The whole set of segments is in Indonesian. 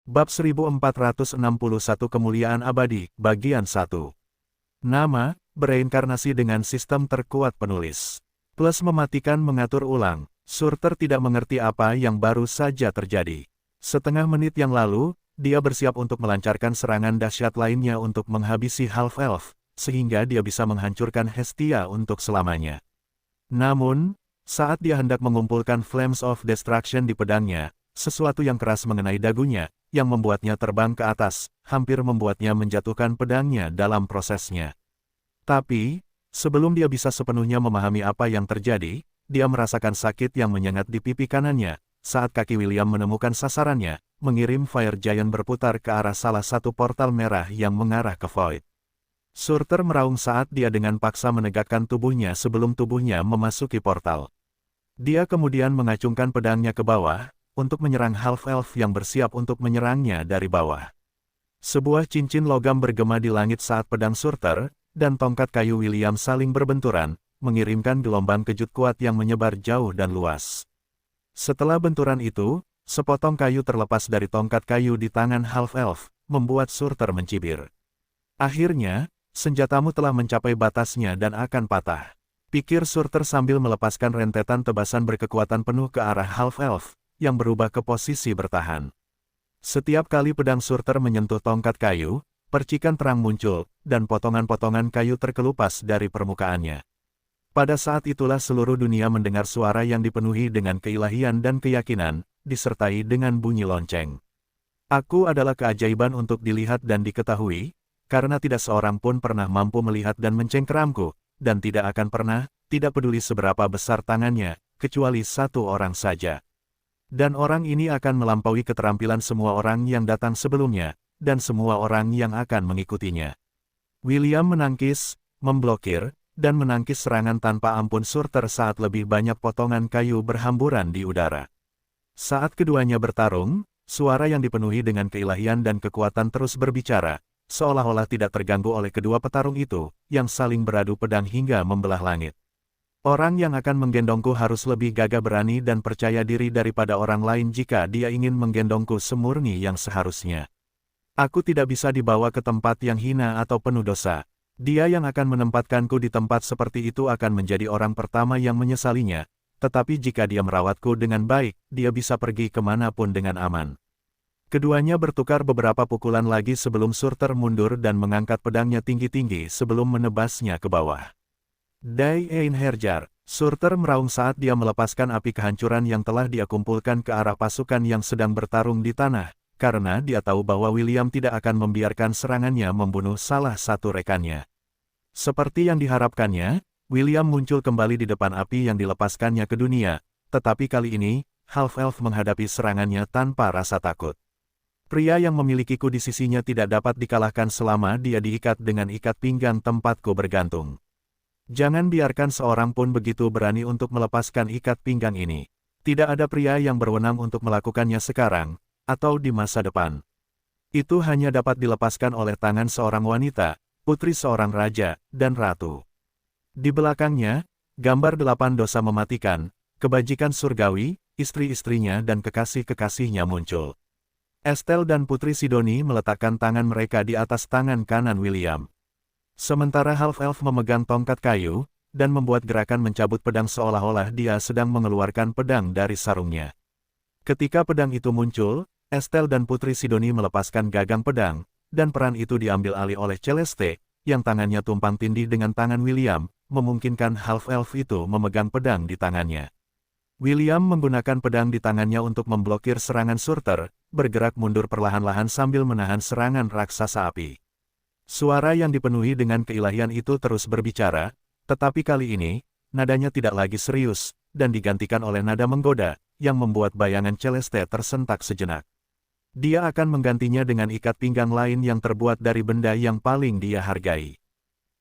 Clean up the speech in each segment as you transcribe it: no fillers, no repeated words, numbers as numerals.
Bab 1461 Kemuliaan Abadi, Bagian 1. Nama, bereinkarnasi dengan sistem terkuat penulis. Plus mematikan mengatur ulang, Surter tidak mengerti apa yang baru saja terjadi. Setengah menit yang lalu, dia bersiap untuk melancarkan serangan dahsyat lainnya untuk menghabisi Half-Elf, sehingga dia bisa menghancurkan Hestia untuk selamanya. Namun, saat dia hendak mengumpulkan Flames of Destruction di pedangnya, sesuatu yang keras mengenai dagunya, yang membuatnya terbang ke atas, hampir membuatnya menjatuhkan pedangnya dalam prosesnya. Tapi, sebelum dia bisa sepenuhnya memahami apa yang terjadi, dia merasakan sakit yang menyengat di pipi kanannya, saat kaki William menemukan sasarannya, mengirim Fire Giant berputar ke arah salah satu portal merah yang mengarah ke Void. Surter meraung saat dia dengan paksa menegakkan tubuhnya sebelum tubuhnya memasuki portal. Dia kemudian mengacungkan pedangnya ke bawah, untuk menyerang Half-Elf yang bersiap untuk menyerangnya dari bawah. Sebuah cincin logam bergema di langit saat pedang Surter dan tongkat kayu William saling berbenturan, mengirimkan gelombang kejut kuat yang menyebar jauh dan luas. Setelah benturan itu, sepotong kayu terlepas dari tongkat kayu di tangan Half-Elf, membuat Surter mencibir. Akhirnya, senjatamu telah mencapai batasnya dan akan patah, pikir Surter sambil melepaskan rentetan tebasan berkekuatan penuh ke arah Half-Elf, yang berubah ke posisi bertahan. Setiap kali pedang Surter menyentuh tongkat kayu, percikan terang muncul, dan potongan-potongan kayu terkelupas dari permukaannya. Pada saat itulah seluruh dunia mendengar suara yang dipenuhi dengan keilahian dan keyakinan, disertai dengan bunyi lonceng. Aku adalah keajaiban untuk dilihat dan diketahui, karena tidak seorang pun pernah mampu melihat dan mencengkeramku, dan tidak akan pernah, tidak peduli seberapa besar tangannya, kecuali satu orang saja. Dan orang ini akan melampaui keterampilan semua orang yang datang sebelumnya, dan semua orang yang akan mengikutinya. William menangkis, memblokir, dan menangkis serangan tanpa ampun Surter saat lebih banyak potongan kayu berhamburan di udara. Saat keduanya bertarung, suara yang dipenuhi dengan keilahian dan kekuatan terus berbicara, seolah-olah tidak terganggu oleh kedua petarung itu, yang saling beradu pedang hingga membelah langit. Orang yang akan menggendongku harus lebih gagah berani dan percaya diri daripada orang lain jika dia ingin menggendongku semurni yang seharusnya. Aku tidak bisa dibawa ke tempat yang hina atau penuh dosa. Dia yang akan menempatkanku di tempat seperti itu akan menjadi orang pertama yang menyesalinya, tetapi jika dia merawatku dengan baik, dia bisa pergi kemanapun dengan aman. Keduanya bertukar beberapa pukulan lagi sebelum Surter mundur dan mengangkat pedangnya tinggi-tinggi sebelum menebasnya ke bawah. Die Einherjar, Surter meraung saat dia melepaskan api kehancuran yang telah dia kumpulkan ke arah pasukan yang sedang bertarung di tanah, karena dia tahu bahwa William tidak akan membiarkan serangannya membunuh salah satu rekannya. Seperti yang diharapkannya, William muncul kembali di depan api yang dilepaskannya ke dunia, tetapi kali ini, Half-Elf menghadapi serangannya tanpa rasa takut. Pria yang memilikiku di sisinya tidak dapat dikalahkan selama dia diikat dengan ikat pinggang tempatku bergantung. Jangan biarkan seorang pun begitu berani untuk melepaskan ikat pinggang ini. Tidak ada pria yang berwenang untuk melakukannya sekarang, atau di masa depan. Itu hanya dapat dilepaskan oleh tangan seorang wanita, putri seorang raja, dan ratu. Di belakangnya, gambar 8 dosa mematikan, kebajikan surgawi, istri-istrinya dan kekasih-kekasihnya muncul. Estelle dan Putri Sidoni meletakkan tangan mereka di atas tangan kanan William. Sementara Half-Elf memegang tongkat kayu, dan membuat gerakan mencabut pedang seolah-olah dia sedang mengeluarkan pedang dari sarungnya. Ketika pedang itu muncul, Estelle dan Putri Sidoni melepaskan gagang pedang, dan peran itu diambil alih oleh Celeste, yang tangannya tumpang tindih dengan tangan William, memungkinkan Half-Elf itu memegang pedang di tangannya. William menggunakan pedang di tangannya untuk memblokir serangan Surter, bergerak mundur perlahan-lahan sambil menahan serangan raksasa api. Suara yang dipenuhi dengan keilahian itu terus berbicara, tetapi kali ini, nadanya tidak lagi serius, dan digantikan oleh nada menggoda, yang membuat bayangan Celeste tersentak sejenak. Dia akan menggantinya dengan ikat pinggang lain yang terbuat dari benda yang paling dia hargai.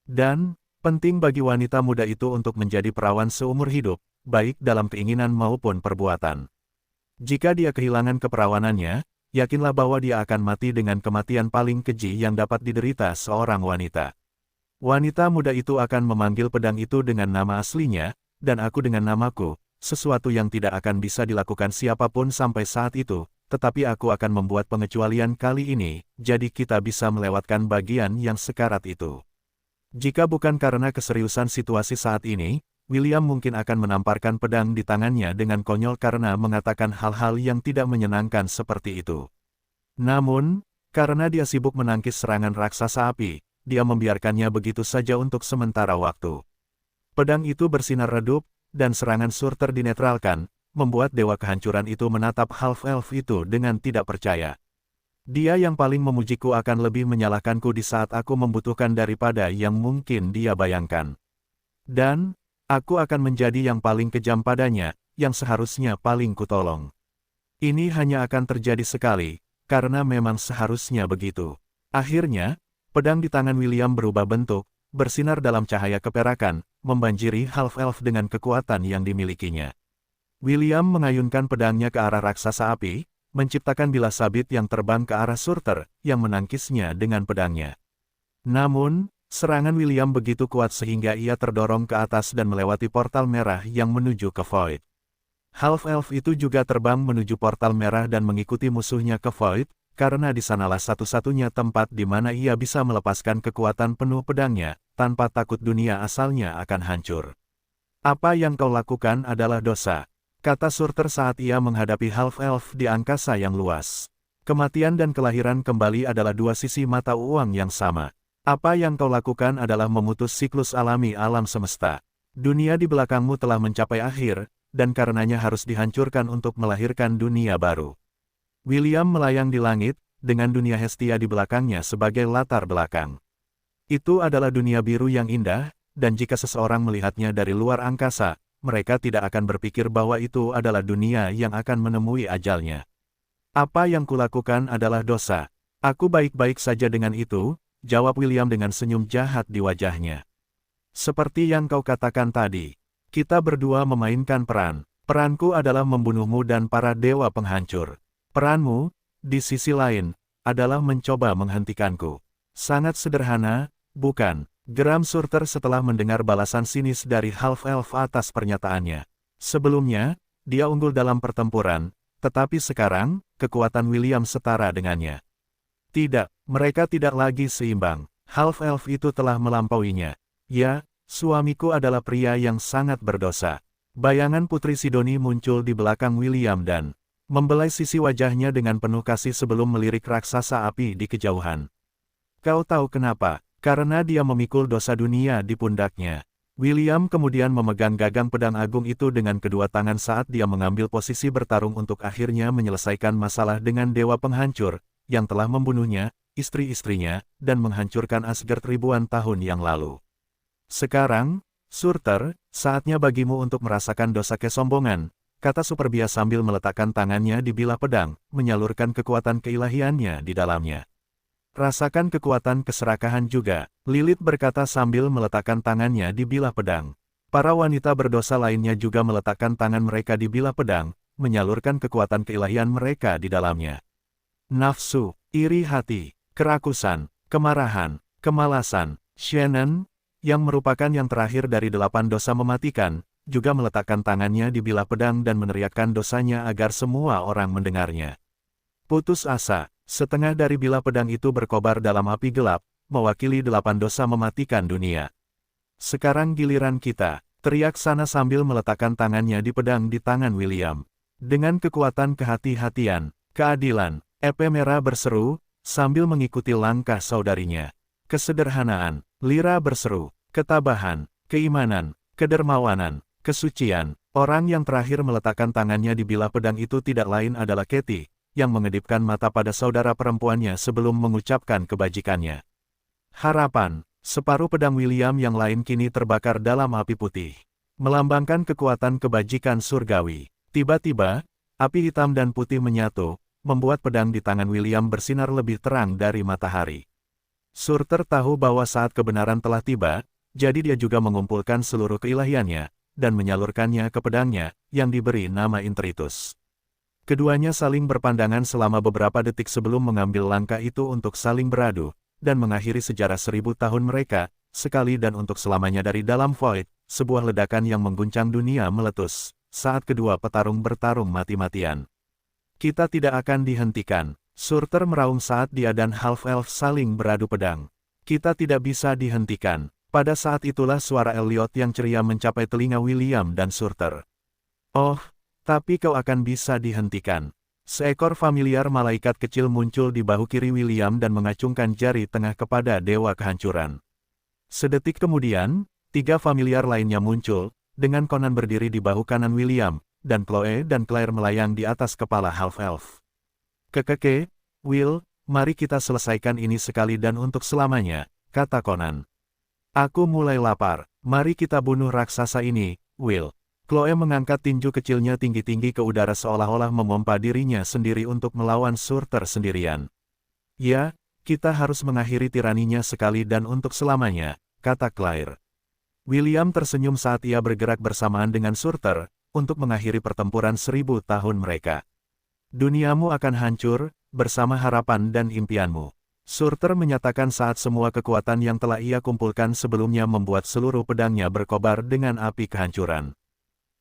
Dan, penting bagi wanita muda itu untuk menjadi perawan seumur hidup, baik dalam keinginan maupun perbuatan. Jika dia kehilangan keperawanannya, yakinlah bahwa dia akan mati dengan kematian paling keji yang dapat diderita seorang wanita. Wanita muda itu akan memanggil pedang itu dengan nama aslinya, dan aku dengan namaku, sesuatu yang tidak akan bisa dilakukan siapapun sampai saat itu, tetapi aku akan membuat pengecualian kali ini, jadi kita bisa melewatkan bagian yang sekarat itu. Jika bukan karena keseriusan situasi saat ini, William mungkin akan menamparkan pedang di tangannya dengan konyol karena mengatakan hal-hal yang tidak menyenangkan seperti itu. Namun, karena dia sibuk menangkis serangan raksasa api, dia membiarkannya begitu saja untuk sementara waktu. Pedang itu bersinar redup, dan serangan Surter dinetralkan, membuat dewa kehancuran itu menatap half-elf itu dengan tidak percaya. Dia yang paling memujiku akan lebih menyalahkanku di saat aku membutuhkan daripada yang mungkin dia bayangkan. Dan, aku akan menjadi yang paling kejam padanya, yang seharusnya paling kutolong. Ini hanya akan terjadi sekali, karena memang seharusnya begitu. Akhirnya, pedang di tangan William berubah bentuk, bersinar dalam cahaya keperakan, membanjiri half-elf dengan kekuatan yang dimilikinya. William mengayunkan pedangnya ke arah raksasa api, menciptakan bilah sabit yang terbang ke arah Surter, yang menangkisnya dengan pedangnya. Namun, serangan William begitu kuat sehingga ia terdorong ke atas dan melewati portal merah yang menuju ke Void. Half-elf itu juga terbang menuju portal merah dan mengikuti musuhnya ke Void, karena di sanalah satu-satunya tempat di mana ia bisa melepaskan kekuatan penuh pedangnya, tanpa takut dunia asalnya akan hancur. Apa yang kau lakukan adalah dosa, kata Surter saat ia menghadapi half-elf di angkasa yang luas. Kematian dan kelahiran kembali adalah dua sisi mata uang yang sama. Apa yang kau lakukan adalah memutus siklus alami alam semesta. Dunia di belakangmu telah mencapai akhir, dan karenanya harus dihancurkan untuk melahirkan dunia baru. William melayang di langit, dengan dunia Hestia di belakangnya sebagai latar belakang. Itu adalah dunia biru yang indah, dan jika seseorang melihatnya dari luar angkasa, mereka tidak akan berpikir bahwa itu adalah dunia yang akan menemui ajalnya. Apa yang kulakukan adalah dosa. Aku baik-baik saja dengan itu, jawab William dengan senyum jahat di wajahnya. Seperti yang kau katakan tadi, kita berdua memainkan peran. Peranku adalah membunuhmu dan para dewa penghancur. Peranmu, di sisi lain, adalah mencoba menghentikanku. Sangat sederhana, bukan? Geram Surter setelah mendengar balasan sinis dari half-elf atas pernyataannya. Sebelumnya, dia unggul dalam pertempuran, tetapi sekarang, kekuatan William setara dengannya. Tidak, mereka tidak lagi seimbang. Half-elf itu telah melampauinya. Ya, suamiku adalah pria yang sangat berdosa. Bayangan Putri Sidoni muncul di belakang William dan membelai sisi wajahnya dengan penuh kasih sebelum melirik raksasa api di kejauhan. Kau tahu kenapa? Karena dia memikul dosa dunia di pundaknya. William kemudian memegang gagang pedang agung itu dengan kedua tangan saat dia mengambil posisi bertarung untuk akhirnya menyelesaikan masalah dengan dewa penghancur, yang telah membunuhnya, istri-istrinya, dan menghancurkan Asgard ribuan tahun yang lalu. Sekarang, Surter, saatnya bagimu untuk merasakan dosa kesombongan, kata Superbia sambil meletakkan tangannya di bilah pedang, menyalurkan kekuatan keilahiannya di dalamnya. Rasakan kekuatan keserakahan juga, Lilith berkata sambil meletakkan tangannya di bilah pedang. Para wanita berdosa lainnya juga meletakkan tangan mereka di bilah pedang, menyalurkan kekuatan keilahian mereka di dalamnya. Nafsu, iri hati, kerakusan, kemarahan, kemalasan, Shannon, yang merupakan yang terakhir dari 8 dosa mematikan, juga meletakkan tangannya di bilah pedang dan meneriakkan dosanya agar semua orang mendengarnya. Putus asa, setengah dari bilah pedang itu berkobar dalam api gelap, mewakili 8 dosa mematikan dunia. Sekarang giliran kita, teriak Sana sambil meletakkan tangannya di pedang di tangan William. Dengan kekuatan kehati-hatian, keadilan, Epemera berseru, sambil mengikuti langkah saudarinya. Kesederhanaan, Lyra berseru, ketabahan, keimanan, kedermawanan, kesucian. Orang yang terakhir meletakkan tangannya di bilah pedang itu tidak lain adalah Katie, yang mengedipkan mata pada saudara perempuannya sebelum mengucapkan kebajikannya. Harapan, separuh pedang William yang lain kini terbakar dalam api putih, melambangkan kekuatan kebajikan surgawi. Tiba-tiba, api hitam dan putih menyatu, membuat pedang di tangan William bersinar lebih terang dari matahari. Surter tahu bahwa saat kebenaran telah tiba, jadi dia juga mengumpulkan seluruh keilahiannya, dan menyalurkannya ke pedangnya, yang diberi nama Interitus. Keduanya saling berpandangan selama beberapa detik sebelum mengambil langkah itu untuk saling beradu, dan mengakhiri sejarah 1000 tahun mereka, sekali dan untuk selamanya dari dalam Void, sebuah ledakan yang mengguncang dunia meletus, saat kedua petarung bertarung mati-matian. Kita tidak akan dihentikan. Surter meraung saat dia dan Half-Elf saling beradu pedang. Kita tidak bisa dihentikan. Pada saat itulah suara Elliot yang ceria mencapai telinga William dan Surter. Oh, tapi kau akan bisa dihentikan. Seekor familiar malaikat kecil muncul di bahu kiri William dan mengacungkan jari tengah kepada Dewa Kehancuran. Sedetik kemudian, 3 familiar lainnya muncul, dengan Conan berdiri di bahu kanan William, dan Chloe dan Claire melayang di atas kepala Half-Elf. Kekeke, Will, mari kita selesaikan ini sekali dan untuk selamanya, kata Conan. Aku mulai lapar, mari kita bunuh raksasa ini, Will. Chloe mengangkat tinju kecilnya tinggi-tinggi ke udara seolah-olah memompa dirinya sendiri untuk melawan Surter sendirian. Ya, kita harus mengakhiri tiraninya sekali dan untuk selamanya, kata Claire. William tersenyum saat ia bergerak bersamaan dengan Surter, untuk mengakhiri pertempuran 1000 tahun mereka. Duniamu akan hancur, bersama harapan dan impianmu. Surter menyatakan saat semua kekuatan yang telah ia kumpulkan sebelumnya membuat seluruh pedangnya berkobar dengan api kehancuran.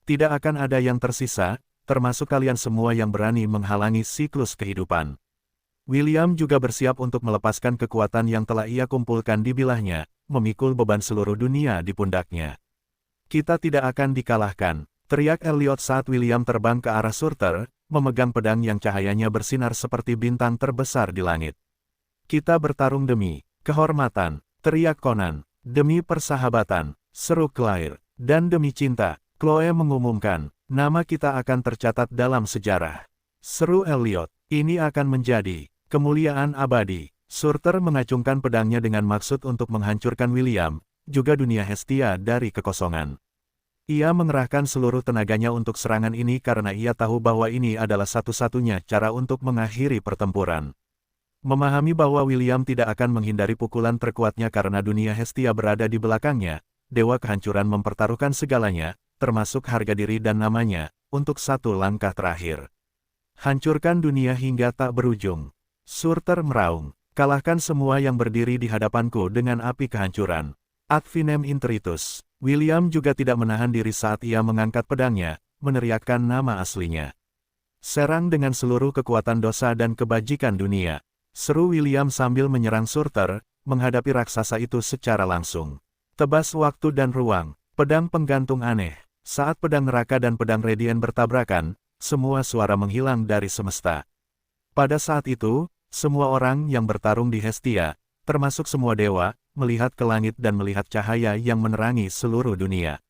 Tidak akan ada yang tersisa, termasuk kalian semua yang berani menghalangi siklus kehidupan. William juga bersiap untuk melepaskan kekuatan yang telah ia kumpulkan di bilahnya, memikul beban seluruh dunia di pundaknya. Kita tidak akan dikalahkan, teriak Elliot saat William terbang ke arah Surter, memegang pedang yang cahayanya bersinar seperti bintang terbesar di langit. Kita bertarung demi kehormatan, teriak Conan, demi persahabatan, seru Claire, dan demi cinta, Chloe mengumumkan, nama kita akan tercatat dalam sejarah. Seru Elliot, ini akan menjadi kemuliaan abadi. Surter mengacungkan pedangnya dengan maksud untuk menghancurkan William, juga dunia Hestia dari kekosongan. Ia mengerahkan seluruh tenaganya untuk serangan ini karena ia tahu bahwa ini adalah satu-satunya cara untuk mengakhiri pertempuran. Memahami bahwa William tidak akan menghindari pukulan terkuatnya karena dunia Hestia berada di belakangnya, Dewa Kehancuran mempertaruhkan segalanya, termasuk harga diri dan namanya, untuk satu langkah terakhir. Hancurkan dunia hingga tak berujung. Surter meraung, kalahkan semua yang berdiri di hadapanku dengan api kehancuran. Ad finem interitus. William juga tidak menahan diri saat ia mengangkat pedangnya, meneriakkan nama aslinya. Serang dengan seluruh kekuatan dosa dan kebajikan dunia. Seru William sambil menyerang Surter, menghadapi raksasa itu secara langsung. Tebas waktu dan ruang, pedang penggantung aneh. Saat pedang neraka dan pedang Radiant bertabrakan, semua suara menghilang dari semesta. Pada saat itu, semua orang yang bertarung di Hestia, termasuk semua dewa, melihat ke langit dan melihat cahaya yang menerangi seluruh dunia.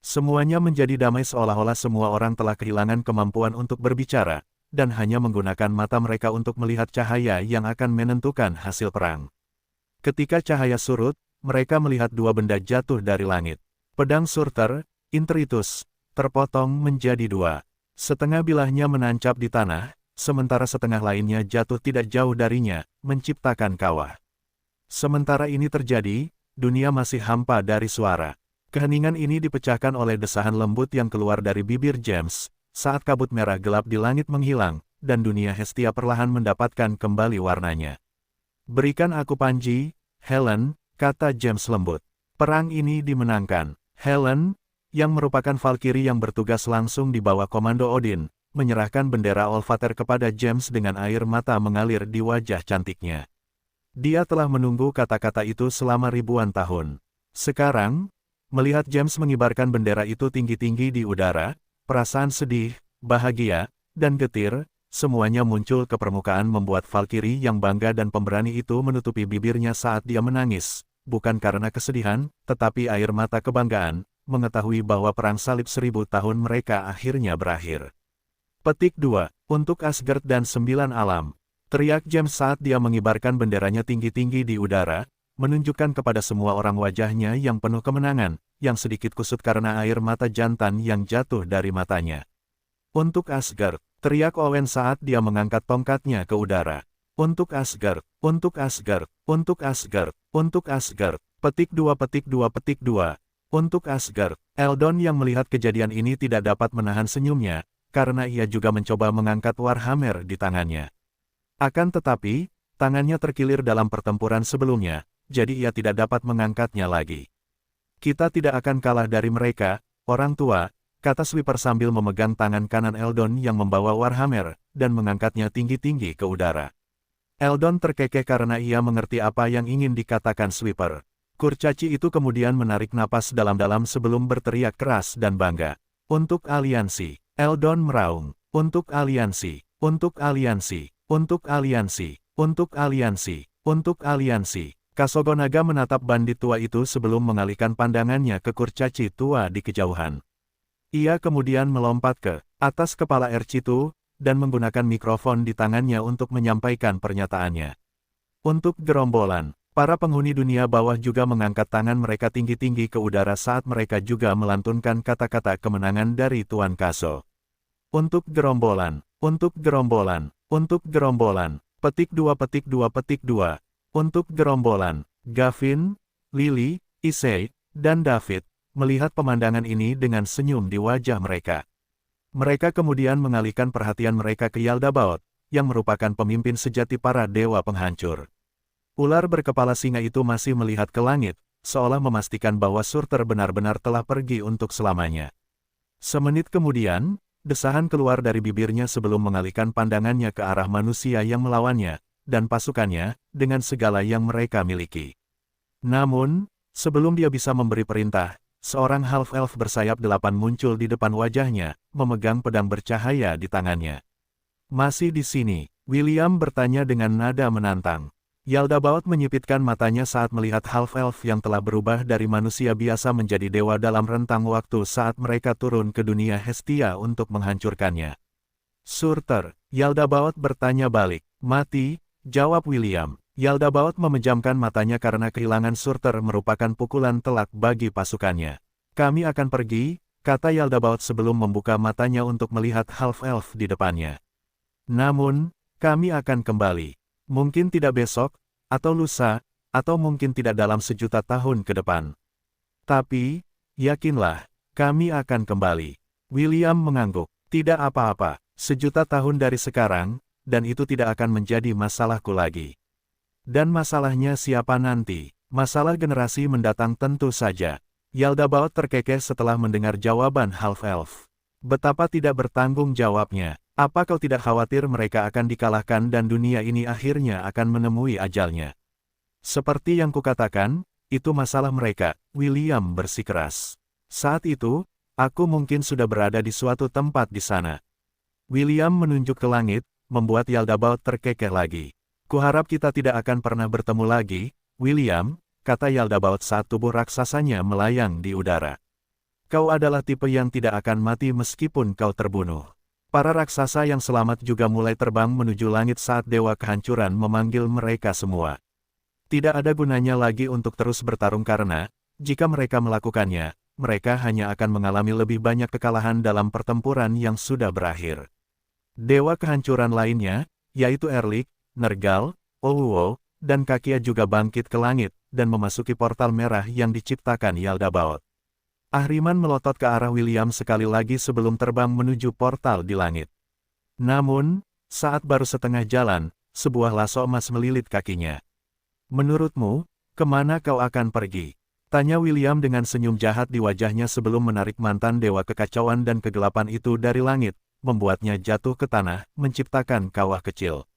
Semuanya menjadi damai seolah-olah semua orang telah kehilangan kemampuan untuk berbicara, dan hanya menggunakan mata mereka untuk melihat cahaya yang akan menentukan hasil perang. Ketika cahaya surut, mereka melihat 2 benda jatuh dari langit. Pedang Surter, Interitus, terpotong menjadi 2. Setengah bilahnya menancap di tanah, sementara setengah lainnya jatuh tidak jauh darinya, menciptakan kawah. Sementara ini terjadi, dunia masih hampa dari suara. Keheningan ini dipecahkan oleh desahan lembut yang keluar dari bibir James, saat kabut merah gelap di langit menghilang, dan dunia Hestia perlahan mendapatkan kembali warnanya. Berikan aku panji, Helen, kata James lembut. Perang ini dimenangkan. Helen, yang merupakan Valkyrie yang bertugas langsung di bawah komando Odin, menyerahkan bendera Olvater kepada James dengan air mata mengalir di wajah cantiknya. Dia telah menunggu kata-kata itu selama ribuan tahun. Sekarang, melihat James mengibarkan bendera itu tinggi-tinggi di udara, perasaan sedih, bahagia, dan getir, semuanya muncul ke permukaan membuat Valkyrie yang bangga dan pemberani itu menutupi bibirnya saat dia menangis, bukan karena kesedihan, tetapi air mata kebanggaan, mengetahui bahwa perang salib 1000 tahun mereka akhirnya berakhir. Petik 2. Untuk Asgard dan 9 alam. Teriak James saat dia mengibarkan benderanya tinggi-tinggi di udara, menunjukkan kepada semua orang wajahnya yang penuh kemenangan, yang sedikit kusut karena air mata jantan yang jatuh dari matanya. Untuk Asgard, teriak Owen saat dia mengangkat tongkatnya ke udara. Untuk Asgard, untuk Asgard, untuk Asgard, untuk Asgard. Petik 2 petik 2 petik 2. Untuk Asgard, Eldon yang melihat kejadian ini tidak dapat menahan senyumnya, karena ia juga mencoba mengangkat Warhammer di tangannya. Akan tetapi, tangannya terkilir dalam pertempuran sebelumnya, jadi ia tidak dapat mengangkatnya lagi. Kita tidak akan kalah dari mereka, orang tua, kata Sweeper sambil memegang tangan kanan Eldon yang membawa Warhammer, dan mengangkatnya tinggi-tinggi ke udara. Eldon terkekeh karena ia mengerti apa yang ingin dikatakan Sweeper. Kurcaci itu kemudian menarik napas dalam-dalam sebelum berteriak keras dan bangga. Untuk aliansi, Eldon meraung. Untuk aliansi, untuk aliansi, untuk aliansi, untuk aliansi, untuk aliansi. Kasogonaga menatap bandit tua itu sebelum mengalihkan pandangannya ke kurcaci tua di kejauhan. Ia kemudian melompat ke atas kepala Ercitu, dan menggunakan mikrofon di tangannya untuk menyampaikan pernyataannya. Untuk gerombolan, para penghuni dunia bawah juga mengangkat tangan mereka tinggi-tinggi ke udara saat mereka juga melantunkan kata-kata kemenangan dari Tuan Kaso. Untuk gerombolan, untuk gerombolan, untuk gerombolan, petik 2 petik 2 petik 2. Untuk gerombolan, Gavin, Lily, Issei, dan David, melihat pemandangan ini dengan senyum di wajah mereka. Mereka kemudian mengalihkan perhatian mereka ke Yaldabaoth, yang merupakan pemimpin sejati para dewa penghancur. Ular berkepala singa itu masih melihat ke langit, seolah memastikan bahwa Surter benar-benar telah pergi untuk selamanya. Semenit kemudian, desahan keluar dari bibirnya sebelum mengalihkan pandangannya ke arah manusia yang melawannya, dan pasukannya, dengan segala yang mereka miliki. Namun, sebelum dia bisa memberi perintah, seorang half-elf bersayap 8 muncul di depan wajahnya, memegang pedang bercahaya di tangannya. Masih di sini, William bertanya dengan nada menantang. Yaldabaoth menyipitkan matanya saat melihat half-elf yang telah berubah dari manusia biasa menjadi dewa dalam rentang waktu saat mereka turun ke dunia Hestia untuk menghancurkannya. Surter, Yaldabaoth bertanya balik. Mati, jawab William. Yaldabaoth memejamkan matanya karena kehilangan Surter merupakan pukulan telak bagi pasukannya. Kami akan pergi, kata Yaldabaoth sebelum membuka matanya untuk melihat half-elf di depannya. Namun, kami akan kembali. Mungkin tidak besok, atau lusa, atau mungkin tidak dalam 1.000.000 tahun ke depan. Tapi, yakinlah, kami akan kembali. William mengangguk. Tidak apa-apa, 1.000.000 tahun dari sekarang, dan itu tidak akan menjadi masalahku lagi. Dan masalahnya siapa nanti? Masalah generasi mendatang tentu saja. Yaldabaoth terkekeh setelah mendengar jawaban half-elf. Betapa tidak bertanggung jawabnya. Apa kau tidak khawatir mereka akan dikalahkan dan dunia ini akhirnya akan menemui ajalnya? Seperti yang kukatakan, itu masalah mereka, William bersikeras. Saat itu, aku mungkin sudah berada di suatu tempat di sana. William menunjuk ke langit, membuat Yaldabaoth terkekeh lagi. Kuharap kita tidak akan pernah bertemu lagi, William, kata Yaldabaoth saat tubuh raksasanya melayang di udara. Kau adalah tipe yang tidak akan mati meskipun kau terbunuh. Para raksasa yang selamat juga mulai terbang menuju langit saat Dewa Kehancuran memanggil mereka semua. Tidak ada gunanya lagi untuk terus bertarung karena, jika mereka melakukannya, mereka hanya akan mengalami lebih banyak kekalahan dalam pertempuran yang sudah berakhir. Dewa Kehancuran lainnya, yaitu Erlik, Nergal, Owuwo, dan Kakia juga bangkit ke langit, dan memasuki portal merah yang diciptakan Yaldabaoth. Ahriman melotot ke arah William sekali lagi sebelum terbang menuju portal di langit. Namun, saat baru setengah jalan, sebuah lasso emas melilit kakinya. Menurutmu, kemana kau akan pergi? Tanya William dengan senyum jahat di wajahnya sebelum menarik mantan dewa kekacauan dan kegelapan itu dari langit, membuatnya jatuh ke tanah, menciptakan kawah kecil.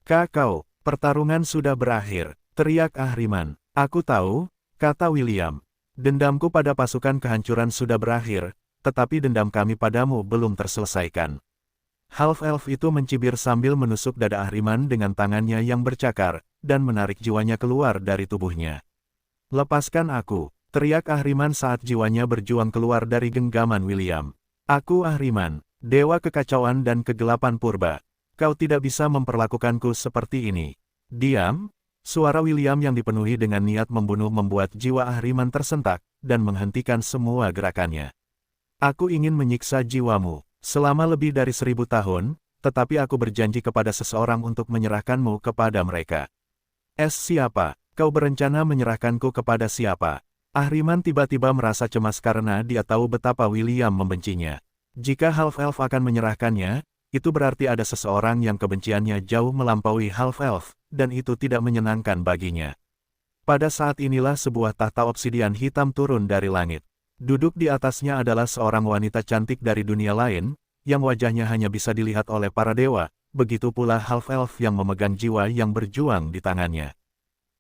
Kakau, pertarungan sudah berakhir, teriak Ahriman. Aku tahu, kata William. Dendamku pada pasukan kehancuran sudah berakhir, tetapi dendam kami padamu belum terselesaikan. Half-elf itu mencibir sambil menusuk dada Ahriman dengan tangannya yang bercakar, dan menarik jiwanya keluar dari tubuhnya. Lepaskan aku, teriak Ahriman saat jiwanya berjuang keluar dari genggaman William. Aku Ahriman, dewa kekacauan dan kegelapan purba. Kau tidak bisa memperlakukanku seperti ini. Diam. Suara William yang dipenuhi dengan niat membunuh membuat jiwa Ahriman tersentak, dan menghentikan semua gerakannya. Aku ingin menyiksa jiwamu, selama lebih dari 1000 tahun, tetapi aku berjanji kepada seseorang untuk menyerahkanmu kepada mereka. Siapa? Kau berencana menyerahkanku kepada siapa? Ahriman tiba-tiba merasa cemas karena dia tahu betapa William membencinya. Jika half-elf akan menyerahkannya, itu berarti ada seseorang yang kebenciannya jauh melampaui half-elf, dan itu tidak menyenangkan baginya. Pada saat inilah sebuah tahta obsidian hitam turun dari langit. Duduk di atasnya adalah seorang wanita cantik dari dunia lain, yang wajahnya hanya bisa dilihat oleh para dewa, begitu pula half-elf yang memegang jiwa yang berjuang di tangannya.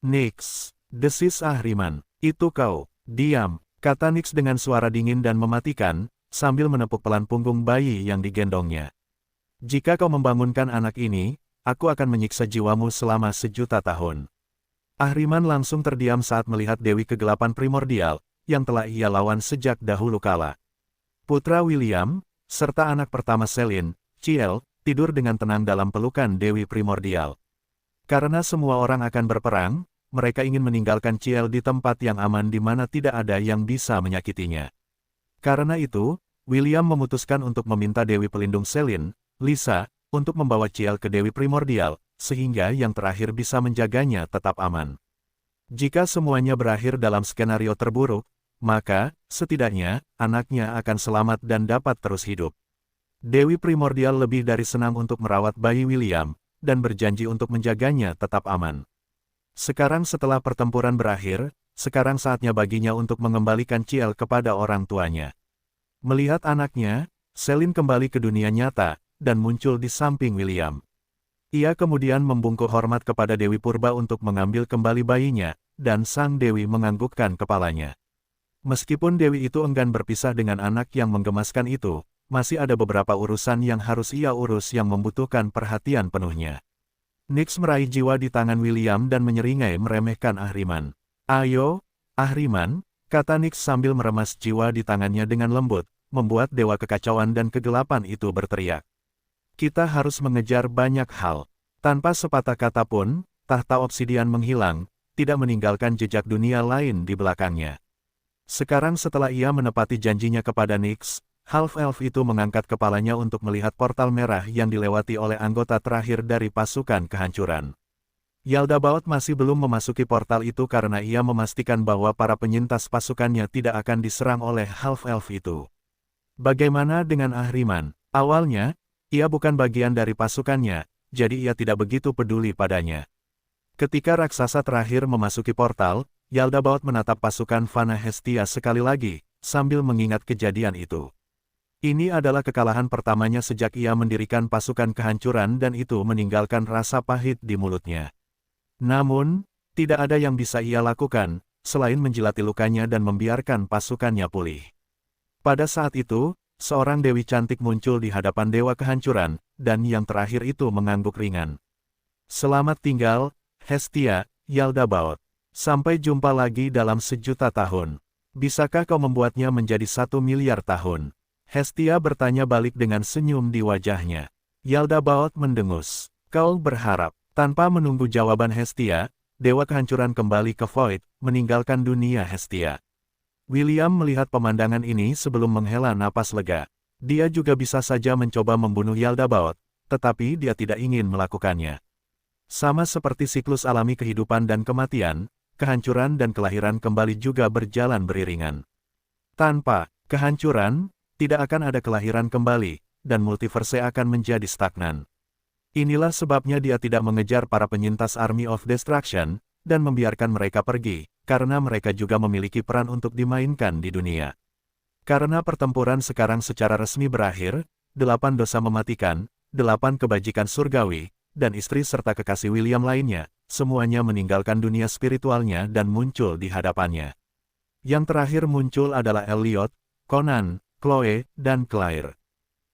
"Nix," desis Ahriman. "Itu kau." "Diam," kata Nix dengan suara dingin dan mematikan, sambil menepuk pelan punggung bayi yang digendongnya. "Jika kau membangunkan anak ini, aku akan menyiksa jiwamu selama 1.000.000 tahun." Ahriman langsung terdiam saat melihat Dewi Kegelapan Primordial, yang telah ia lawan sejak dahulu kala. Putra William, serta anak pertama Selin, Ciel, tidur dengan tenang dalam pelukan Dewi Primordial. Karena semua orang akan berperang, mereka ingin meninggalkan Ciel di tempat yang aman di mana tidak ada yang bisa menyakitinya. Karena itu, William memutuskan untuk meminta Dewi Pelindung Selin, Lisa, untuk membawa Ciel ke Dewi Primordial, sehingga yang terakhir bisa menjaganya tetap aman. Jika semuanya berakhir dalam skenario terburuk, maka, setidaknya, anaknya akan selamat dan dapat terus hidup. Dewi Primordial lebih dari senang untuk merawat bayi William, dan berjanji untuk menjaganya tetap aman. Sekarang setelah pertempuran berakhir, sekarang saatnya baginya untuk mengembalikan Ciel kepada orang tuanya. Melihat anaknya, Selin kembali ke dunia nyata, dan muncul di samping William. Ia kemudian membungkuk hormat kepada Dewi Purba untuk mengambil kembali bayinya, dan sang Dewi menganggukkan kepalanya. Meskipun Dewi itu enggan berpisah dengan anak yang menggemaskan itu, masih ada beberapa urusan yang harus ia urus yang membutuhkan perhatian penuhnya. Nix meraih jiwa di tangan William dan menyeringai meremehkan Ahriman. "Ayo, Ahriman," kata Nix sambil meremas jiwa di tangannya dengan lembut, membuat Dewa Kekacauan dan Kegelapan itu berteriak. "Kita harus mengejar banyak hal." Tanpa sepatah kata pun, tahta obsidian menghilang, tidak meninggalkan jejak dunia lain di belakangnya. Sekarang setelah ia menepati janjinya kepada Nix, half-elf itu mengangkat kepalanya untuk melihat portal merah yang dilewati oleh anggota terakhir dari pasukan kehancuran. Yaldabaoth masih belum memasuki portal itu karena ia memastikan bahwa para penyintas pasukannya tidak akan diserang oleh half-elf itu. Bagaimana dengan Ahriman? Awalnya, ia bukan bagian dari pasukannya, jadi ia tidak begitu peduli padanya. Ketika raksasa terakhir memasuki portal, Yaldabaoth menatap pasukan Fana Hestia sekali lagi, sambil mengingat kejadian itu. Ini adalah kekalahan pertamanya sejak ia mendirikan pasukan kehancuran dan itu meninggalkan rasa pahit di mulutnya. Namun, tidak ada yang bisa ia lakukan, selain menjilati lukanya dan membiarkan pasukannya pulih. Pada saat itu, seorang dewi cantik muncul di hadapan Dewa Kehancuran, dan yang terakhir itu mengangguk ringan. "Selamat tinggal, Hestia, Yaldabaoth. Sampai jumpa lagi dalam 1.000.000 tahun. Bisakah kau membuatnya menjadi 1 miliar tahun?" Hestia bertanya balik dengan senyum di wajahnya. Yaldabaoth mendengus. "Kau berharap?" Tanpa menunggu jawaban Hestia, Dewa Kehancuran kembali ke Void, meninggalkan dunia Hestia. William melihat pemandangan ini sebelum menghela napas lega. Dia juga bisa saja mencoba membunuh Yaldabaoth, tetapi dia tidak ingin melakukannya. Sama seperti siklus alami kehidupan dan kematian, kehancuran dan kelahiran kembali juga berjalan beriringan. Tanpa kehancuran, tidak akan ada kelahiran kembali, dan multiverse akan menjadi stagnan. Inilah sebabnya dia tidak mengejar para penyintas Army of Destruction, dan membiarkan mereka pergi, karena mereka juga memiliki peran untuk dimainkan di dunia. Karena pertempuran sekarang secara resmi berakhir, 8 dosa mematikan, 8 kebajikan surgawi, dan istri serta kekasih William lainnya, semuanya meninggalkan dunia spiritualnya dan muncul di hadapannya. Yang terakhir muncul adalah Elliot, Conan, Chloe, dan Claire.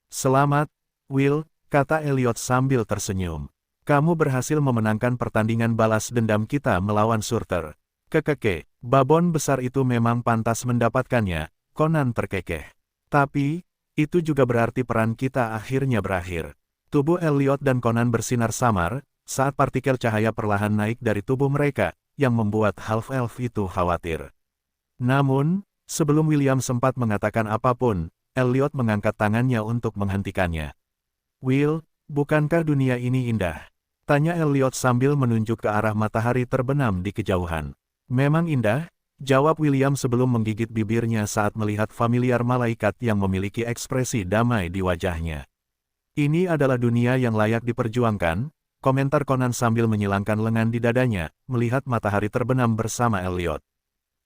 "Selamat, Will," kata Elliot sambil tersenyum. "Kamu berhasil memenangkan pertandingan balas dendam kita melawan Surtur." "Kekeke, babon besar itu memang pantas mendapatkannya," Conan terkekeh. "Tapi, itu juga berarti peran kita akhirnya berakhir." Tubuh Elliot dan Conan bersinar samar, saat partikel cahaya perlahan naik dari tubuh mereka, yang membuat half-elf itu khawatir. Namun, sebelum William sempat mengatakan apapun, Elliot mengangkat tangannya untuk menghentikannya. "Will, bukankah dunia ini indah?" tanya Elliot sambil menunjuk ke arah matahari terbenam di kejauhan. "Memang indah," jawab William sebelum menggigit bibirnya saat melihat familiar malaikat yang memiliki ekspresi damai di wajahnya. "Ini adalah dunia yang layak diperjuangkan," komentar Conan sambil menyilangkan lengan di dadanya, melihat matahari terbenam bersama Elliot.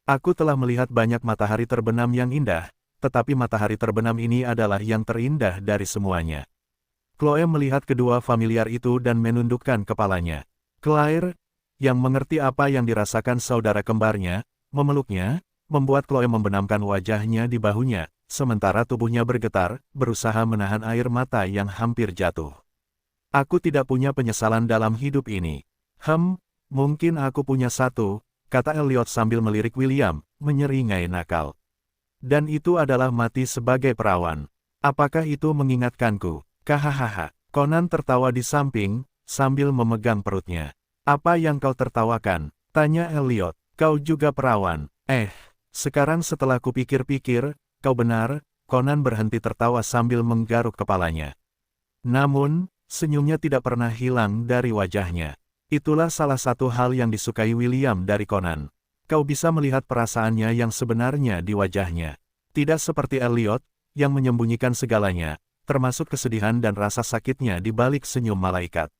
"Aku telah melihat banyak matahari terbenam yang indah, tetapi matahari terbenam ini adalah yang terindah dari semuanya. Chloe melihat kedua familiar itu dan menundukkan kepalanya. Claire, yang mengerti apa yang dirasakan saudara kembarnya, memeluknya, membuat Chloe membenamkan wajahnya di bahunya, sementara tubuhnya bergetar, berusaha menahan air mata yang hampir jatuh. Aku tidak punya penyesalan dalam hidup ini. Mungkin aku punya satu, kata Elliot sambil melirik William, menyeringai nakal. Dan itu adalah mati sebagai perawan. Apakah itu mengingatkanku? Kahahaha. Conan tertawa di samping, sambil memegang perutnya. Apa yang kau tertawakan? Tanya Elliot. Kau juga perawan. Sekarang setelah kupikir-pikir, kau benar. Conan berhenti tertawa sambil menggaruk kepalanya. Namun, senyumnya tidak pernah hilang dari wajahnya. Itulah salah satu hal yang disukai William dari Conan. Kau bisa melihat perasaannya yang sebenarnya di wajahnya. Tidak seperti Elliot, yang menyembunyikan segalanya, termasuk kesedihan dan rasa sakitnya di balik senyum malaikat.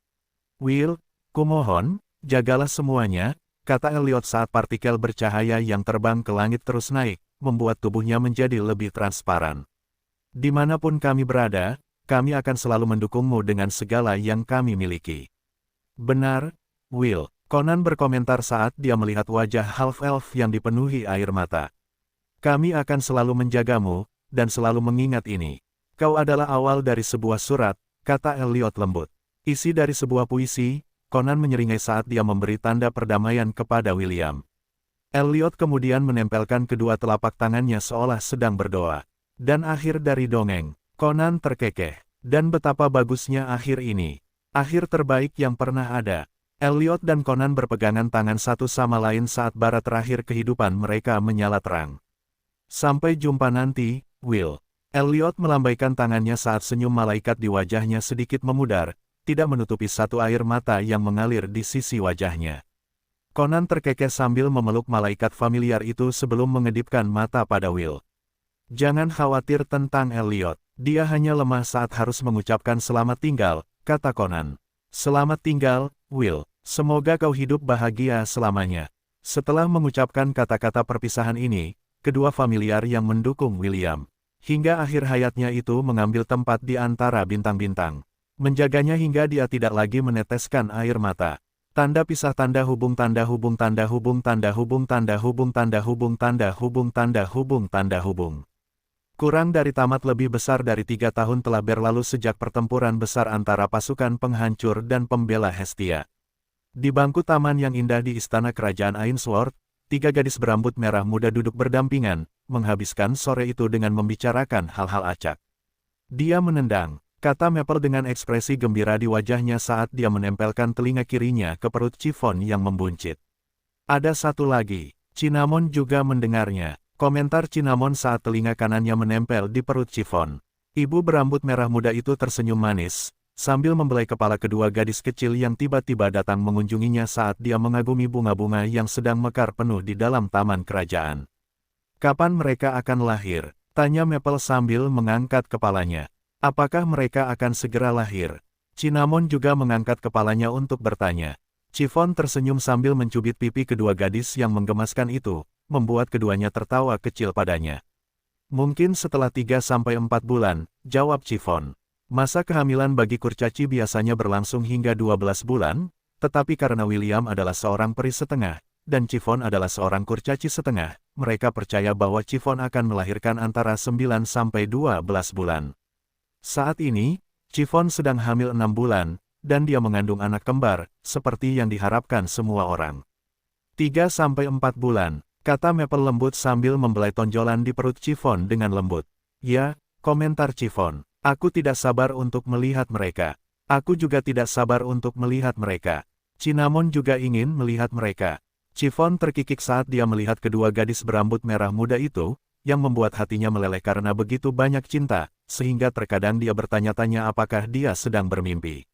Will, kumohon, jagalah semuanya, kata Elliot saat partikel bercahaya yang terbang ke langit terus naik, membuat tubuhnya menjadi lebih transparan. Dimanapun kami berada, kami akan selalu mendukungmu dengan segala yang kami miliki. Benar, Will, Conan berkomentar saat dia melihat wajah half-elf yang dipenuhi air mata. Kami akan selalu menjagamu, dan selalu mengingat ini. Kau adalah awal dari sebuah surat, kata Elliot lembut. Isi dari sebuah puisi, Conan menyeringai saat dia memberi tanda perdamaian kepada William. Elliot kemudian menempelkan kedua telapak tangannya seolah sedang berdoa. Dan akhir dari dongeng, Conan terkekeh. Dan betapa bagusnya akhir ini. Akhir terbaik yang pernah ada. Elliot dan Conan berpegangan tangan satu sama lain saat bara terakhir kehidupan mereka menyala terang. Sampai jumpa nanti, Will. Elliot melambaikan tangannya saat senyum malaikat di wajahnya sedikit memudar, tidak menutupi satu air mata yang mengalir di sisi wajahnya. Conan terkekeh sambil memeluk malaikat familiar itu sebelum mengedipkan mata pada Will. Jangan khawatir tentang Elliot, dia hanya lemah saat harus mengucapkan selamat tinggal, kata Conan. Selamat tinggal, Will, semoga kau hidup bahagia selamanya. Setelah mengucapkan kata-kata perpisahan ini, kedua familiar yang mendukung William hingga akhir hayatnya itu mengambil tempat di antara bintang-bintang. Menjaganya hingga dia tidak lagi meneteskan air mata. Tanda pisah tanda hubung tanda hubung tanda hubung tanda hubung tanda hubung tanda hubung tanda hubung tanda hubung tanda hubung. Kurang dari tamat lebih besar dari 3 tahun telah berlalu sejak pertempuran besar antara pasukan penghancur dan pembela Hestia. Di bangku taman yang indah di istana kerajaan Ainsworth, 3 gadis berambut merah muda duduk berdampingan, menghabiskan sore itu dengan membicarakan hal-hal acak. Dia menendang, kata Maple dengan ekspresi gembira di wajahnya saat dia menempelkan telinga kirinya ke perut Chiffon yang membuncit. Ada satu lagi, Cinnamon juga mendengarnya, komentar Cinnamon saat telinga kanannya menempel di perut Chiffon. Ibu berambut merah muda itu tersenyum manis, sambil membelai kepala kedua gadis kecil yang tiba-tiba datang mengunjunginya saat dia mengagumi bunga-bunga yang sedang mekar penuh di dalam taman kerajaan. Kapan mereka akan lahir? Tanya Maple sambil mengangkat kepalanya. Apakah mereka akan segera lahir? Cinnamon juga mengangkat kepalanya untuk bertanya. Chiffon tersenyum sambil mencubit pipi kedua gadis yang menggemaskan itu, membuat keduanya tertawa kecil padanya. Mungkin setelah 3-4 bulan, jawab Chiffon. Masa kehamilan bagi kurcaci biasanya berlangsung hingga 12 bulan, tetapi karena William adalah seorang peri setengah, dan Chiffon adalah seorang kurcaci setengah, mereka percaya bahwa Chiffon akan melahirkan antara 9-12 bulan. Saat ini, Chiffon sedang hamil 6 bulan, dan dia mengandung anak kembar, seperti yang diharapkan semua orang. 3-4 bulan, kata Maple lembut sambil membelai tonjolan di perut Chiffon dengan lembut. Ya, komentar Chiffon, aku tidak sabar untuk melihat mereka. Aku juga tidak sabar untuk melihat mereka. Cinnamon juga ingin melihat mereka. Chiffon terkikik saat dia melihat kedua gadis berambut merah muda itu, yang membuat hatinya meleleh karena begitu banyak cinta, sehingga terkadang dia bertanya-tanya apakah dia sedang bermimpi.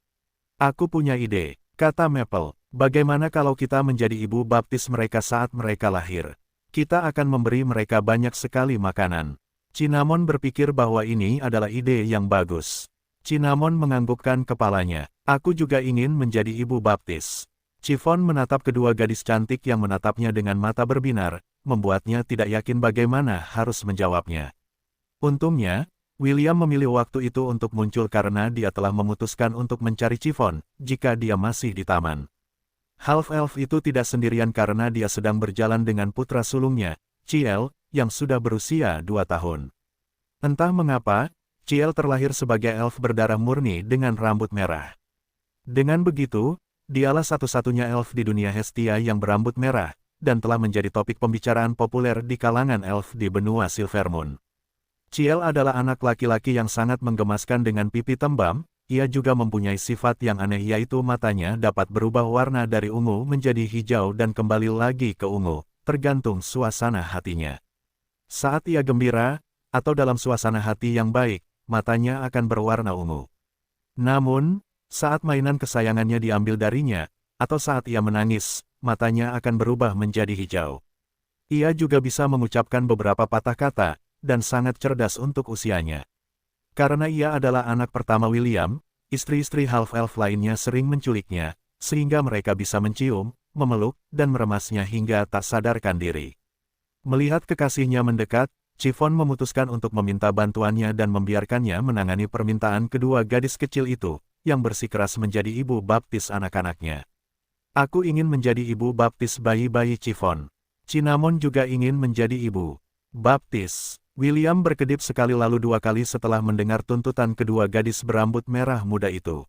Aku punya ide, kata Maple. Bagaimana kalau kita menjadi ibu baptis mereka saat mereka lahir? Kita akan memberi mereka banyak sekali makanan. Cinnamon berpikir bahwa ini adalah ide yang bagus. Cinnamon menganggukkan kepalanya. Aku juga ingin menjadi ibu baptis. Chiffon menatap kedua gadis cantik yang menatapnya dengan mata berbinar, membuatnya tidak yakin bagaimana harus menjawabnya. Untungnya, William memilih waktu itu untuk muncul karena dia telah memutuskan untuk mencari Chiffon, jika dia masih di taman. Half-elf itu tidak sendirian karena dia sedang berjalan dengan putra sulungnya, Ciel, yang sudah berusia 2 tahun. Entah mengapa, Ciel terlahir sebagai elf berdarah murni dengan rambut merah. Dengan begitu, dialah satu-satunya elf di dunia Hestia yang berambut merah, dan telah menjadi topik pembicaraan populer di kalangan elf di benua Silvermoon. Ciel adalah anak laki-laki yang sangat menggemaskan dengan pipi tembam, ia juga mempunyai sifat yang aneh yaitu matanya dapat berubah warna dari ungu menjadi hijau dan kembali lagi ke ungu, tergantung suasana hatinya. Saat ia gembira, atau dalam suasana hati yang baik, matanya akan berwarna ungu. Namun, saat mainan kesayangannya diambil darinya, atau saat ia menangis, matanya akan berubah menjadi hijau. Ia juga bisa mengucapkan beberapa patah kata, dan sangat cerdas untuk usianya. Karena ia adalah anak pertama William, istri-istri half-elf lainnya sering menculiknya, sehingga mereka bisa mencium, memeluk, dan meremasnya hingga tak sadarkan diri. Melihat kekasihnya mendekat, Chiffon memutuskan untuk meminta bantuannya dan membiarkannya menangani permintaan kedua gadis kecil itu, yang bersikeras menjadi ibu baptis anak-anaknya. Aku ingin menjadi ibu baptis bayi-bayi Chiffon. Cinnamon juga ingin menjadi ibu baptis. William berkedip sekali lalu 2 kali setelah mendengar tuntutan kedua gadis berambut merah muda itu.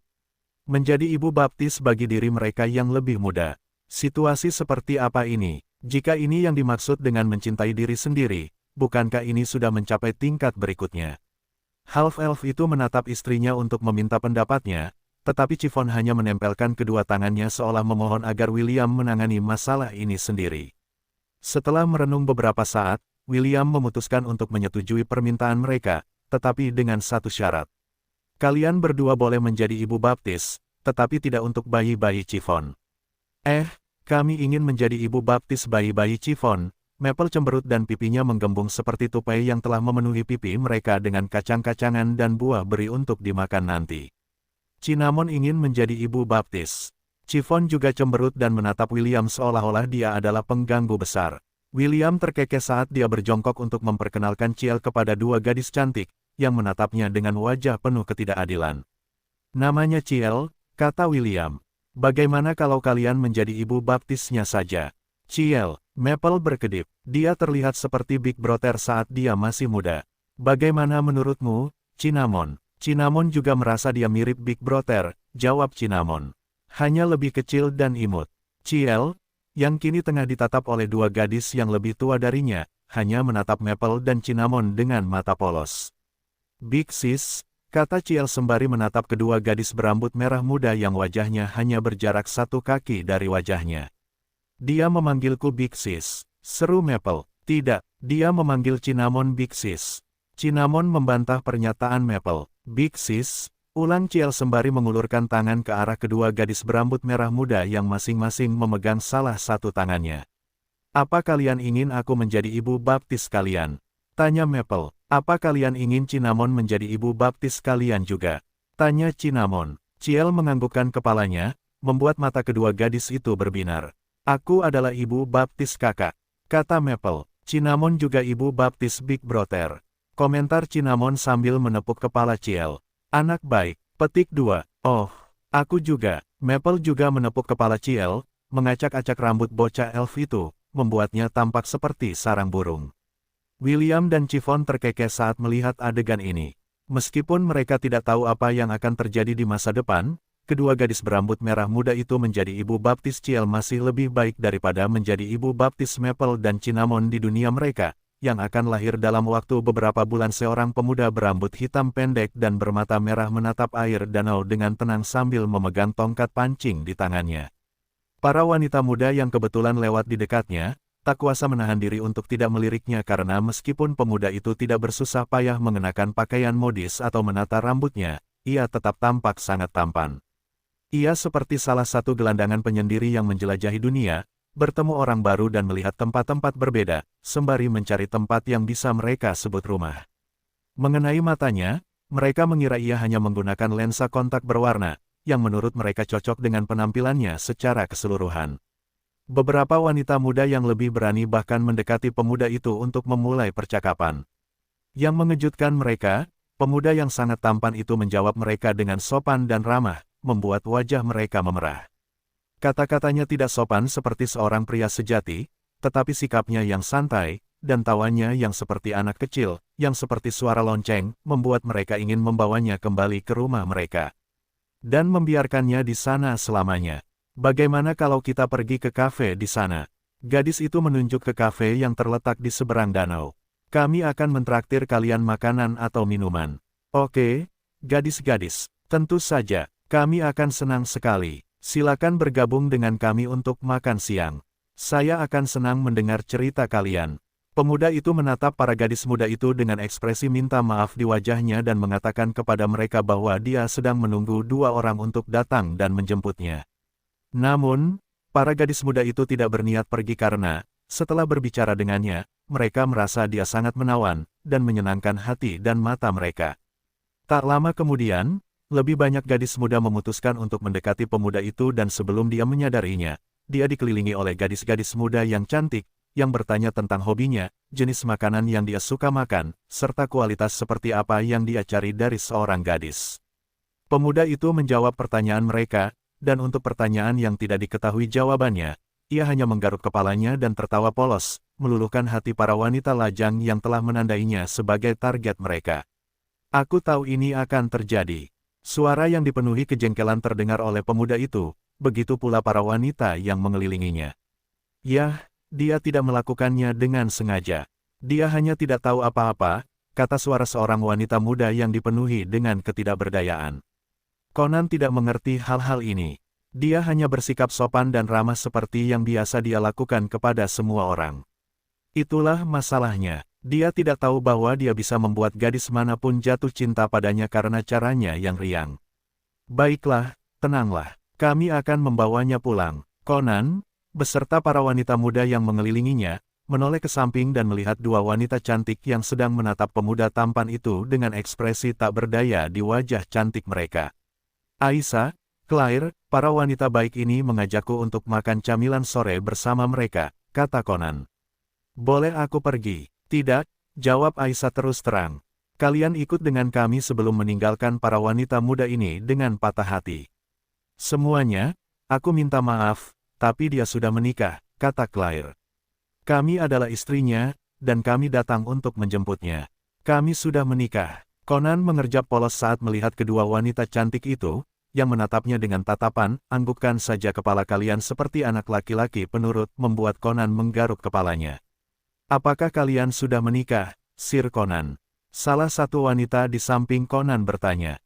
Menjadi ibu baptis bagi diri mereka yang lebih muda. Situasi seperti apa ini? Jika ini yang dimaksud dengan mencintai diri sendiri, bukankah ini sudah mencapai tingkat berikutnya? Half-elf itu menatap istrinya untuk meminta pendapatnya, tetapi Chiffon hanya menempelkan kedua tangannya seolah memohon agar William menangani masalah ini sendiri. Setelah merenung beberapa saat, William memutuskan untuk menyetujui permintaan mereka, tetapi dengan satu syarat. Kalian berdua boleh menjadi ibu baptis, tetapi tidak untuk bayi-bayi Chiffon. Kami ingin menjadi ibu baptis bayi-bayi Chiffon. Maple cemberut dan pipinya menggembung seperti tupai yang telah memenuhi pipi mereka dengan kacang-kacangan dan buah beri untuk dimakan nanti. Cinnamon ingin menjadi ibu baptis. Chiffon juga cemberut dan menatap William seolah-olah dia adalah pengganggu besar. William terkekeh saat dia berjongkok untuk memperkenalkan Ciel kepada 2 gadis cantik, yang menatapnya dengan wajah penuh ketidakadilan. Namanya Ciel, kata William. Bagaimana kalau kalian menjadi ibu baptisnya saja? Ciel, Maple berkedip. Dia terlihat seperti Big Brother saat dia masih muda. Bagaimana menurutmu, Cinnamon? Cinnamon juga merasa dia mirip Big Brother, jawab Cinnamon. Hanya lebih kecil dan imut. Ciel, yang kini tengah ditatap oleh 2 gadis yang lebih tua darinya, hanya menatap Maple dan Cinnamon dengan mata polos. Big Sis, kata Ciel sembari menatap kedua gadis berambut merah muda yang wajahnya hanya berjarak 1 kaki dari wajahnya. Dia memanggilku Big Sis, seru Maple. Tidak, dia memanggil Cinnamon Big Sis. Cinnamon membantah pernyataan Maple. Big Sis, ulang Ciel sembari mengulurkan tangan ke arah kedua gadis berambut merah muda yang masing-masing memegang salah satu tangannya. Apa kalian ingin aku menjadi ibu baptis kalian? Tanya Maple. Apa kalian ingin Cinnamon menjadi ibu baptis kalian juga? Tanya Cinnamon. Ciel menganggukkan kepalanya, membuat mata kedua gadis itu berbinar. Aku adalah ibu baptis kakak, kata Maple. Cinnamon juga ibu baptis Big Brother. Komentar Cinnamon sambil menepuk kepala Ciel. Anak baik, petik 2. Oh, aku juga. Maple juga menepuk kepala Ciel, mengacak-acak rambut bocah elf itu, membuatnya tampak seperti sarang burung. William dan Chiffon terkekeh saat melihat adegan ini. Meskipun mereka tidak tahu apa yang akan terjadi di masa depan, kedua gadis berambut merah muda itu menjadi ibu baptis Ciel masih lebih baik daripada menjadi ibu baptis Maple dan Cinnamon di dunia mereka, yang akan lahir dalam waktu beberapa bulan. Seorang pemuda berambut hitam pendek dan bermata merah menatap air danau dengan tenang sambil memegang tongkat pancing di tangannya. Para wanita muda yang kebetulan lewat di dekatnya, tak kuasa menahan diri untuk tidak meliriknya karena meskipun pemuda itu tidak bersusah payah mengenakan pakaian modis atau menata rambutnya, ia tetap tampak sangat tampan. Ia seperti salah satu gelandangan penyendiri yang menjelajahi dunia, bertemu orang baru dan melihat tempat-tempat berbeda, sembari mencari tempat yang bisa mereka sebut rumah. Mengenai matanya, mereka mengira ia hanya menggunakan lensa kontak berwarna, yang menurut mereka cocok dengan penampilannya secara keseluruhan. Beberapa wanita muda yang lebih berani bahkan mendekati pemuda itu untuk memulai percakapan. Yang mengejutkan mereka, pemuda yang sangat tampan itu menjawab mereka dengan sopan dan ramah, membuat wajah mereka memerah. Kata-katanya tidak sopan seperti seorang pria sejati, tetapi sikapnya yang santai, dan tawanya yang seperti anak kecil, yang seperti suara lonceng, membuat mereka ingin membawanya kembali ke rumah mereka. Dan membiarkannya di sana selamanya. Bagaimana kalau kita pergi ke kafe di sana? Gadis itu menunjuk ke kafe yang terletak di seberang danau. Kami akan mentraktir kalian makanan atau minuman. Oke, gadis-gadis, tentu saja, kami akan senang sekali. Silakan bergabung dengan kami untuk makan siang. Saya akan senang mendengar cerita kalian. Pemuda itu menatap para gadis muda itu dengan ekspresi minta maaf di wajahnya dan mengatakan kepada mereka bahwa dia sedang menunggu dua orang untuk datang dan menjemputnya. Namun, para gadis muda itu tidak berniat pergi karena, setelah berbicara dengannya, mereka merasa dia sangat menawan, dan menyenangkan hati dan mata mereka. Tak lama kemudian, lebih banyak gadis muda memutuskan untuk mendekati pemuda itu dan sebelum dia menyadarinya, dia dikelilingi oleh gadis-gadis muda yang cantik, yang bertanya tentang hobinya, jenis makanan yang dia suka makan, serta kualitas seperti apa yang dia cari dari seorang gadis. Pemuda itu menjawab pertanyaan mereka, dan untuk pertanyaan yang tidak diketahui jawabannya, ia hanya menggaruk kepalanya dan tertawa polos, meluluhkan hati para wanita lajang yang telah menandainya sebagai target mereka. Aku tahu ini akan terjadi. Suara yang dipenuhi kejengkelan terdengar oleh pemuda itu, begitu pula para wanita yang mengelilinginya. Yah, dia tidak melakukannya dengan sengaja. Dia hanya tidak tahu apa-apa, kata suara seorang wanita muda yang dipenuhi dengan ketidakberdayaan. Conan tidak mengerti hal-hal ini. Dia hanya bersikap sopan dan ramah seperti yang biasa dia lakukan kepada semua orang. Itulah masalahnya. Dia tidak tahu bahwa dia bisa membuat gadis manapun jatuh cinta padanya karena caranya yang riang. Baiklah, tenanglah. Kami akan membawanya pulang. Conan, beserta para wanita muda yang mengelilinginya, menoleh ke samping dan melihat dua wanita cantik yang sedang menatap pemuda tampan itu dengan ekspresi tak berdaya di wajah cantik mereka. Aisyah, Claire, para wanita baik ini mengajakku untuk makan camilan sore bersama mereka, kata Conan. Boleh aku pergi? Tidak, jawab Aisyah terus terang. Kalian ikut dengan kami sebelum meninggalkan para wanita muda ini dengan patah hati. Semuanya, aku minta maaf, tapi dia sudah menikah, kata Claire. Kami adalah istrinya, dan kami datang untuk menjemputnya. Kami sudah menikah. Conan mengerjap polos saat melihat kedua wanita cantik itu, yang menatapnya dengan tatapan, anggukkan saja kepala kalian seperti anak laki-laki penurut, membuat Conan menggaruk kepalanya. Apakah kalian sudah menikah, Sir Conan? Salah satu wanita di samping Conan bertanya.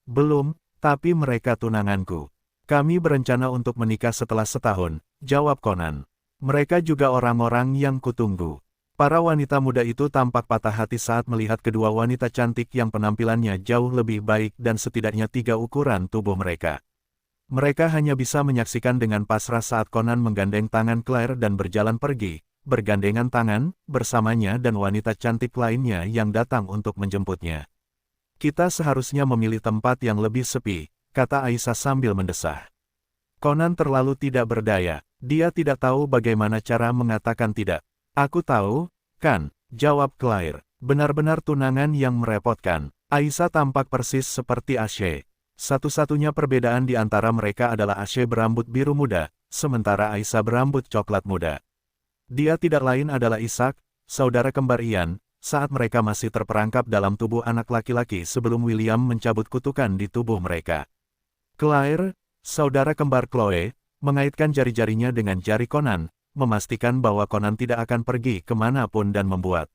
Belum, tapi mereka tunanganku. Kami berencana untuk menikah setelah setahun, jawab Conan. Mereka juga orang-orang yang kutunggu. Para wanita muda itu tampak patah hati saat melihat kedua wanita cantik yang penampilannya jauh lebih baik dan setidaknya 3 ukuran tubuh mereka. Mereka hanya bisa menyaksikan dengan pasrah saat Conan menggandeng tangan Claire dan berjalan pergi, bergandengan tangan, bersamanya dan wanita cantik lainnya yang datang untuk menjemputnya. Kita seharusnya memilih tempat yang lebih sepi, kata Aisyah sambil mendesah. Conan terlalu tidak berdaya, dia tidak tahu bagaimana cara mengatakan tidak. Aku tahu, kan, jawab Claire. Benar-benar tunangan yang merepotkan. Aisyah tampak persis seperti Ashe. Satu-satunya perbedaan di antara mereka adalah Ashe berambut biru muda, sementara Aisyah berambut coklat muda. Dia tidak lain adalah Ishak, saudara kembar Ian, saat mereka masih terperangkap dalam tubuh anak laki-laki sebelum William mencabut kutukan di tubuh mereka. Claire, saudara kembar Chloe, mengaitkan jari-jarinya dengan jari Conan, memastikan bahwa Conan tidak akan pergi kemanapun dan membuat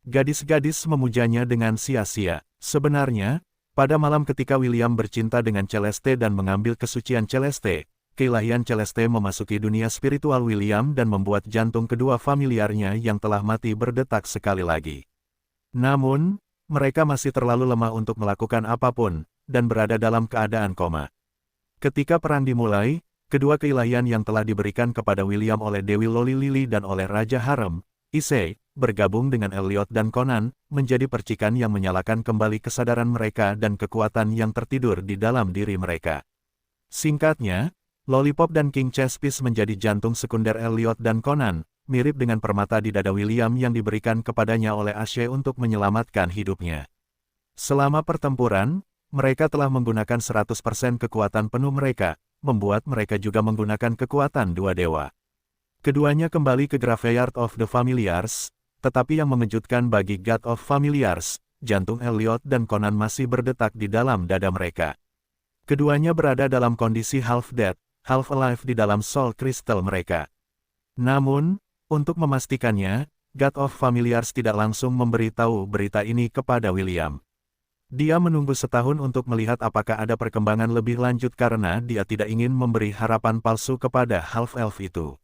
gadis-gadis memujanya dengan sia-sia. Sebenarnya, pada malam ketika William bercinta dengan Celeste dan mengambil kesucian Celeste, keilahian Celeste memasuki dunia spiritual William dan membuat jantung kedua familiarnya yang telah mati berdetak sekali lagi. Namun, mereka masih terlalu lemah untuk melakukan apapun, dan berada dalam keadaan koma. Ketika perang dimulai, kedua keilahian yang telah diberikan kepada William oleh Dewi Loli Lily dan oleh Raja Harem, Issei, bergabung dengan Elliot dan Conan, menjadi percikan yang menyalakan kembali kesadaran mereka dan kekuatan yang tertidur di dalam diri mereka. Singkatnya, Lollipop dan King Chess Piece menjadi jantung sekunder Elliot dan Conan, mirip dengan permata di dada William yang diberikan kepadanya oleh Ashe untuk menyelamatkan hidupnya. Selama pertempuran, mereka telah menggunakan 100% kekuatan penuh mereka, membuat mereka juga menggunakan kekuatan dua dewa. Keduanya kembali ke Graveyard of the Familiars, tetapi yang mengejutkan bagi God of Familiars, jantung Elliot dan Conan masih berdetak di dalam dada mereka. Keduanya berada dalam kondisi half-dead, half-alive di dalam soul crystal mereka. Namun, untuk memastikannya, God of Familiars tidak langsung memberitahu berita ini kepada William. Dia menunggu setahun untuk melihat apakah ada perkembangan lebih lanjut karena dia tidak ingin memberi harapan palsu kepada half-elf itu.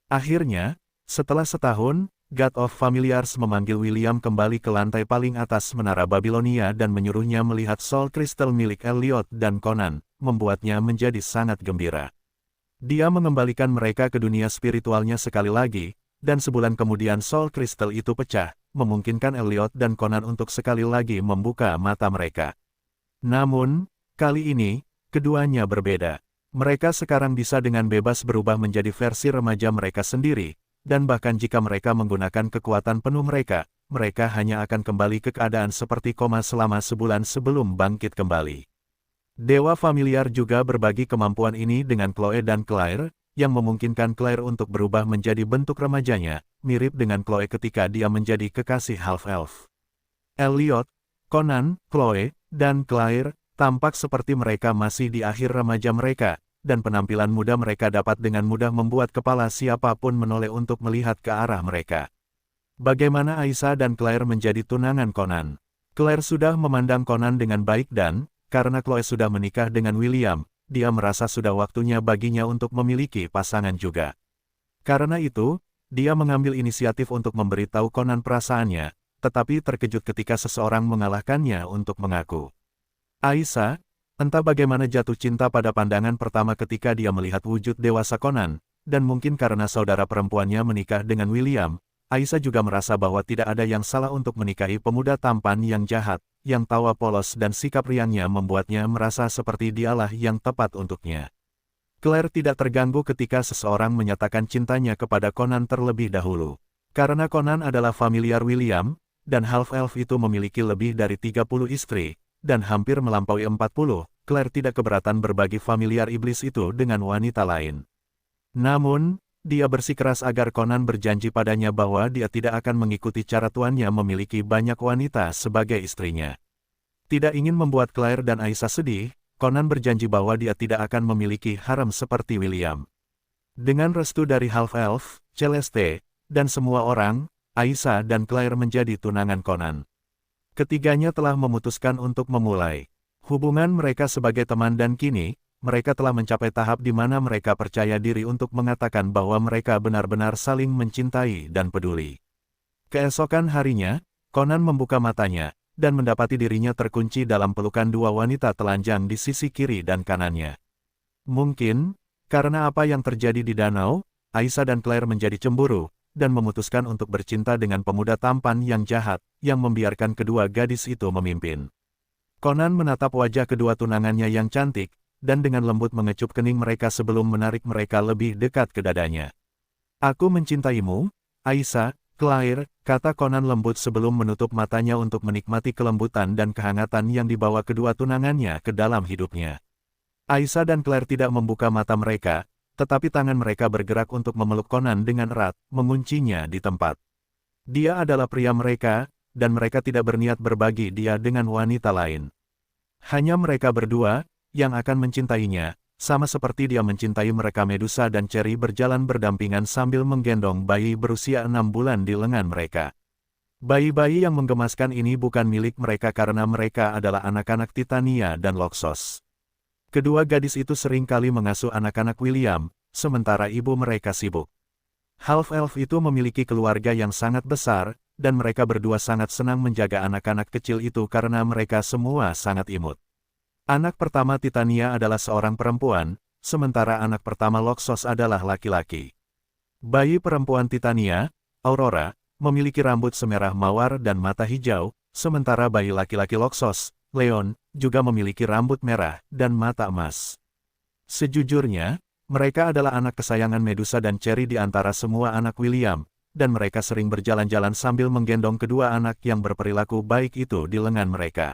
Akhirnya, setelah setahun, God of Familiars memanggil William kembali ke lantai paling atas Menara Babilonia dan menyuruhnya melihat Soul Crystal milik Elliot dan Conan, membuatnya menjadi sangat gembira. Dia mengembalikan mereka ke dunia spiritualnya sekali lagi, dan sebulan kemudian Soul Crystal itu pecah, memungkinkan Elliot dan Conan untuk sekali lagi membuka mata mereka. Namun, kali ini, keduanya berbeda. Mereka sekarang bisa dengan bebas berubah menjadi versi remaja mereka sendiri, dan bahkan jika mereka menggunakan kekuatan penuh mereka, mereka hanya akan kembali ke keadaan seperti koma selama sebulan sebelum bangkit kembali. Dewa Familiar juga berbagi kemampuan ini dengan Chloe dan Claire, yang memungkinkan Claire untuk berubah menjadi bentuk remajanya, mirip dengan Chloe ketika dia menjadi kekasih half-elf. Elliot, Conan, Chloe, dan Claire, tampak seperti mereka masih di akhir remaja mereka, dan penampilan muda mereka dapat dengan mudah membuat kepala siapapun menoleh untuk melihat ke arah mereka. Bagaimana Aisyah dan Claire menjadi tunangan Conan? Claire sudah memandang Conan dengan baik dan, karena Chloe sudah menikah dengan William, dia merasa sudah waktunya baginya untuk memiliki pasangan juga. Karena itu, dia mengambil inisiatif untuk memberitahu Conan perasaannya, tetapi terkejut ketika seseorang mengalahkannya untuk mengaku. Aisyah, entah bagaimana jatuh cinta pada pandangan pertama ketika dia melihat wujud dewasa Conan, dan mungkin karena saudara perempuannya menikah dengan William, Aisyah juga merasa bahwa tidak ada yang salah untuk menikahi pemuda tampan yang jahat, yang tawa polos dan sikap riangnya membuatnya merasa seperti dialah yang tepat untuknya. Claire tidak terganggu ketika seseorang menyatakan cintanya kepada Conan terlebih dahulu. Karena Conan adalah familiar William, dan half-elf itu memiliki lebih dari 30 istri, dan hampir melampaui 40, Claire tidak keberatan berbagi familiar iblis itu dengan wanita lain. Namun, dia bersikeras agar Conan berjanji padanya bahwa dia tidak akan mengikuti cara tuannya memiliki banyak wanita sebagai istrinya. Tidak ingin membuat Claire dan Aisyah sedih, Conan berjanji bahwa dia tidak akan memiliki harem seperti William. Dengan restu dari half-elf, Celeste, dan semua orang, Aisyah dan Claire menjadi tunangan Conan. Ketiganya telah memutuskan untuk memulai hubungan mereka sebagai teman dan kini, mereka telah mencapai tahap di mana mereka percaya diri untuk mengatakan bahwa mereka benar-benar saling mencintai dan peduli. Keesokan harinya, Conan membuka matanya, dan mendapati dirinya terkunci dalam pelukan dua wanita telanjang di sisi kiri dan kanannya. Mungkin, karena apa yang terjadi di danau, Aisyah dan Claire menjadi cemburu, dan memutuskan untuk bercinta dengan pemuda tampan yang jahat, yang membiarkan kedua gadis itu memimpin. Conan menatap wajah kedua tunangannya yang cantik, dan dengan lembut mengecup kening mereka sebelum menarik mereka lebih dekat ke dadanya. "Aku mencintaimu, Aisyah, Claire," kata Conan lembut sebelum menutup matanya untuk menikmati kelembutan dan kehangatan yang dibawa kedua tunangannya ke dalam hidupnya. Aisyah dan Claire tidak membuka mata mereka, tetapi tangan mereka bergerak untuk memeluk Conan dengan erat, menguncinya di tempat. Dia adalah pria mereka, dan mereka tidak berniat berbagi dia dengan wanita lain. Hanya mereka berdua yang akan mencintainya, sama seperti dia mencintai mereka. Medusa dan Cherry berjalan berdampingan sambil menggendong bayi berusia 6 bulan di lengan mereka. Bayi-bayi yang menggemaskan ini bukan milik mereka karena mereka adalah anak-anak Titania dan Loxos. Kedua gadis itu sering kali mengasuh anak-anak William, sementara ibu mereka sibuk. Half-elf itu memiliki keluarga yang sangat besar, dan mereka berdua sangat senang menjaga anak-anak kecil itu karena mereka semua sangat imut. Anak pertama Titania adalah seorang perempuan, sementara anak pertama Loxos adalah laki-laki. Bayi perempuan Titania, Aurora, memiliki rambut semerah mawar dan mata hijau, sementara bayi laki-laki Loxos, Leon, juga memiliki rambut merah dan mata emas. Sejujurnya, Mereka adalah anak kesayangan Medusa dan Cherry di antara semua anak William, dan mereka sering berjalan-jalan sambil menggendong kedua anak yang berperilaku baik itu di lengan mereka.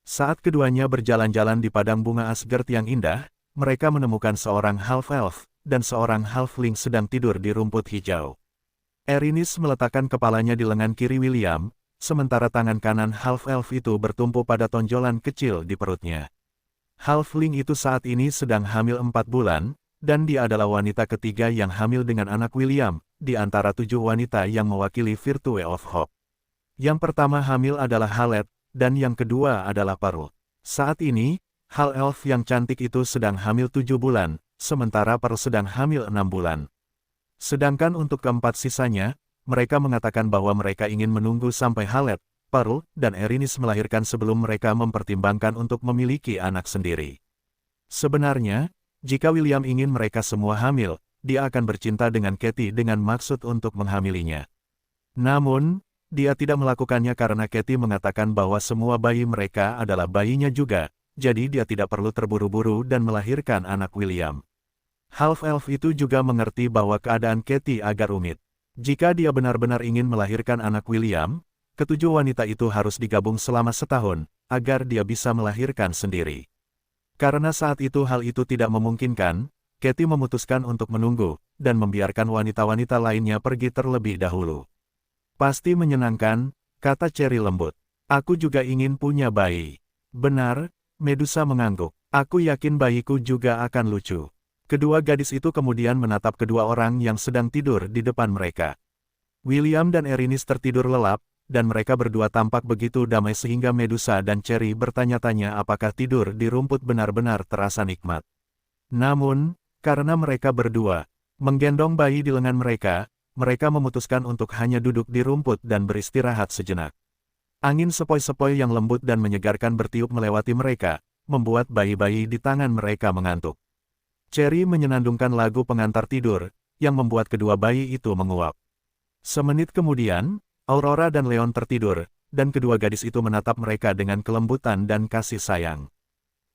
Saat keduanya berjalan-jalan di padang bunga Asgard yang indah, mereka menemukan seorang half-elf dan seorang halfling sedang tidur di rumput hijau. Erinis meletakkan kepalanya di lengan kiri William, sementara tangan kanan half-elf itu bertumpu pada tonjolan kecil di perutnya. Halfling itu saat ini sedang hamil 4 bulan, dan dia adalah wanita ketiga yang hamil dengan anak William, di antara 7 wanita yang mewakili Virtue of Hope. Yang pertama hamil adalah Halet, dan yang kedua adalah Pearl. Saat ini, half-elf yang cantik itu sedang hamil 7 bulan, sementara Pearl sedang hamil 6 bulan. Sedangkan untuk keempat sisanya, mereka mengatakan bahwa mereka ingin menunggu sampai Halet, Pearl, dan Erinis melahirkan sebelum mereka mempertimbangkan untuk memiliki anak sendiri. Sebenarnya, jika William ingin mereka semua hamil, dia akan bercinta dengan Katie dengan maksud untuk menghamilinya. Namun, dia tidak melakukannya karena Katie mengatakan bahwa semua bayi mereka adalah bayinya juga, jadi dia tidak perlu terburu-buru dan melahirkan anak William. Half-elf itu juga mengerti bahwa keadaan Katie agak rumit. Jika dia benar-benar ingin melahirkan anak William, ketujuh wanita itu harus digabung selama setahun, agar dia bisa melahirkan sendiri. Karena saat itu hal itu tidak memungkinkan, Katie memutuskan untuk menunggu, dan membiarkan wanita-wanita lainnya pergi terlebih dahulu. Pasti menyenangkan, kata Cherry lembut. Aku juga ingin punya bayi. Benar, Medusa mengangguk. Aku yakin bayiku juga akan lucu. Kedua gadis itu kemudian menatap kedua orang yang sedang tidur di depan mereka. William dan Erinis tertidur lelap, dan mereka berdua tampak begitu damai sehingga Medusa dan Cherry bertanya-tanya apakah tidur di rumput benar-benar terasa nikmat. Namun, karena mereka berdua menggendong bayi di lengan mereka memutuskan untuk hanya duduk di rumput dan beristirahat sejenak. Angin sepoi-sepoi yang lembut dan menyegarkan bertiup melewati mereka, membuat bayi-bayi di tangan mereka mengantuk. Cherry menyenandungkan lagu pengantar tidur, yang membuat kedua bayi itu menguap. Semenit kemudian, Aurora dan Leon tertidur, dan kedua gadis itu menatap mereka dengan kelembutan dan kasih sayang.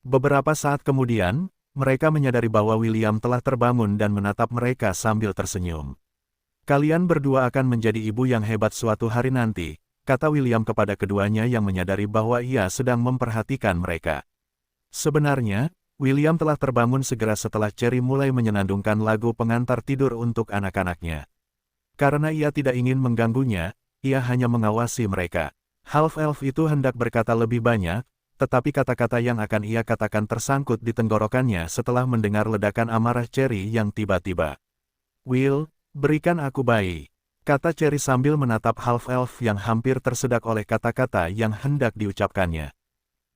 Beberapa saat kemudian, mereka menyadari bahwa William telah terbangun dan menatap mereka sambil tersenyum. Kalian berdua akan menjadi ibu yang hebat suatu hari nanti, kata William kepada keduanya yang menyadari bahwa ia sedang memperhatikan mereka. Sebenarnya, William telah terbangun segera setelah Cherry mulai menyenandungkan lagu pengantar tidur untuk anak-anaknya. Karena ia tidak ingin mengganggunya, ia hanya mengawasi mereka. Half-elf itu hendak berkata lebih banyak, tetapi kata-kata yang akan ia katakan tersangkut di tenggorokannya setelah mendengar ledakan amarah Cherry yang tiba-tiba. Will, berikan aku bayi, kata Cherry sambil menatap half-elf yang hampir tersedak oleh kata-kata yang hendak diucapkannya.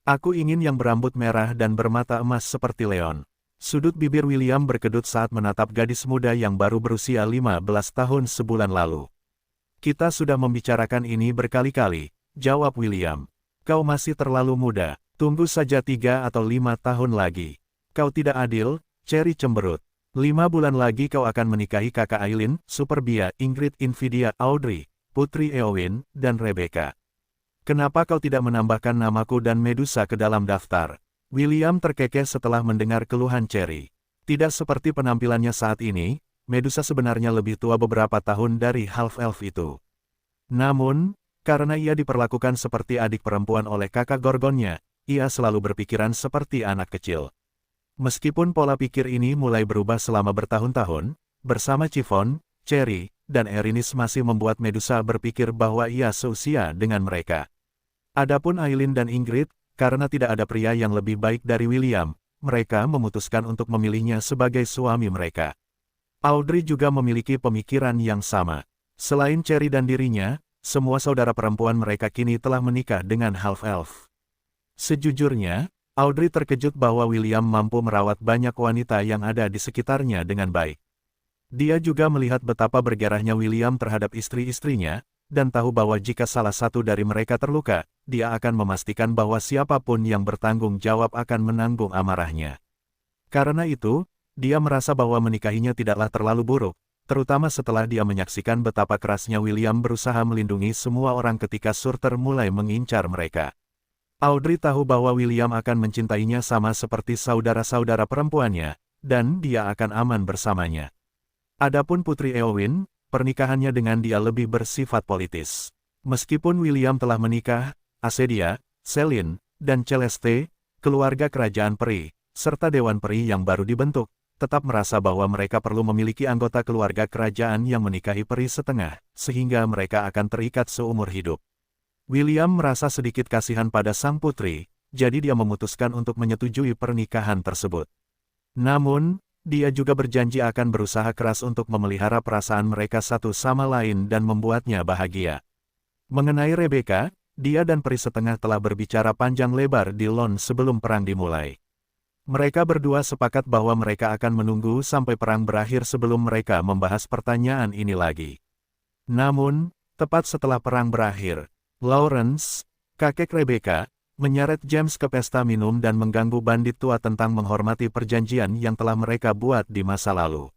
Aku ingin yang berambut merah dan bermata emas seperti Leon. Sudut bibir William berkedut saat menatap gadis muda yang baru berusia 15 tahun sebulan lalu. Kita sudah membicarakan ini berkali-kali, jawab William. Kau masih terlalu muda, tunggu saja 3 atau 5 tahun lagi. Kau tidak adil, Cherry cemberut. 5 bulan lagi kau akan menikahi kakak Aileen, Superbia, Ingrid, Invidia, Audrey, Putri Eowyn, dan Rebecca. Kenapa kau tidak menambahkan namaku dan Medusa ke dalam daftar? William terkekeh setelah mendengar keluhan Cherry. Tidak seperti penampilannya saat ini, Medusa sebenarnya lebih tua beberapa tahun dari half-elf itu. Namun, karena ia diperlakukan seperti adik perempuan oleh kakak Gorgonnya, ia selalu berpikiran seperti anak kecil. Meskipun pola pikir ini mulai berubah selama bertahun-tahun, bersama Chiffon, Cherry, dan Erinis masih membuat Medusa berpikir bahwa ia seusia dengan mereka. Adapun Aileen dan Ingrid, karena tidak ada pria yang lebih baik dari William, mereka memutuskan untuk memilihnya sebagai suami mereka. Audrey juga memiliki pemikiran yang sama. Selain Cherry dan dirinya, semua saudara perempuan mereka kini telah menikah dengan half-elf. Sejujurnya, Audrey terkejut bahwa William mampu merawat banyak wanita yang ada di sekitarnya dengan baik. Dia juga melihat betapa bergerahnya William terhadap istri-istrinya, dan tahu bahwa jika salah satu dari mereka terluka, dia akan memastikan bahwa siapapun yang bertanggung jawab akan menanggung amarahnya. Karena itu, dia merasa bahwa menikahinya tidaklah terlalu buruk, terutama setelah dia menyaksikan betapa kerasnya William berusaha melindungi semua orang ketika Surtur mulai mengincar mereka. Audrey tahu bahwa William akan mencintainya sama seperti saudara-saudara perempuannya, dan dia akan aman bersamanya. Adapun Putri Eowyn, pernikahannya dengan dia lebih bersifat politis. Meskipun William telah menikah, Asedia, Selyn, dan Celeste, keluarga kerajaan peri, serta Dewan Peri yang baru dibentuk, tetap merasa bahwa mereka perlu memiliki anggota keluarga kerajaan yang menikahi peri setengah, sehingga mereka akan terikat seumur hidup. William merasa sedikit kasihan pada sang putri, jadi dia memutuskan untuk menyetujui pernikahan tersebut. Namun, dia juga berjanji akan berusaha keras untuk memelihara perasaan mereka satu sama lain dan membuatnya bahagia. Mengenai Rebecca, dia dan peri setengah telah berbicara panjang lebar di Lone sebelum perang dimulai. Mereka berdua sepakat bahwa mereka akan menunggu sampai perang berakhir sebelum mereka membahas pertanyaan ini lagi. Namun, tepat setelah perang berakhir, Lawrence, kakek Rebecca, menyeret James ke pesta minum dan mengganggu bandit tua tentang menghormati perjanjian yang telah mereka buat di masa lalu.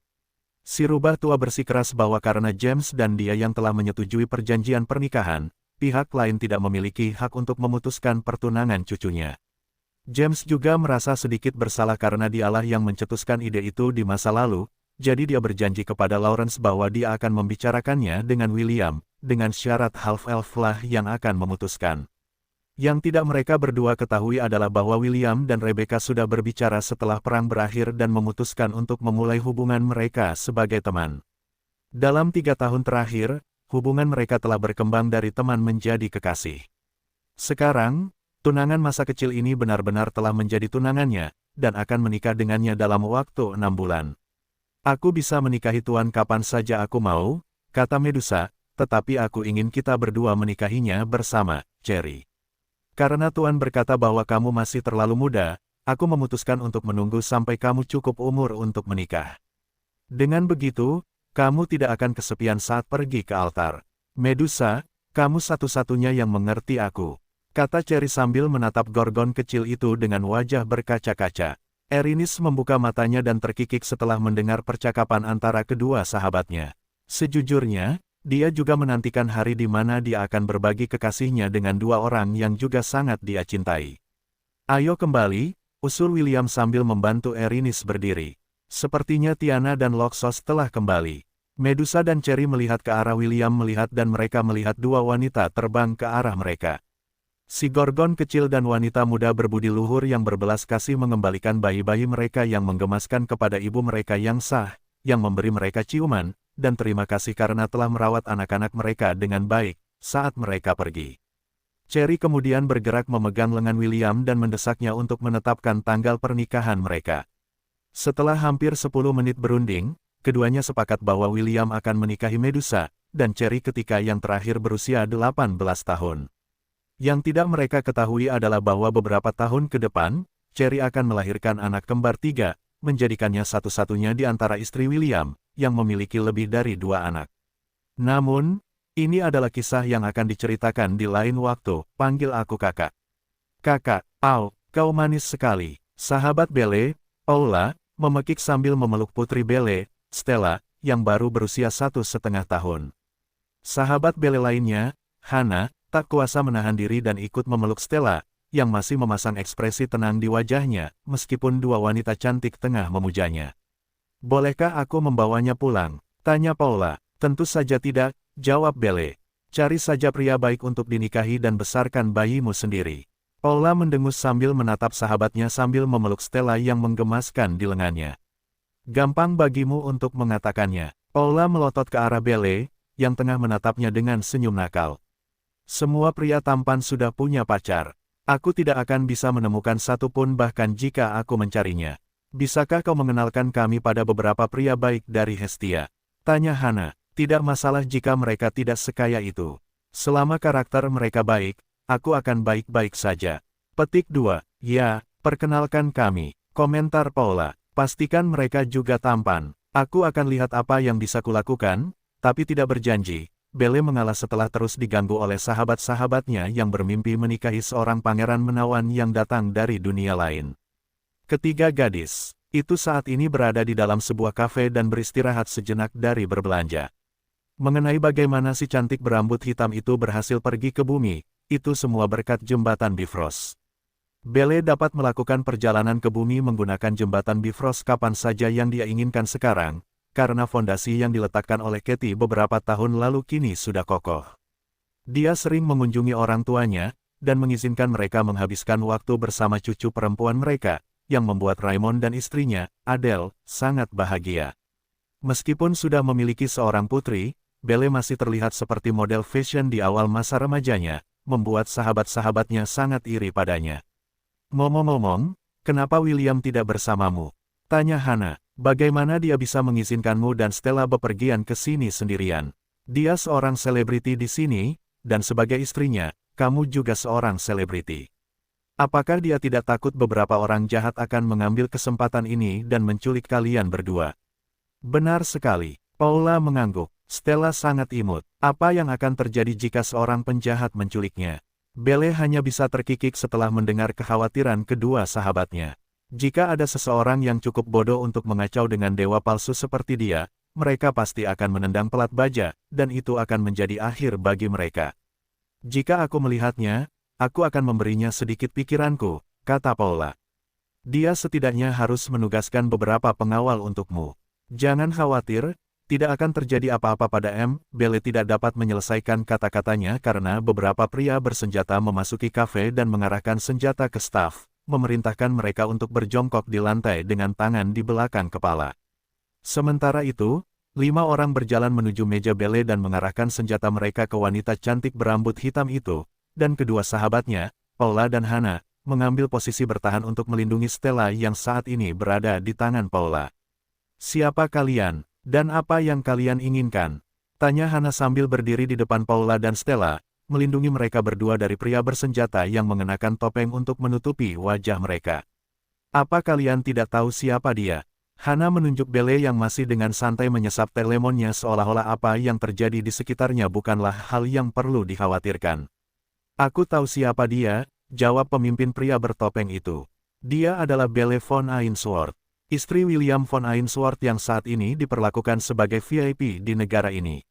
Si rubah tua bersikeras bahwa karena James dan dia yang telah menyetujui perjanjian pernikahan, pihak lain tidak memiliki hak untuk memutuskan pertunangan cucunya. James juga merasa sedikit bersalah karena dialah yang mencetuskan ide itu di masa lalu, jadi dia berjanji kepada Lawrence bahwa dia akan membicarakannya dengan William, dengan syarat half-elf lah yang akan memutuskan. Yang tidak mereka berdua ketahui adalah bahwa William dan Rebecca sudah berbicara setelah perang berakhir dan memutuskan untuk memulai hubungan mereka sebagai teman. Dalam 3 tahun terakhir, hubungan mereka telah berkembang dari teman menjadi kekasih. Sekarang, tunangan masa kecil ini benar-benar telah menjadi tunangannya, dan akan menikah dengannya dalam waktu 6 bulan. Aku bisa menikahi Tuan kapan saja aku mau, kata Medusa, tetapi aku ingin kita berdua menikahinya bersama, Cherry. Karena Tuan berkata bahwa kamu masih terlalu muda, aku memutuskan untuk menunggu sampai kamu cukup umur untuk menikah. Dengan begitu, kamu tidak akan kesepian saat pergi ke altar. Medusa, kamu satu-satunya yang mengerti aku, kata Cherry sambil menatap gorgon kecil itu dengan wajah berkaca-kaca. Erinis membuka matanya dan terkikik setelah mendengar percakapan antara kedua sahabatnya. Sejujurnya, dia juga menantikan hari di mana dia akan berbagi kekasihnya dengan dua orang yang juga sangat dia cintai. Ayo kembali, usul William sambil membantu Erinis berdiri. Sepertinya Tiana dan Loxos telah kembali. Medusa dan Cherry melihat ke arah William dan mereka melihat dua wanita terbang ke arah mereka. Si gorgon kecil dan wanita muda berbudi luhur yang berbelas kasih mengembalikan bayi-bayi mereka yang menggemaskan kepada ibu mereka yang sah, yang memberi mereka ciuman, dan terima kasih karena telah merawat anak-anak mereka dengan baik, saat mereka pergi. Cherry kemudian bergerak memegang lengan William dan mendesaknya untuk menetapkan tanggal pernikahan mereka. Setelah hampir 10 menit berunding, keduanya sepakat bahwa William akan menikahi Medusa, dan Cherry ketika yang terakhir berusia 18 tahun. Yang tidak mereka ketahui adalah bahwa beberapa tahun ke depan, Cherry akan melahirkan anak kembar 3, menjadikannya satu-satunya di antara istri William, yang memiliki lebih dari 2 anak. Namun, ini adalah kisah yang akan diceritakan di lain waktu, panggil aku kakak. Kakak, kau manis sekali. Sahabat Belle, Paula, memekik sambil memeluk putri Belle, Stella, yang baru berusia 1,5 tahun. Sahabat Belle lainnya, Hannah, tak kuasa menahan diri dan ikut memeluk Stella, yang masih memasang ekspresi tenang di wajahnya, meskipun dua wanita cantik tengah memujanya. Bolehkah aku membawanya pulang? Tanya Paula. Tentu saja tidak, jawab Belle. Cari saja pria baik untuk dinikahi dan besarkan bayimu sendiri. Paula mendengus sambil menatap sahabatnya sambil memeluk Stella yang menggemaskan di lengannya. Gampang bagimu untuk mengatakannya. Paula melotot ke arah Belle, yang tengah menatapnya dengan senyum nakal. Semua pria tampan sudah punya pacar. Aku tidak akan bisa menemukan satu pun bahkan jika aku mencarinya. Bisakah kau mengenalkan kami pada beberapa pria baik dari Hestia? Tanya Hannah. Tidak masalah jika mereka tidak sekaya itu. Selama karakter mereka baik, aku akan baik-baik saja. Petik 2. Ya, perkenalkan kami. Komentar Paula. Pastikan mereka juga tampan. Aku akan lihat apa yang bisa kulakukan, tapi tidak berjanji. Belle mengalah setelah terus diganggu oleh sahabat-sahabatnya yang bermimpi menikahi seorang pangeran menawan yang datang dari dunia lain. Ketiga gadis itu saat ini berada di dalam sebuah kafe dan beristirahat sejenak dari berbelanja. Mengenai bagaimana si cantik berambut hitam itu berhasil pergi ke bumi, itu semua berkat jembatan Bifrost. Bele dapat melakukan perjalanan ke bumi menggunakan jembatan Bifrost kapan saja yang dia inginkan sekarang, karena fondasi yang diletakkan oleh Katie beberapa tahun lalu kini sudah kokoh. Dia sering mengunjungi orang tuanya, dan mengizinkan mereka menghabiskan waktu bersama cucu perempuan mereka, yang membuat Raymond dan istrinya, Adele, sangat bahagia. Meskipun sudah memiliki seorang putri, Bele masih terlihat seperti model fashion di awal masa remajanya, membuat sahabat-sahabatnya sangat iri padanya. "Ngomong-ngomong, kenapa William tidak bersamamu?" tanya Hannah. "Bagaimana dia bisa mengizinkanmu dan Stella bepergian ke sini sendirian? Dia seorang selebriti di sini, dan sebagai istrinya, kamu juga seorang selebriti. Apakah dia tidak takut beberapa orang jahat akan mengambil kesempatan ini dan menculik kalian berdua?" "Benar sekali," Paula mengangguk. "Stella sangat imut. Apa yang akan terjadi jika seorang penjahat menculiknya?" Bele hanya bisa terkikik setelah mendengar kekhawatiran kedua sahabatnya. Jika ada seseorang yang cukup bodoh untuk mengacau dengan dewa palsu seperti dia, mereka pasti akan menendang pelat baja, dan itu akan menjadi akhir bagi mereka. "Jika aku melihatnya, aku akan memberinya sedikit pikiranku," kata Paula. "Dia setidaknya harus menugaskan beberapa pengawal untukmu. Jangan khawatir, tidak akan terjadi apa-apa pada M." Bele tidak dapat menyelesaikan kata-katanya karena beberapa pria bersenjata memasuki kafe dan mengarahkan senjata ke staf, memerintahkan mereka untuk berjongkok di lantai dengan tangan di belakang kepala. Sementara itu, 5 orang berjalan menuju meja Bele dan mengarahkan senjata mereka ke wanita cantik berambut hitam itu, dan kedua sahabatnya, Paula dan Hannah, mengambil posisi bertahan untuk melindungi Stella yang saat ini berada di tangan Paula. "Siapa kalian? Dan apa yang kalian inginkan?" tanya Hannah sambil berdiri di depan Paula dan Stella, melindungi mereka berdua dari pria bersenjata yang mengenakan topeng untuk menutupi wajah mereka. "Apa kalian tidak tahu siapa dia?" Hannah menunjuk Bele yang masih dengan santai menyesap teh lemonnya seolah-olah apa yang terjadi di sekitarnya bukanlah hal yang perlu dikhawatirkan. "Aku tahu siapa dia," jawab pemimpin pria bertopeng itu. "Dia adalah Bele von Ainsworth, istri William von Ainsworth yang saat ini diperlakukan sebagai VIP di negara ini."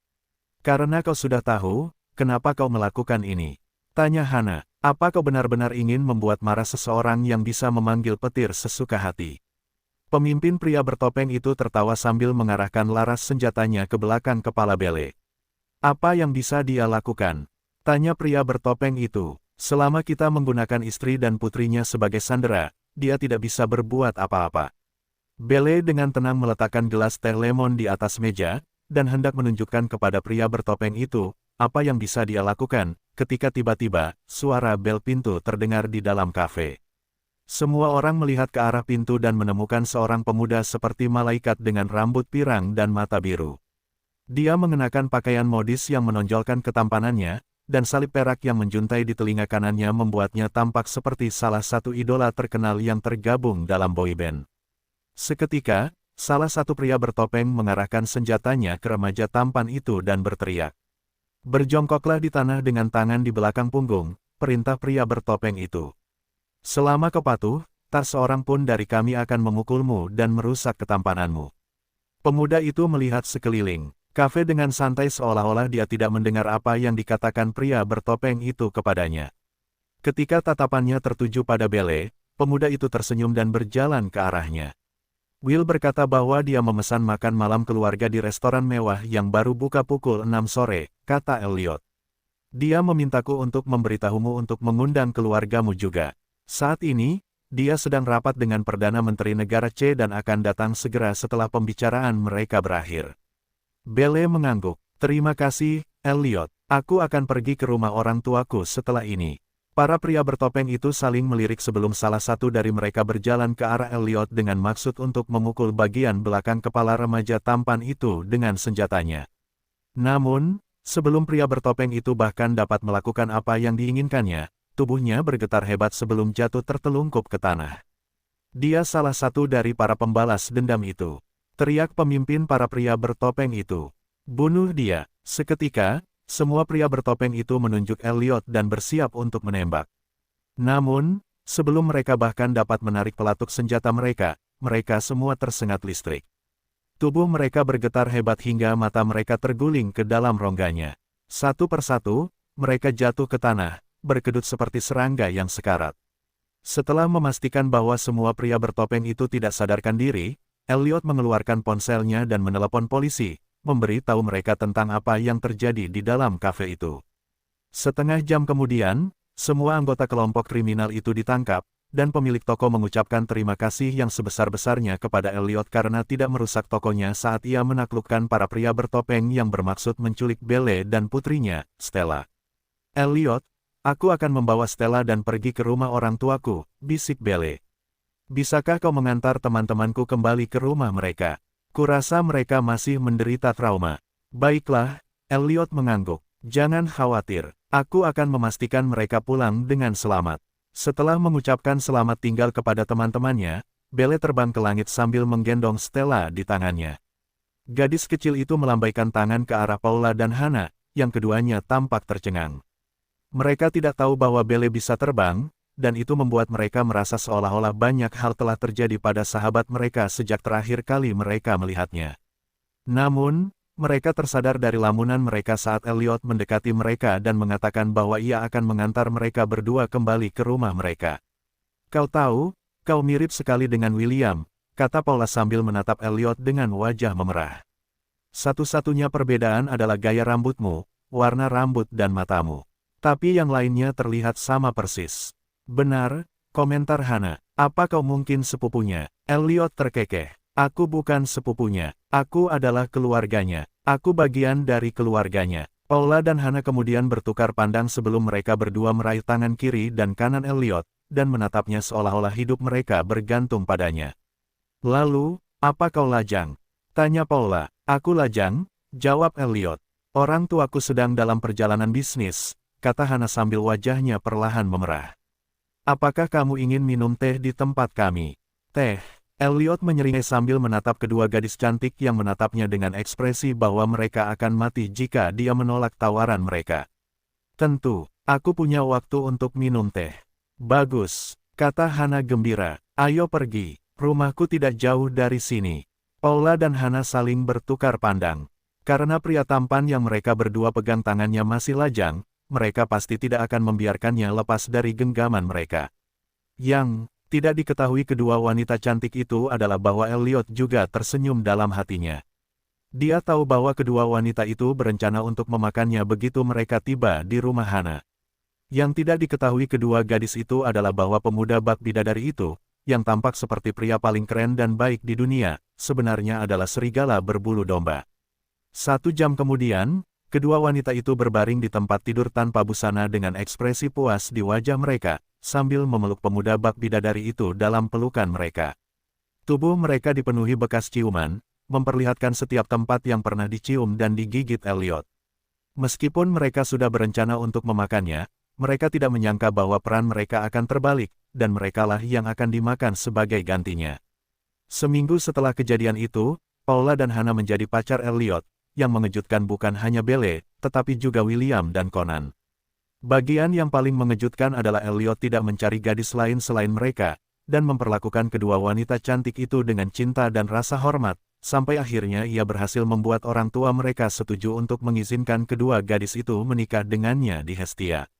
"Karena kau sudah tahu, kenapa kau melakukan ini?" tanya Hannah. "Apa kau benar-benar ingin membuat marah seseorang yang bisa memanggil petir sesuka hati?" Pemimpin pria bertopeng itu tertawa sambil mengarahkan laras senjatanya ke belakang kepala Bele. "Apa yang bisa dia lakukan?" tanya pria bertopeng itu. "Selama kita menggunakan istri dan putrinya sebagai sandera, dia tidak bisa berbuat apa-apa." Bele dengan tenang meletakkan gelas teh lemon di atas meja, dan hendak menunjukkan kepada pria bertopeng itu, apa yang bisa dia lakukan, ketika tiba-tiba, suara bel pintu terdengar di dalam kafe. Semua orang melihat ke arah pintu dan menemukan seorang pemuda seperti malaikat dengan rambut pirang dan mata biru. Dia mengenakan pakaian modis yang menonjolkan ketampanannya, dan salib perak yang menjuntai di telinga kanannya membuatnya tampak seperti salah satu idola terkenal yang tergabung dalam boyband. Seketika, salah satu pria bertopeng mengarahkan senjatanya ke remaja tampan itu dan berteriak. "Berjongkoklah di tanah dengan tangan di belakang punggung," perintah pria bertopeng itu. "Selama kau patuh, tak seorang pun dari kami akan memukulmu dan merusak ketampananmu." Pemuda itu melihat sekeliling kafe dengan santai seolah-olah dia tidak mendengar apa yang dikatakan pria bertopeng itu kepadanya. Ketika tatapannya tertuju pada Bele, pemuda itu tersenyum dan berjalan ke arahnya. "Will berkata bahwa dia memesan makan malam keluarga di restoran mewah yang baru buka pukul 6 sore, kata Elliot. "Dia memintaku untuk memberitahumu untuk mengundang keluargamu juga. Saat ini, dia sedang rapat dengan Perdana Menteri Negara C dan akan datang segera setelah pembicaraan mereka berakhir." Bele mengangguk. "Terima kasih, Elliot. Aku akan pergi ke rumah orang tuaku setelah ini." Para pria bertopeng itu saling melirik sebelum salah satu dari mereka berjalan ke arah Elliot dengan maksud untuk memukul bagian belakang kepala remaja tampan itu dengan senjatanya. Namun, sebelum pria bertopeng itu bahkan dapat melakukan apa yang diinginkannya, tubuhnya bergetar hebat sebelum jatuh tertelungkup ke tanah. "Dia salah satu dari para pembalas dendam itu," teriak pemimpin para pria bertopeng itu. "Bunuh dia." Seketika, semua pria bertopeng itu menunjuk Elliot dan bersiap untuk menembak. Namun, sebelum mereka bahkan dapat menarik pelatuk senjata mereka, mereka semua tersengat listrik. Tubuh mereka bergetar hebat hingga mata mereka terguling ke dalam rongganya. Satu persatu, mereka jatuh ke tanah, berkedut seperti serangga yang sekarat. Setelah memastikan bahwa semua pria bertopeng itu tidak sadarkan diri, Elliot mengeluarkan ponselnya dan menelepon polisi, memberi tahu mereka tentang apa yang terjadi di dalam kafe itu. Setengah jam kemudian, semua anggota kelompok kriminal itu ditangkap, dan pemilik toko mengucapkan terima kasih yang sebesar-besarnya kepada Elliot karena tidak merusak tokonya saat ia menaklukkan para pria bertopeng yang bermaksud menculik Belle dan putrinya, Stella. Elliot, aku akan membawa Stella dan pergi ke rumah orang tuaku, bisik Belle. Bisakah kau mengantar teman-temanku kembali ke rumah mereka? Kurasa mereka masih menderita trauma. Baiklah, Elliot mengangguk. Jangan khawatir, aku akan memastikan mereka pulang dengan selamat. Setelah mengucapkan selamat tinggal kepada teman-temannya, Belle terbang ke langit sambil menggendong Stella di tangannya. Gadis kecil itu melambaikan tangan ke arah Paula dan Hana, yang keduanya tampak tercengang. Mereka tidak tahu bahwa Belle bisa terbang, dan itu membuat mereka merasa seolah-olah banyak hal telah terjadi pada sahabat mereka sejak terakhir kali mereka melihatnya. Namun, mereka tersadar dari lamunan mereka saat Elliot mendekati mereka dan mengatakan bahwa ia akan mengantar mereka berdua kembali ke rumah mereka. Kau tahu, kau mirip sekali dengan William, kata Paula sambil menatap Elliot dengan wajah memerah. Satu-satunya perbedaan adalah gaya rambutmu, warna rambut dan matamu. Tapi yang lainnya terlihat sama persis. Benar, komentar Hana. Apa kau mungkin sepupunya? Elliot terkekeh. Aku bukan sepupunya, aku adalah keluarganya, aku bagian dari keluarganya. Paula dan Hana kemudian bertukar pandang sebelum mereka berdua meraih tangan kiri dan kanan Elliot, dan menatapnya seolah-olah hidup mereka bergantung padanya. Lalu, apa kau lajang? Tanya Paula. Aku lajang, jawab Elliot. Orang tuaku sedang dalam perjalanan bisnis, kata Hana sambil wajahnya perlahan memerah. Apakah kamu ingin minum teh di tempat kami? Teh. Elliot menyeringai sambil menatap kedua gadis cantik yang menatapnya dengan ekspresi bahwa mereka akan mati jika dia menolak tawaran mereka. Tentu, aku punya waktu untuk minum teh. Bagus, kata Hana gembira. Ayo pergi, rumahku tidak jauh dari sini. Paula dan Hana saling bertukar pandang. Karena pria tampan yang mereka berdua pegang tangannya masih lajang, mereka pasti tidak akan membiarkannya lepas dari genggaman mereka. Yang tidak diketahui kedua wanita cantik itu adalah bahwa Elliot juga tersenyum dalam hatinya. Dia tahu bahwa kedua wanita itu berencana untuk memakannya begitu mereka tiba di rumah Hana. Yang tidak diketahui kedua gadis itu adalah bahwa pemuda bak bidadari itu, yang tampak seperti pria paling keren dan baik di dunia, sebenarnya adalah serigala berbulu domba. 1 jam kemudian, kedua wanita itu berbaring di tempat tidur tanpa busana dengan ekspresi puas di wajah mereka, sambil memeluk pemuda bak bidadari itu dalam pelukan mereka. Tubuh mereka dipenuhi bekas ciuman, memperlihatkan setiap tempat yang pernah dicium dan digigit Elliot. Meskipun mereka sudah berencana untuk memakannya, mereka tidak menyangka bahwa peran mereka akan terbalik, dan merekalah yang akan dimakan sebagai gantinya. Seminggu setelah kejadian itu, Paula dan Hana menjadi pacar Elliot, yang mengejutkan bukan hanya Belle, tetapi juga William dan Conan. Bagian yang paling mengejutkan adalah Elliot tidak mencari gadis lain selain mereka, dan memperlakukan kedua wanita cantik itu dengan cinta dan rasa hormat, sampai akhirnya ia berhasil membuat orang tua mereka setuju untuk mengizinkan kedua gadis itu menikah dengannya di Hestia.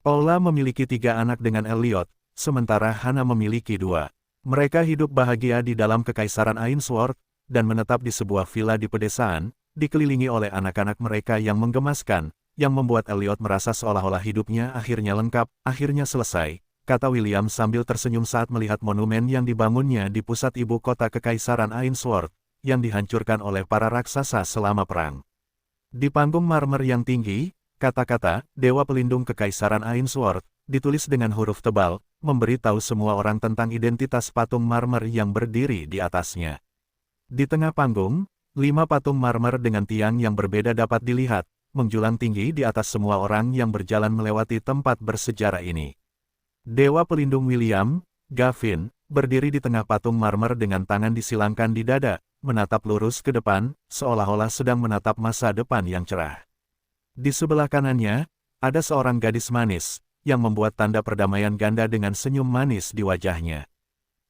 Paula memiliki 3 anak dengan Elliot, sementara Hana memiliki 2. Mereka hidup bahagia di dalam kekaisaran Ainsworth, dan menetap di sebuah villa di pedesaan, dikelilingi oleh anak-anak mereka yang menggemaskan, yang membuat Elliot merasa seolah-olah hidupnya akhirnya lengkap, akhirnya selesai, kata William sambil tersenyum saat melihat monumen yang dibangunnya di pusat ibu kota kekaisaran Ainsworth, yang dihancurkan oleh para raksasa selama perang. Di panggung marmer yang tinggi, kata-kata, Dewa Pelindung Kekaisaran Ainsworth, ditulis dengan huruf tebal, memberi tahu semua orang tentang identitas patung marmer yang berdiri di atasnya. Di tengah panggung, 5 patung marmer dengan tiang yang berbeda dapat dilihat, menjulang tinggi di atas semua orang yang berjalan melewati tempat bersejarah ini. Dewa Pelindung William, Gavin, berdiri di tengah patung marmer dengan tangan disilangkan di dada, menatap lurus ke depan, seolah-olah sedang menatap masa depan yang cerah. Di sebelah kanannya, ada seorang gadis manis, yang membuat tanda perdamaian ganda dengan senyum manis di wajahnya.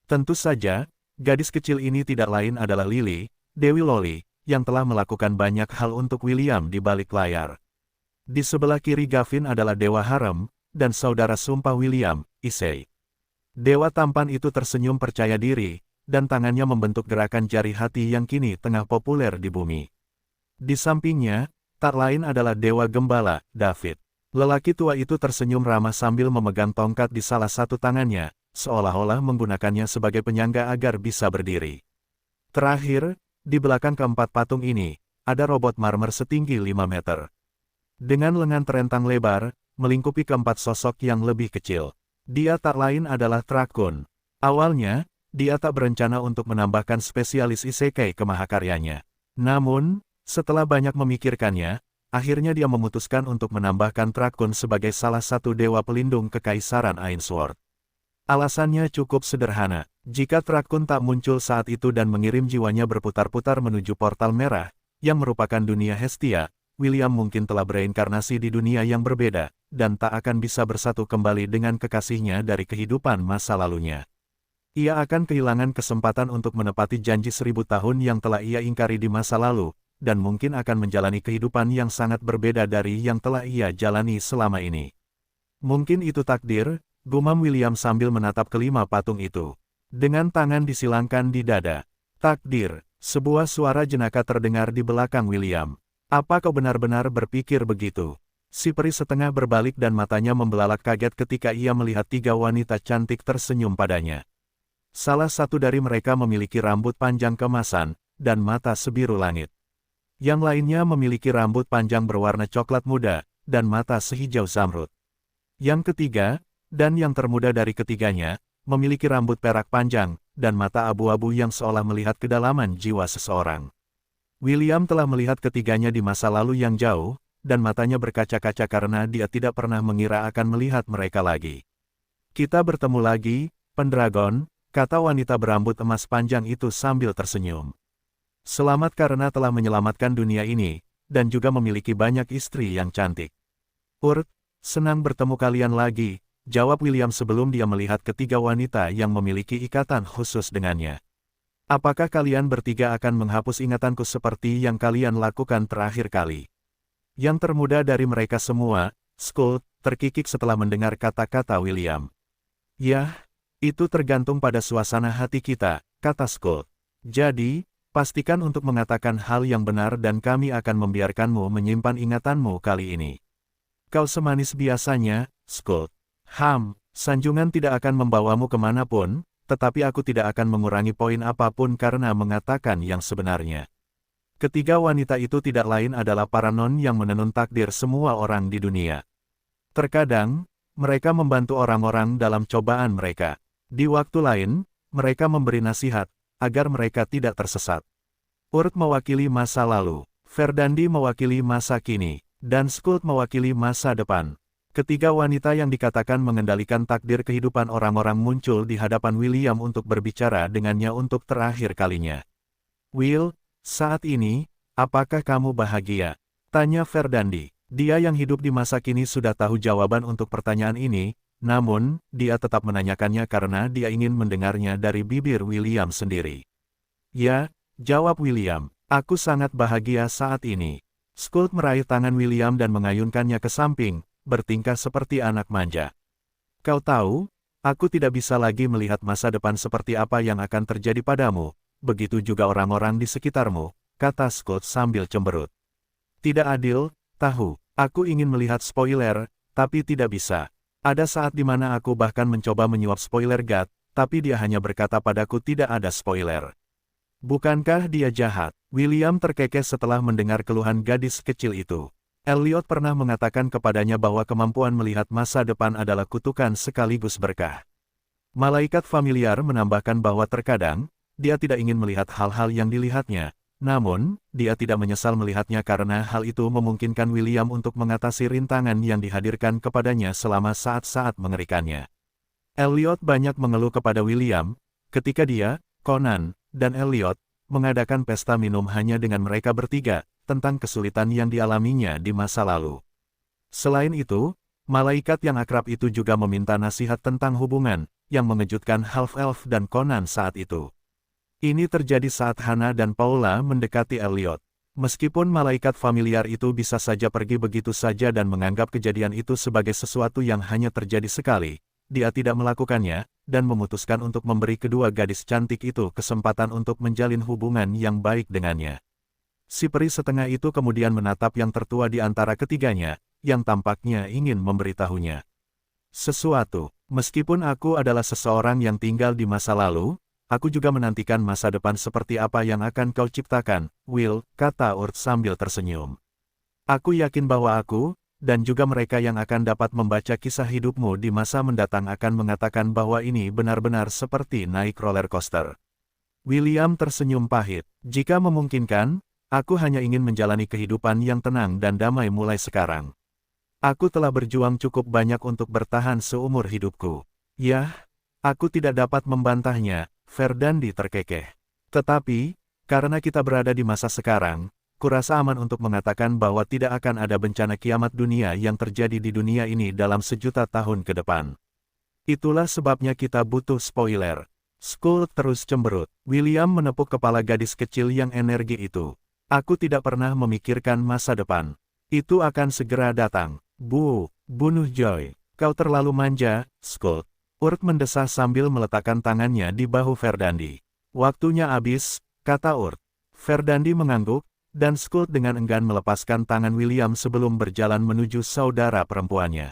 Tentu saja, gadis kecil ini tidak lain adalah Lily, Dewi Loli, yang telah melakukan banyak hal untuk William di balik layar. Di sebelah kiri Gavin adalah Dewa Harem, dan saudara sumpah William, Issei. Dewa tampan itu tersenyum percaya diri, dan tangannya membentuk gerakan jari hati yang kini tengah populer di bumi. Di sampingnya, tak lain adalah Dewa Gembala, David. Lelaki tua itu tersenyum ramah sambil memegang tongkat di salah satu tangannya, seolah-olah menggunakannya sebagai penyangga agar bisa berdiri. Terakhir, di belakang keempat patung ini, ada robot marmer setinggi 5 meter. Dengan lengan terentang lebar, melingkupi keempat sosok yang lebih kecil. Dia tak lain adalah Trakun. Awalnya, dia tak berencana untuk menambahkan spesialis isekai ke mahakaryanya. Namun, setelah banyak memikirkannya, akhirnya dia memutuskan untuk menambahkan Trakun sebagai salah satu dewa pelindung kekaisaran Ainsworth. Alasannya cukup sederhana. Jika Trakun tak muncul saat itu dan mengirim jiwanya berputar-putar menuju portal merah, yang merupakan dunia Hestia, William mungkin telah bereinkarnasi di dunia yang berbeda, dan tak akan bisa bersatu kembali dengan kekasihnya dari kehidupan masa lalunya. Ia akan kehilangan kesempatan untuk menepati janji 1000 tahun yang telah ia ingkari di masa lalu, dan mungkin akan menjalani kehidupan yang sangat berbeda dari yang telah ia jalani selama ini. Mungkin itu takdir, gumam William sambil menatap kelima patung itu. Dengan tangan disilangkan di dada. Takdir, sebuah suara jenaka terdengar di belakang William. Apa kau benar-benar berpikir begitu? Si peri setengah berbalik dan matanya membelalak kaget ketika ia melihat 3 wanita cantik tersenyum padanya. Salah satu dari mereka memiliki rambut panjang kemasan, dan mata sebiru langit. Yang lainnya memiliki rambut panjang berwarna coklat muda, dan mata sehijau zamrud. Yang ketiga, dan yang termuda dari ketiganya, memiliki rambut perak panjang, dan mata abu-abu yang seolah melihat kedalaman jiwa seseorang. William telah melihat ketiganya di masa lalu yang jauh, dan matanya berkaca-kaca karena dia tidak pernah mengira akan melihat mereka lagi. Kita bertemu lagi, Pendragon, kata wanita berambut emas panjang itu sambil tersenyum. Selamat karena telah menyelamatkan dunia ini, dan juga memiliki banyak istri yang cantik. Senang bertemu kalian lagi, jawab William sebelum dia melihat ketiga wanita yang memiliki ikatan khusus dengannya. Apakah kalian bertiga akan menghapus ingatanku seperti yang kalian lakukan terakhir kali? Yang termuda dari mereka semua, Skull, terkikik setelah mendengar kata-kata William. Yah, itu tergantung pada suasana hati kita, kata Skull. Jadi, pastikan untuk mengatakan hal yang benar dan kami akan membiarkanmu menyimpan ingatanmu kali ini. Kau semanis biasanya, Skull. Sanjungan tidak akan membawamu kemanapun, tetapi aku tidak akan mengurangi poin apapun karena mengatakan yang sebenarnya. Ketiga wanita itu tidak lain adalah para non yang menenun takdir semua orang di dunia. Terkadang, mereka membantu orang-orang dalam cobaan mereka. Di waktu lain, mereka memberi nasihat, agar mereka tidak tersesat. Urt mewakili masa lalu, Verdandi mewakili masa kini, dan Skuld mewakili masa depan. Ketiga wanita yang dikatakan mengendalikan takdir kehidupan orang-orang muncul di hadapan William untuk berbicara dengannya untuk terakhir kalinya. Will, saat ini, apakah kamu bahagia? Tanya Verdandi. Dia yang hidup di masa kini sudah tahu jawaban untuk pertanyaan ini, namun, dia tetap menanyakannya karena dia ingin mendengarnya dari bibir William sendiri. Ya, jawab William, aku sangat bahagia saat ini. Skuld meraih tangan William dan mengayunkannya ke samping, bertingkah seperti anak manja. Kau tahu, aku tidak bisa lagi melihat masa depan seperti apa yang akan terjadi padamu, begitu juga orang-orang di sekitarmu, kata Skuld sambil cemberut. Tidak adil, tahu, aku ingin melihat spoiler, tapi tidak bisa. Ada saat di mana aku bahkan mencoba menyuap spoiler God, tapi dia hanya berkata padaku tidak ada spoiler. Bukankah dia jahat? William terkekeh setelah mendengar keluhan gadis kecil itu. Elliot pernah mengatakan kepadanya bahwa kemampuan melihat masa depan adalah kutukan sekaligus berkah. Malaikat familiar menambahkan bahwa terkadang, dia tidak ingin melihat hal-hal yang dilihatnya, namun, dia tidak menyesal melihatnya karena hal itu memungkinkan William untuk mengatasi rintangan yang dihadirkan kepadanya selama saat-saat mengerikannya. Elliot banyak mengeluh kepada William, ketika dia, Conan, dan Elliot, mengadakan pesta minum hanya dengan mereka bertiga, tentang kesulitan yang dialaminya di masa lalu. Selain itu, malaikat yang akrab itu juga meminta nasihat tentang hubungan, yang mengejutkan Half-Elf dan Conan saat itu. Ini terjadi saat Hannah dan Paula mendekati Elliot. Meskipun malaikat familiar itu bisa saja pergi begitu saja dan menganggap kejadian itu sebagai sesuatu yang hanya terjadi sekali, dia tidak melakukannya, dan memutuskan untuk memberi kedua gadis cantik itu kesempatan untuk menjalin hubungan yang baik dengannya. Si peri setengah itu kemudian menatap yang tertua di antara ketiganya, yang tampaknya ingin memberitahunya sesuatu. Meskipun aku adalah seseorang yang tinggal di masa lalu, aku juga menantikan masa depan seperti apa yang akan kau ciptakan, Will, kata Urt sambil tersenyum. Aku yakin bahwa aku, dan juga mereka yang akan dapat membaca kisah hidupmu di masa mendatang akan mengatakan bahwa ini benar-benar seperti naik roller coaster. William tersenyum pahit. Jika memungkinkan, aku hanya ingin menjalani kehidupan yang tenang dan damai mulai sekarang. Aku telah berjuang cukup banyak untuk bertahan seumur hidupku. Yah, aku tidak dapat membantahnya, Verdandi terkekeh. Tetapi, karena kita berada di masa sekarang, kurasa aman untuk mengatakan bahwa tidak akan ada bencana kiamat dunia yang terjadi di dunia ini dalam sejuta tahun ke depan. Itulah sebabnya kita butuh spoiler. Skull terus cemberut. William menepuk kepala gadis kecil yang energi itu. Aku tidak pernah memikirkan masa depan. Itu akan segera datang. Bunuh Joy. Kau terlalu manja, Skull. Urt mendesah sambil meletakkan tangannya di bahu Verdandi. Waktunya habis, kata Urt. Verdandi mengangguk, dan Skull dengan enggan melepaskan tangan William sebelum berjalan menuju saudara perempuannya.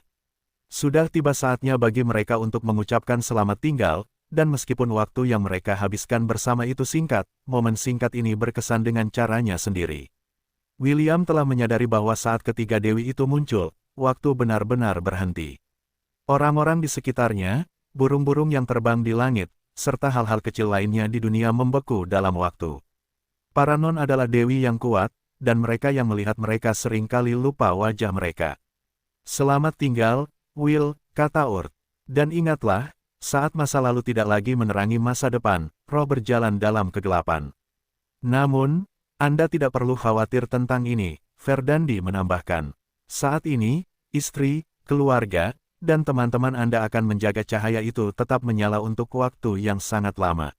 Sudah tiba saatnya bagi mereka untuk mengucapkan selamat tinggal, dan meskipun waktu yang mereka habiskan bersama itu singkat, momen singkat ini berkesan dengan caranya sendiri. William telah menyadari bahwa saat ketiga dewi itu muncul, waktu benar-benar berhenti. Orang-orang di sekitarnya, burung-burung yang terbang di langit, serta hal-hal kecil lainnya di dunia membeku dalam waktu. Para non adalah dewi yang kuat, dan mereka yang melihat mereka seringkali lupa wajah mereka. Selamat tinggal, Will, kata Urt. Dan ingatlah, saat masa lalu tidak lagi menerangi masa depan, roh berjalan dalam kegelapan. Namun, Anda tidak perlu khawatir tentang ini, Verdandi menambahkan. Saat ini, istri, keluarga, dan teman-teman Anda akan menjaga cahaya itu tetap menyala untuk waktu yang sangat lama.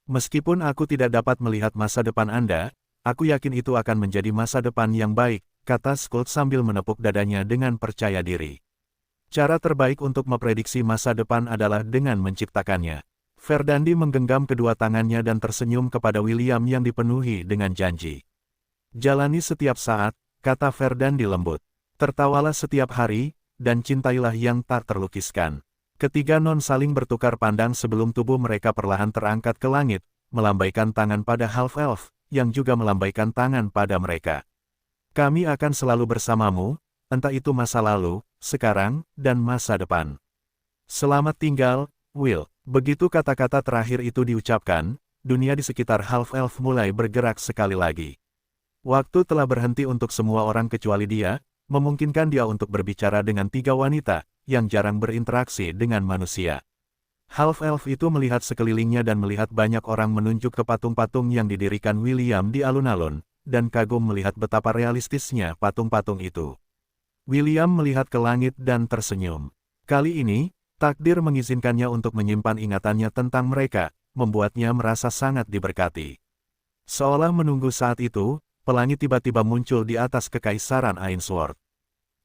Meskipun aku tidak dapat melihat masa depan Anda, aku yakin itu akan menjadi masa depan yang baik, kata Skull sambil menepuk dadanya dengan percaya diri. Cara terbaik untuk memprediksi masa depan adalah dengan menciptakannya. Verdandi menggenggam kedua tangannya dan tersenyum kepada William yang dipenuhi dengan janji. Jalani setiap saat, kata Verdandi lembut. Tertawalah setiap hari, dan cintailah yang tak terlukiskan. Ketiga non saling bertukar pandang sebelum tubuh mereka perlahan terangkat ke langit, melambaikan tangan pada half-elf, yang juga melambaikan tangan pada mereka. Kami akan selalu bersamamu, entah itu masa lalu, sekarang, dan masa depan. Selamat tinggal, Will. Begitu kata-kata terakhir itu diucapkan, dunia di sekitar half-elf mulai bergerak sekali lagi. Waktu telah berhenti untuk semua orang kecuali dia, memungkinkan dia untuk berbicara dengan tiga wanita, yang jarang berinteraksi dengan manusia. Half-elf itu melihat sekelilingnya dan melihat banyak orang menunjuk ke patung-patung yang didirikan William di alun-alun, dan kagum melihat betapa realistisnya patung-patung itu. William melihat ke langit dan tersenyum. Kali ini, takdir mengizinkannya untuk menyimpan ingatannya tentang mereka, membuatnya merasa sangat diberkati. Seolah menunggu saat itu, pelangi tiba-tiba muncul di atas kekaisaran Ainsworth.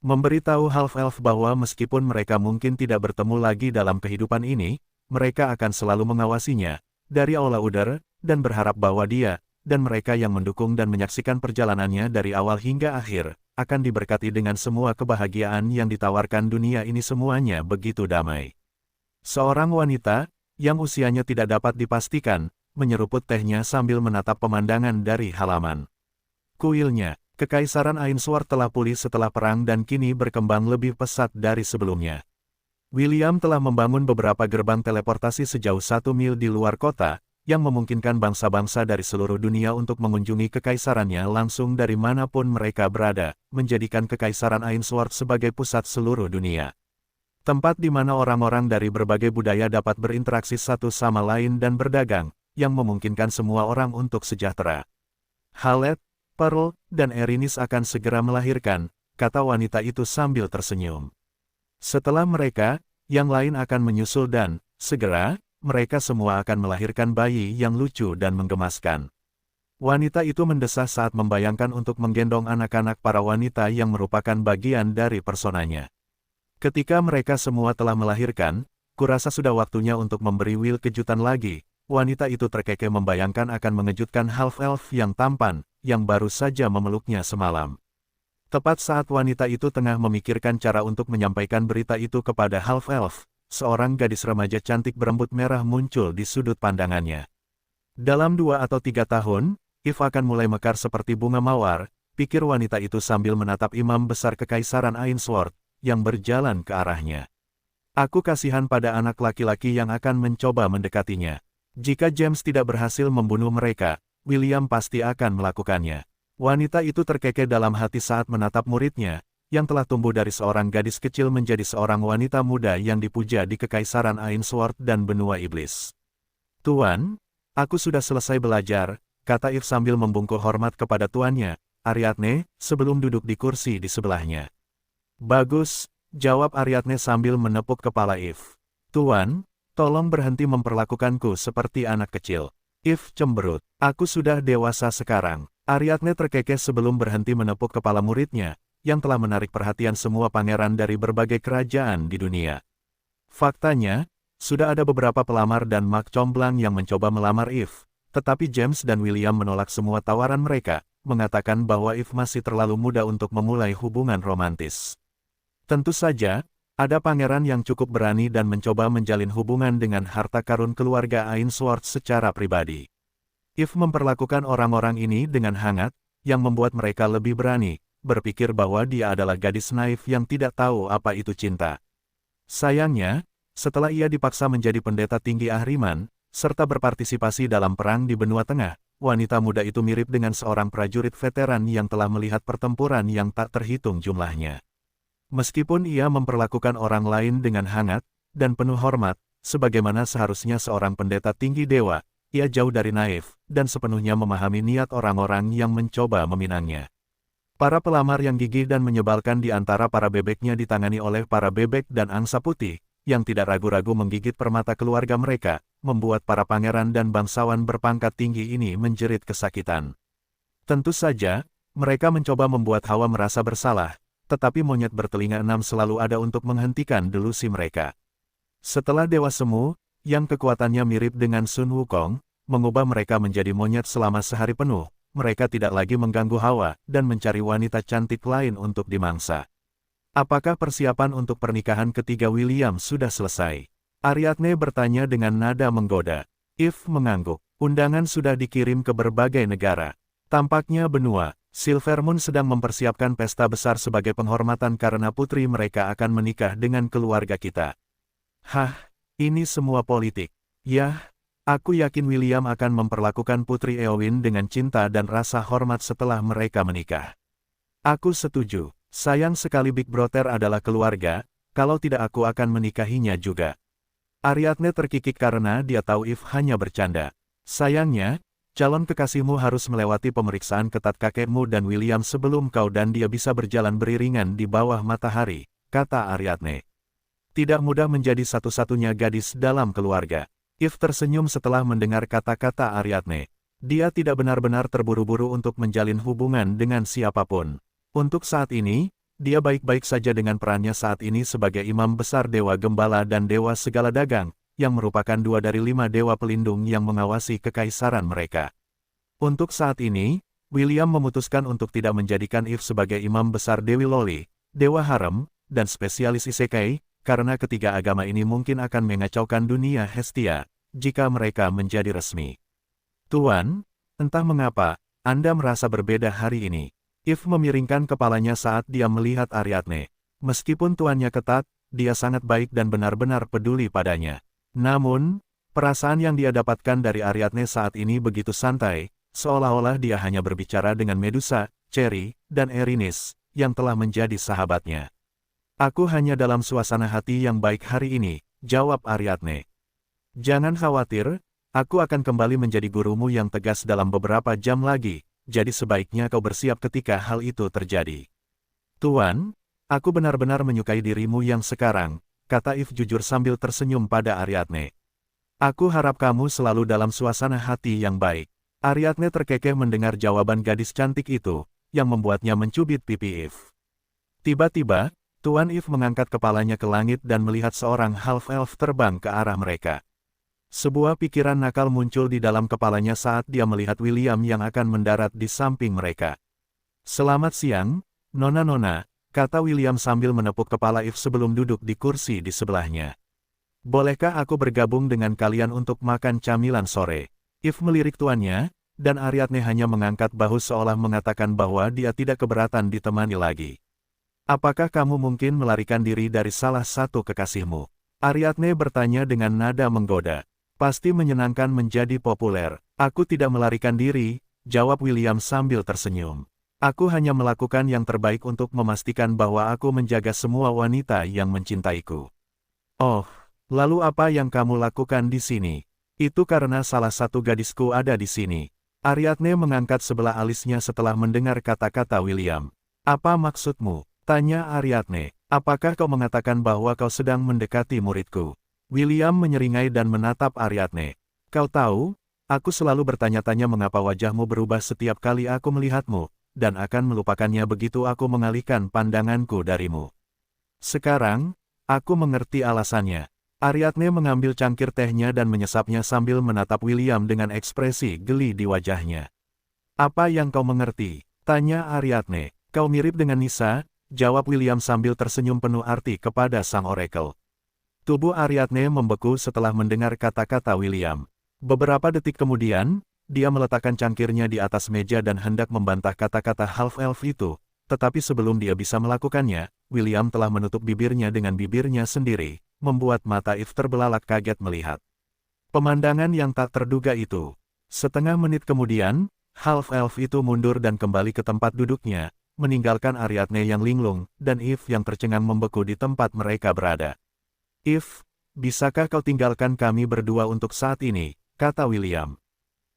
Memberitahu half-elf bahwa meskipun mereka mungkin tidak bertemu lagi dalam kehidupan ini, mereka akan selalu mengawasinya, dari Aula Udar, dan berharap bahwa dia, dan mereka yang mendukung dan menyaksikan perjalanannya dari awal hingga akhir, akan diberkati dengan semua kebahagiaan yang ditawarkan dunia ini semuanya begitu damai. Seorang wanita, yang usianya tidak dapat dipastikan, menyeruput tehnya sambil menatap pemandangan dari halaman. Kuilnya, Kekaisaran Ainsworth telah pulih setelah perang dan kini berkembang lebih pesat dari sebelumnya. William telah membangun beberapa gerbang teleportasi sejauh 1 mil di luar kota, yang memungkinkan bangsa-bangsa dari seluruh dunia untuk mengunjungi kekaisarannya langsung dari manapun mereka berada, menjadikan Kekaisaran Ainsworth sebagai pusat seluruh dunia. Tempat di mana orang-orang dari berbagai budaya dapat berinteraksi satu sama lain dan berdagang, yang memungkinkan semua orang untuk sejahtera. Halet, Pearl, dan Erinis akan segera melahirkan, kata wanita itu sambil tersenyum. Setelah mereka, yang lain akan menyusul dan, segera, mereka semua akan melahirkan bayi yang lucu dan menggemaskan. Wanita itu mendesah saat membayangkan untuk menggendong anak-anak para wanita yang merupakan bagian dari personanya. Ketika mereka semua telah melahirkan, kurasa sudah waktunya untuk memberi Will kejutan lagi. Wanita itu terkekeh membayangkan akan mengejutkan half-elf yang tampan, yang baru saja memeluknya semalam. Tepat saat wanita itu tengah memikirkan cara untuk menyampaikan berita itu kepada half-elf, seorang gadis remaja cantik berambut merah muncul di sudut pandangannya. Dalam 2 atau 3 tahun, Eve akan mulai mekar seperti bunga mawar, pikir wanita itu sambil menatap imam besar kekaisaran Ainsworth, yang berjalan ke arahnya. Aku kasihan pada anak laki-laki yang akan mencoba mendekatinya. Jika James tidak berhasil membunuh mereka, William pasti akan melakukannya. Wanita itu terkekeh dalam hati saat menatap muridnya, yang telah tumbuh dari seorang gadis kecil menjadi seorang wanita muda yang dipuja di kekaisaran Ainsworth dan benua iblis. Tuan, aku sudah selesai belajar, kata Eve sambil membungkuk hormat kepada tuannya, Ariadne, sebelum duduk di kursi di sebelahnya. Bagus, jawab Ariadne sambil menepuk kepala Eve. Tuan, tolong berhenti memperlakukanku seperti anak kecil. Eve cemberut. Aku sudah dewasa sekarang. Ariadne terkekeh sebelum berhenti menepuk kepala muridnya, yang telah menarik perhatian semua pangeran dari berbagai kerajaan di dunia. Faktanya, sudah ada beberapa pelamar dan mak comblang yang mencoba melamar Eve, tetapi James dan William menolak semua tawaran mereka, mengatakan bahwa Eve masih terlalu muda untuk memulai hubungan romantis. Tentu saja, ada pangeran yang cukup berani dan mencoba menjalin hubungan dengan harta karun keluarga Ainsworth secara pribadi. Eve memperlakukan orang-orang ini dengan hangat, yang membuat mereka lebih berani, berpikir bahwa dia adalah gadis naif yang tidak tahu apa itu cinta. Sayangnya, setelah ia dipaksa menjadi pendeta tinggi Ahriman, serta berpartisipasi dalam perang di benua tengah, wanita muda itu mirip dengan seorang prajurit veteran yang telah melihat pertempuran yang tak terhitung jumlahnya. Meskipun ia memperlakukan orang lain dengan hangat dan penuh hormat, sebagaimana seharusnya seorang pendeta tinggi dewa, ia jauh dari naif dan sepenuhnya memahami niat orang-orang yang mencoba meminangnya. Para pelamar yang gigih dan menyebalkan di antara para bebeknya ditangani oleh para bebek dan angsa putih, yang tidak ragu-ragu menggigit permata keluarga mereka, membuat para pangeran dan bangsawan berpangkat tinggi ini menjerit kesakitan. Tentu saja, mereka mencoba membuat Hawa merasa bersalah, tetapi monyet bertelinga 6 selalu ada untuk menghentikan delusi mereka. Setelah Dewa Semu, yang kekuatannya mirip dengan Sun Wukong, mengubah mereka menjadi monyet selama sehari penuh, mereka tidak lagi mengganggu Hawa dan mencari wanita cantik lain untuk dimangsa. Apakah persiapan untuk pernikahan ketiga William sudah selesai? Ariadne bertanya dengan nada menggoda. Eve mengangguk. Undangan sudah dikirim ke berbagai negara. Tampaknya benua Silvermoon sedang mempersiapkan pesta besar sebagai penghormatan karena putri mereka akan menikah dengan keluarga kita. Hah, ini semua politik. Yah, aku yakin William akan memperlakukan Putri Eowyn dengan cinta dan rasa hormat setelah mereka menikah. Aku setuju. Sayang sekali Big Brother adalah keluarga, kalau tidak aku akan menikahinya juga. Ariadne terkikik karena dia tahu Eve hanya bercanda. Sayangnya, calon kekasihmu harus melewati pemeriksaan ketat kakekmu dan William sebelum kau dan dia bisa berjalan beriringan di bawah matahari, kata Ariadne. Tidak mudah menjadi satu-satunya gadis dalam keluarga. Eve tersenyum setelah mendengar kata-kata Ariadne. Dia tidak benar-benar terburu-buru untuk menjalin hubungan dengan siapapun. Untuk saat ini, dia baik-baik saja dengan perannya saat ini sebagai imam besar Dewa Gembala dan Dewa Segala Dagang, yang merupakan 2 dari 5 dewa pelindung yang mengawasi kekaisaran mereka. Untuk saat ini, William memutuskan untuk tidak menjadikan Eve sebagai imam besar Dewi Loli, Dewa Harem, dan spesialis Isekai, karena ketiga agama ini mungkin akan mengacaukan dunia Hestia, jika mereka menjadi resmi. Tuan, entah mengapa, Anda merasa berbeda hari ini. Eve memiringkan kepalanya saat dia melihat Ariadne. Meskipun tuannya ketat, dia sangat baik dan benar-benar peduli padanya. Namun, perasaan yang dia dapatkan dari Ariadne saat ini begitu santai, seolah-olah dia hanya berbicara dengan Medusa, Cherry, dan Erinis, yang telah menjadi sahabatnya. Aku hanya dalam suasana hati yang baik hari ini, jawab Ariadne. Jangan khawatir, aku akan kembali menjadi gurumu yang tegas dalam beberapa jam lagi. Jadi sebaiknya kau bersiap ketika hal itu terjadi. Tuan, aku benar-benar menyukai dirimu yang sekarang, kata Eve jujur sambil tersenyum pada Ariadne. Aku harap kamu selalu dalam suasana hati yang baik. Ariadne terkekeh mendengar jawaban gadis cantik itu, yang membuatnya mencubit pipi Eve. Tiba-tiba, Tuan Eve mengangkat kepalanya ke langit dan melihat seorang half-elf terbang ke arah mereka. Sebuah pikiran nakal muncul di dalam kepalanya saat dia melihat William yang akan mendarat di samping mereka. "Selamat siang, Nona-nona," kata William sambil menepuk kepala Eve sebelum duduk di kursi di sebelahnya. "Bolehkah aku bergabung dengan kalian untuk makan camilan sore?" Eve melirik tuannya, dan Ariadne hanya mengangkat bahu seolah mengatakan bahwa dia tidak keberatan ditemani lagi. "Apakah kamu mungkin melarikan diri dari salah satu kekasihmu?" Ariadne bertanya dengan nada menggoda. "Pasti menyenangkan menjadi populer." "Aku tidak melarikan diri," jawab William sambil tersenyum. "Aku hanya melakukan yang terbaik untuk memastikan bahwa aku menjaga semua wanita yang mencintaiku." "Oh, lalu apa yang kamu lakukan di sini?" "Itu karena salah satu gadisku ada di sini." Ariadne mengangkat sebelah alisnya setelah mendengar kata-kata William. "Apa maksudmu?" tanya Ariadne. "Apakah kau mengatakan bahwa kau sedang mendekati muridku?" William menyeringai dan menatap Ariadne. "Kau tahu, aku selalu bertanya-tanya mengapa wajahmu berubah setiap kali aku melihatmu, dan akan melupakannya begitu aku mengalihkan pandanganku darimu. Sekarang, aku mengerti alasannya." Ariadne mengambil cangkir tehnya dan menyesapnya sambil menatap William dengan ekspresi geli di wajahnya. "Apa yang kau mengerti?" tanya Ariadne. "Kau mirip dengan Nisa," jawab William sambil tersenyum penuh arti kepada sang oracle. Tubuh Ariadne membeku setelah mendengar kata-kata William. Beberapa detik kemudian, dia meletakkan cangkirnya di atas meja dan hendak membantah kata-kata half-elf itu, tetapi sebelum dia bisa melakukannya, William telah menutup bibirnya dengan bibirnya sendiri, membuat mata Eve terbelalak kaget melihat pemandangan yang tak terduga itu. Setengah menit kemudian, half-elf itu mundur dan kembali ke tempat duduknya, meninggalkan Ariadne yang linglung, dan Eve yang tercengang membeku di tempat mereka berada. "Eve, bisakah kau tinggalkan kami berdua untuk saat ini?" kata William.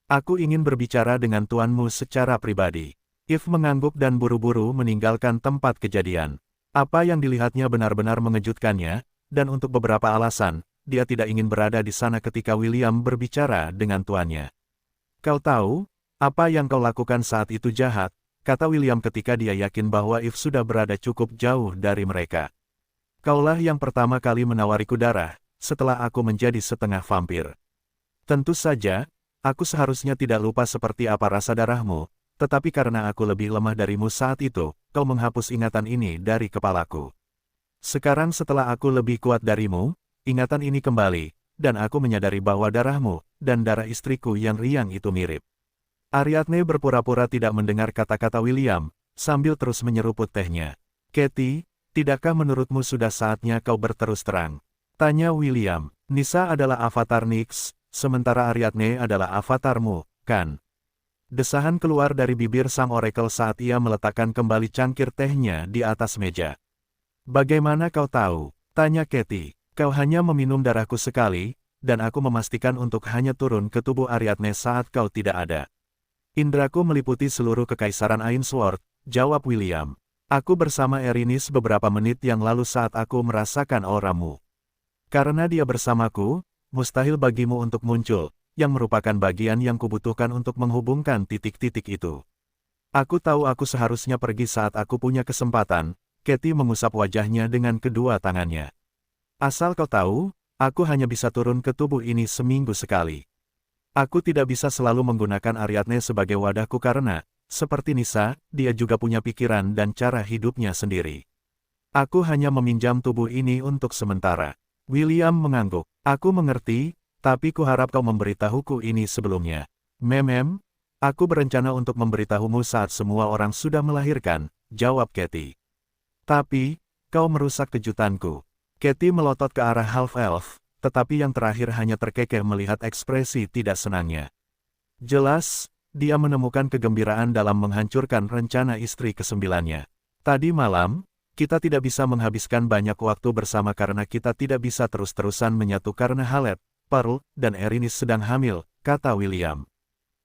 "Aku ingin berbicara dengan tuanmu secara pribadi." Eve mengangguk dan buru-buru meninggalkan tempat kejadian. Apa yang dilihatnya benar-benar mengejutkannya, dan untuk beberapa alasan, dia tidak ingin berada di sana ketika William berbicara dengan tuannya. "Kau tahu, apa yang kau lakukan saat itu jahat," kata William ketika dia yakin bahwa Eve sudah berada cukup jauh dari mereka. "Kaulah yang pertama kali menawariku darah, setelah aku menjadi setengah vampir. Tentu saja, aku seharusnya tidak lupa seperti apa rasa darahmu, tetapi karena aku lebih lemah darimu saat itu, kau menghapus ingatan ini dari kepalaku. Sekarang setelah aku lebih kuat darimu, ingatan ini kembali, dan aku menyadari bahwa darahmu, dan darah istriku yang riang itu mirip." Ariadne berpura-pura tidak mendengar kata-kata William, sambil terus menyeruput tehnya. "Katie, tidakkah menurutmu sudah saatnya kau berterus terang?" tanya William. "Nisa adalah avatar Nyx, sementara Ariadne adalah avatarmu, kan?" Desahan keluar dari bibir sang oracle saat ia meletakkan kembali cangkir tehnya di atas meja. "Bagaimana kau tahu?" tanya Katie. "Kau hanya meminum darahku sekali, dan aku memastikan untuk hanya turun ke tubuh Ariadne saat kau tidak ada." "Indraku meliputi seluruh kekaisaran Ainsworth," jawab William. "Aku bersama Erinis beberapa menit yang lalu saat aku merasakan auramu. Karena dia bersamaku, mustahil bagimu untuk muncul, yang merupakan bagian yang kubutuhkan untuk menghubungkan titik-titik itu. Aku tahu aku seharusnya pergi saat aku punya kesempatan." Katie mengusap wajahnya dengan kedua tangannya. "Asal kau tahu, aku hanya bisa turun ke tubuh ini seminggu sekali. Aku tidak bisa selalu menggunakan Ariadne sebagai wadahku karena, seperti Nisa, dia juga punya pikiran dan cara hidupnya sendiri. Aku hanya meminjam tubuh ini untuk sementara." William mengangguk. "Aku mengerti, tapi kuharap kau memberitahuku ini sebelumnya." Aku berencana untuk memberitahumu saat semua orang sudah melahirkan," jawab Katie. "Tapi, kau merusak kejutanku." Katie melotot ke arah half-elf, tetapi yang terakhir hanya terkekeh melihat ekspresi tidak senangnya. Jelas, dia menemukan kegembiraan dalam menghancurkan rencana istri kesembilannya. "Tadi malam, kita tidak bisa menghabiskan banyak waktu bersama karena kita tidak bisa terus-terusan menyatu karena Halep, Pearl, dan Erinis sedang hamil," kata William.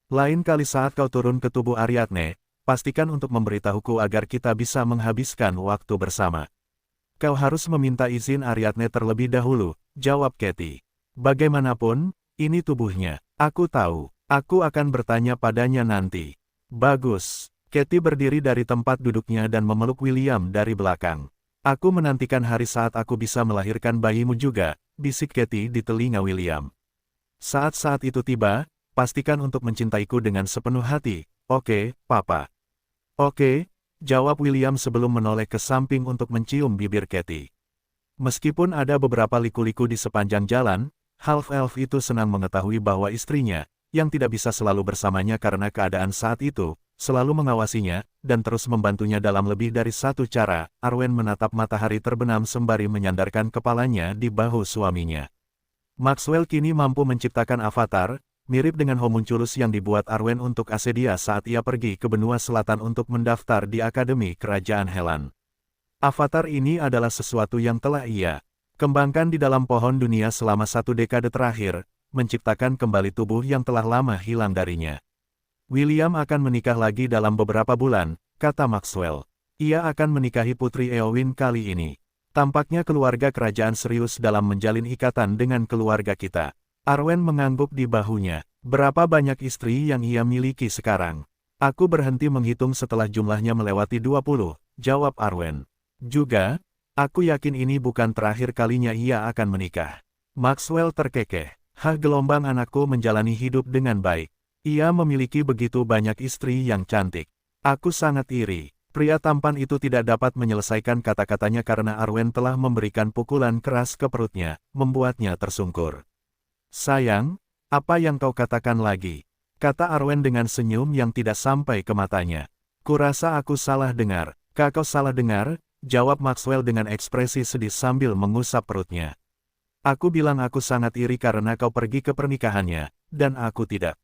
"Lain kali saat kau turun ke tubuh Ariadne, pastikan untuk memberitahuku agar kita bisa menghabiskan waktu bersama." "Kau harus meminta izin Ariadne terlebih dahulu," jawab Katie. "Bagaimanapun, ini tubuhnya. Aku tahu. Aku akan bertanya padanya nanti." "Bagus." Katie berdiri dari tempat duduknya dan memeluk William dari belakang. Aku menantikan hari saat aku bisa melahirkan bayimu juga, bisik Katie di telinga William. Saat-saat itu tiba, pastikan untuk mencintaiku dengan sepenuh hati, oke, Papa. Oke, jawab William sebelum menoleh ke samping untuk mencium bibir Katie. Meskipun ada beberapa liku-liku di sepanjang jalan, half-elf itu senang mengetahui bahwa istrinya, yang tidak bisa selalu bersamanya karena keadaan saat itu, selalu mengawasinya, dan terus membantunya dalam lebih dari satu cara. Arwen menatap matahari terbenam sembari menyandarkan kepalanya di bahu suaminya. Maxwell kini mampu menciptakan avatar, mirip dengan homunculus yang dibuat Arwen untuk Asedia saat ia pergi ke benua selatan untuk mendaftar di Akademi Kerajaan Helan. Avatar ini adalah sesuatu yang telah ia kembangkan di dalam pohon dunia selama 1 dekade terakhir, menciptakan kembali tubuh yang telah lama hilang darinya. William akan menikah lagi dalam beberapa bulan, kata Maxwell. Ia akan menikahi Putri Eowyn kali ini. Tampaknya keluarga kerajaan serius dalam menjalin ikatan dengan keluarga kita. Arwen mengangguk di bahunya. Berapa banyak istri yang ia miliki sekarang? Aku berhenti menghitung setelah jumlahnya melewati 20, jawab Arwen. Juga, aku yakin ini bukan terakhir kalinya ia akan menikah. Maxwell terkekeh. Gelombang anakku menjalani hidup dengan baik. Ia memiliki begitu banyak istri yang cantik. Aku sangat iri. Pria tampan itu tidak dapat menyelesaikan kata-katanya karena Arwen telah memberikan pukulan keras ke perutnya, membuatnya tersungkur. Sayang, apa yang kau katakan lagi? Kata Arwen dengan senyum yang tidak sampai ke matanya. Kurasa aku salah dengar. Kau salah dengar, jawab Maxwell dengan ekspresi sedih sambil mengusap perutnya. Aku bilang aku sangat iri karena kau pergi ke pernikahannya, dan aku tidak.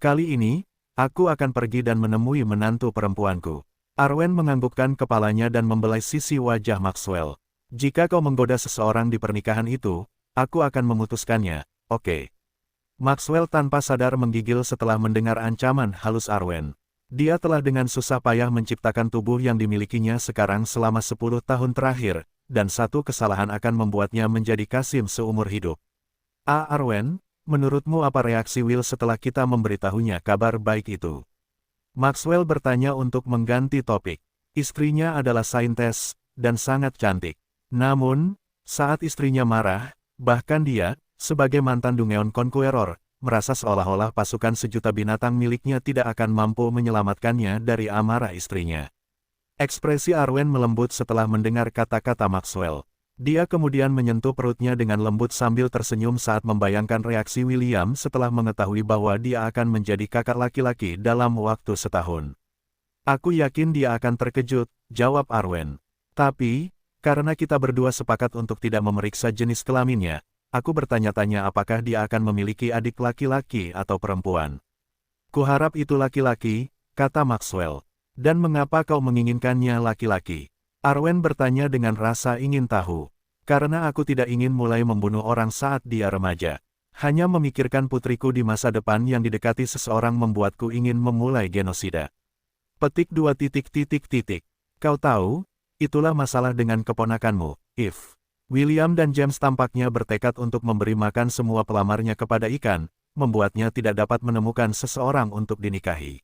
Kali ini, aku akan pergi dan menemui menantu perempuanku. Arwen menganggukkan kepalanya dan membelai sisi wajah Maxwell. Jika kau menggoda seseorang di pernikahan itu, aku akan memutuskannya, oke. Maxwell tanpa sadar menggigil setelah mendengar ancaman halus Arwen. Dia telah dengan susah payah menciptakan tubuh yang dimilikinya sekarang selama 10 tahun terakhir, dan satu kesalahan akan membuatnya menjadi kasim seumur hidup. Arwen, menurutmu apa reaksi Will setelah kita memberitahunya kabar baik itu? Maxwell bertanya untuk mengganti topik. Istrinya adalah saintes, dan sangat cantik. Namun, saat istrinya marah, bahkan dia, sebagai mantan Dungeon Conqueror, merasa seolah-olah pasukan sejuta binatang miliknya tidak akan mampu menyelamatkannya dari amarah istrinya. Ekspresi Arwen melembut setelah mendengar kata-kata Maxwell. Dia kemudian menyentuh perutnya dengan lembut sambil tersenyum saat membayangkan reaksi William setelah mengetahui bahwa dia akan menjadi kakak laki-laki dalam waktu setahun. Aku yakin dia akan terkejut, jawab Arwen. Tapi, karena kita berdua sepakat untuk tidak memeriksa jenis kelaminnya, aku bertanya-tanya apakah dia akan memiliki adik laki-laki atau perempuan. Kuharap itu laki-laki, kata Maxwell. Dan mengapa kau menginginkannya laki-laki? Arwen bertanya dengan rasa ingin tahu. Karena aku tidak ingin mulai membunuh orang saat dia remaja. Hanya memikirkan putriku di masa depan yang didekati seseorang membuatku ingin memulai genosida. Petik 2. Kau tahu, itulah masalah dengan keponakanmu, Eve. William dan James tampaknya bertekad untuk memberi makan semua pelamarnya kepada ikan, membuatnya tidak dapat menemukan seseorang untuk dinikahi.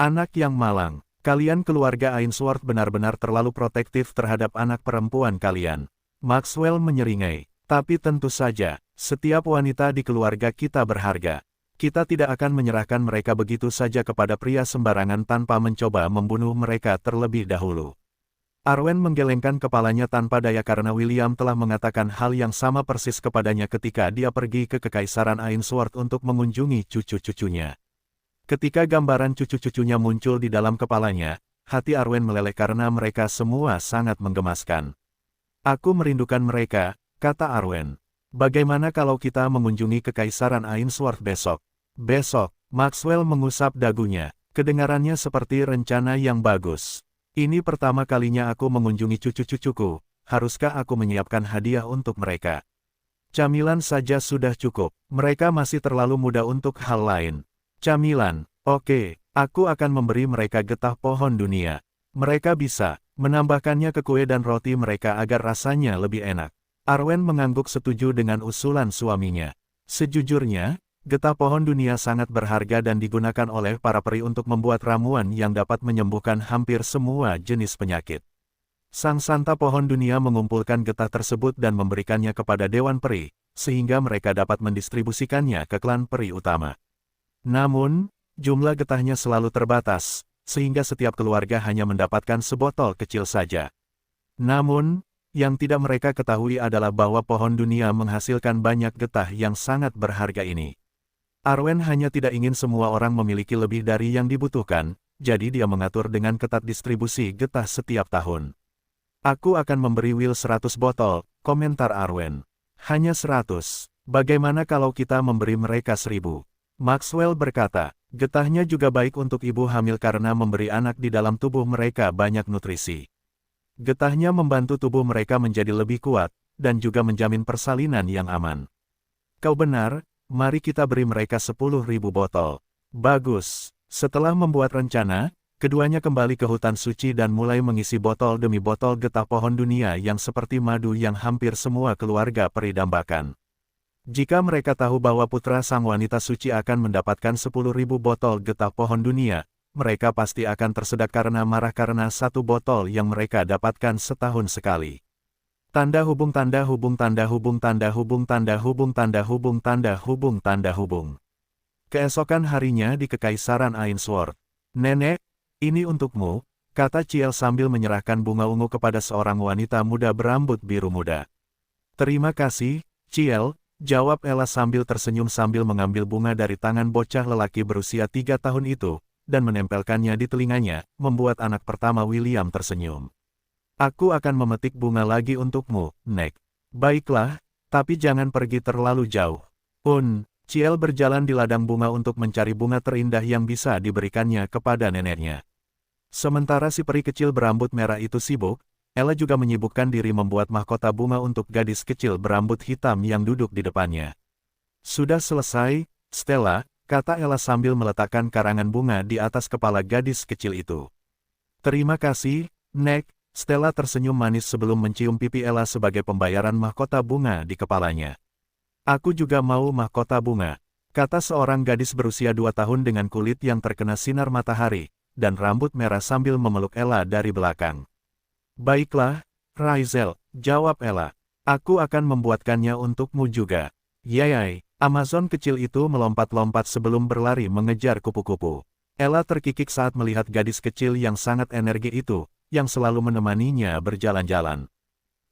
Anak yang malang. Kalian keluarga Ainsworth benar-benar terlalu protektif terhadap anak perempuan kalian. Maxwell menyeringai. Tapi tentu saja, setiap wanita di keluarga kita berharga. Kita tidak akan menyerahkan mereka begitu saja kepada pria sembarangan tanpa mencoba membunuh mereka terlebih dahulu. Arwen menggelengkan kepalanya tanpa daya karena William telah mengatakan hal yang sama persis kepadanya ketika dia pergi ke Kekaisaran Ainsworth untuk mengunjungi cucu-cucunya. Ketika gambaran cucu-cucunya muncul di dalam kepalanya, hati Arwen meleleh karena mereka semua sangat menggemaskan. Aku merindukan mereka, kata Arwen. Bagaimana kalau kita mengunjungi Kekaisaran Ainsworth besok? Besok, Maxwell mengusap dagunya. Kedengarannya seperti rencana yang bagus. Ini pertama kalinya aku mengunjungi cucu-cucuku, haruskah aku menyiapkan hadiah untuk mereka? Camilan saja sudah cukup, mereka masih terlalu muda untuk hal lain. Camilan, oke, aku akan memberi mereka getah pohon dunia. Mereka bisa menambahkannya ke kue dan roti mereka agar rasanya lebih enak. Arwen mengangguk setuju dengan usulan suaminya. Sejujurnya, getah pohon dunia sangat berharga dan digunakan oleh para peri untuk membuat ramuan yang dapat menyembuhkan hampir semua jenis penyakit. Sang Santa Pohon Dunia mengumpulkan getah tersebut dan memberikannya kepada Dewan Peri, sehingga mereka dapat mendistribusikannya ke klan peri utama. Namun, jumlah getahnya selalu terbatas, sehingga setiap keluarga hanya mendapatkan sebotol kecil saja. Namun, yang tidak mereka ketahui adalah bahwa Pohon Dunia menghasilkan banyak getah yang sangat berharga ini. Arwen hanya tidak ingin semua orang memiliki lebih dari yang dibutuhkan, jadi dia mengatur dengan ketat distribusi getah setiap tahun. Aku akan memberi Will 100 botol, komentar Arwen. Hanya 100. Bagaimana kalau kita memberi mereka 1000? Maxwell berkata, getahnya juga baik untuk ibu hamil karena memberi anak di dalam tubuh mereka banyak nutrisi. Getahnya membantu tubuh mereka menjadi lebih kuat, dan juga menjamin persalinan yang aman. Kau benar, mari kita beri mereka 10.000 botol. Bagus. Setelah membuat rencana, keduanya kembali ke hutan suci dan mulai mengisi botol demi botol getah Pohon Dunia yang seperti madu yang hampir semua keluarga peri dambakan. Jika mereka tahu bahwa putra sang wanita suci akan mendapatkan 10.000 botol getah Pohon Dunia, mereka pasti akan tersedak karena marah karena satu botol yang mereka dapatkan setahun sekali. Tanda hubung tanda hubung tanda hubung tanda hubung tanda hubung tanda hubung tanda hubung tanda hubung. Keesokan harinya di Kekaisaran Ainsworth. Nenek, ini untukmu, kata Ciel sambil menyerahkan bunga ungu kepada seorang wanita muda berambut biru muda. Terima kasih, Ciel, jawab Ella sambil tersenyum sambil mengambil bunga dari tangan bocah lelaki berusia 3 tahun itu, dan menempelkannya di telinganya, membuat anak pertama William tersenyum. Aku akan memetik bunga lagi untukmu, Nek. Baiklah, tapi jangan pergi terlalu jauh. Ciel berjalan di ladang bunga untuk mencari bunga terindah yang bisa diberikannya kepada neneknya. Sementara si peri kecil berambut merah itu sibuk, Ella juga menyibukkan diri membuat mahkota bunga untuk gadis kecil berambut hitam yang duduk di depannya. Sudah selesai, Stella, kata Ella sambil meletakkan karangan bunga di atas kepala gadis kecil itu. Terima kasih, Nek, Stella tersenyum manis sebelum mencium pipi Ella sebagai pembayaran mahkota bunga di kepalanya. Aku juga mau mahkota bunga, kata seorang gadis berusia 2 tahun dengan kulit yang terkena sinar matahari, dan rambut merah sambil memeluk Ella dari belakang. Baiklah, Raizel, jawab Ella. Aku akan membuatkannya untukmu juga. Yayai. Amazon kecil itu melompat-lompat sebelum berlari mengejar kupu-kupu. Ella terkikik saat melihat gadis kecil yang sangat energi itu, yang selalu menemaninya berjalan-jalan.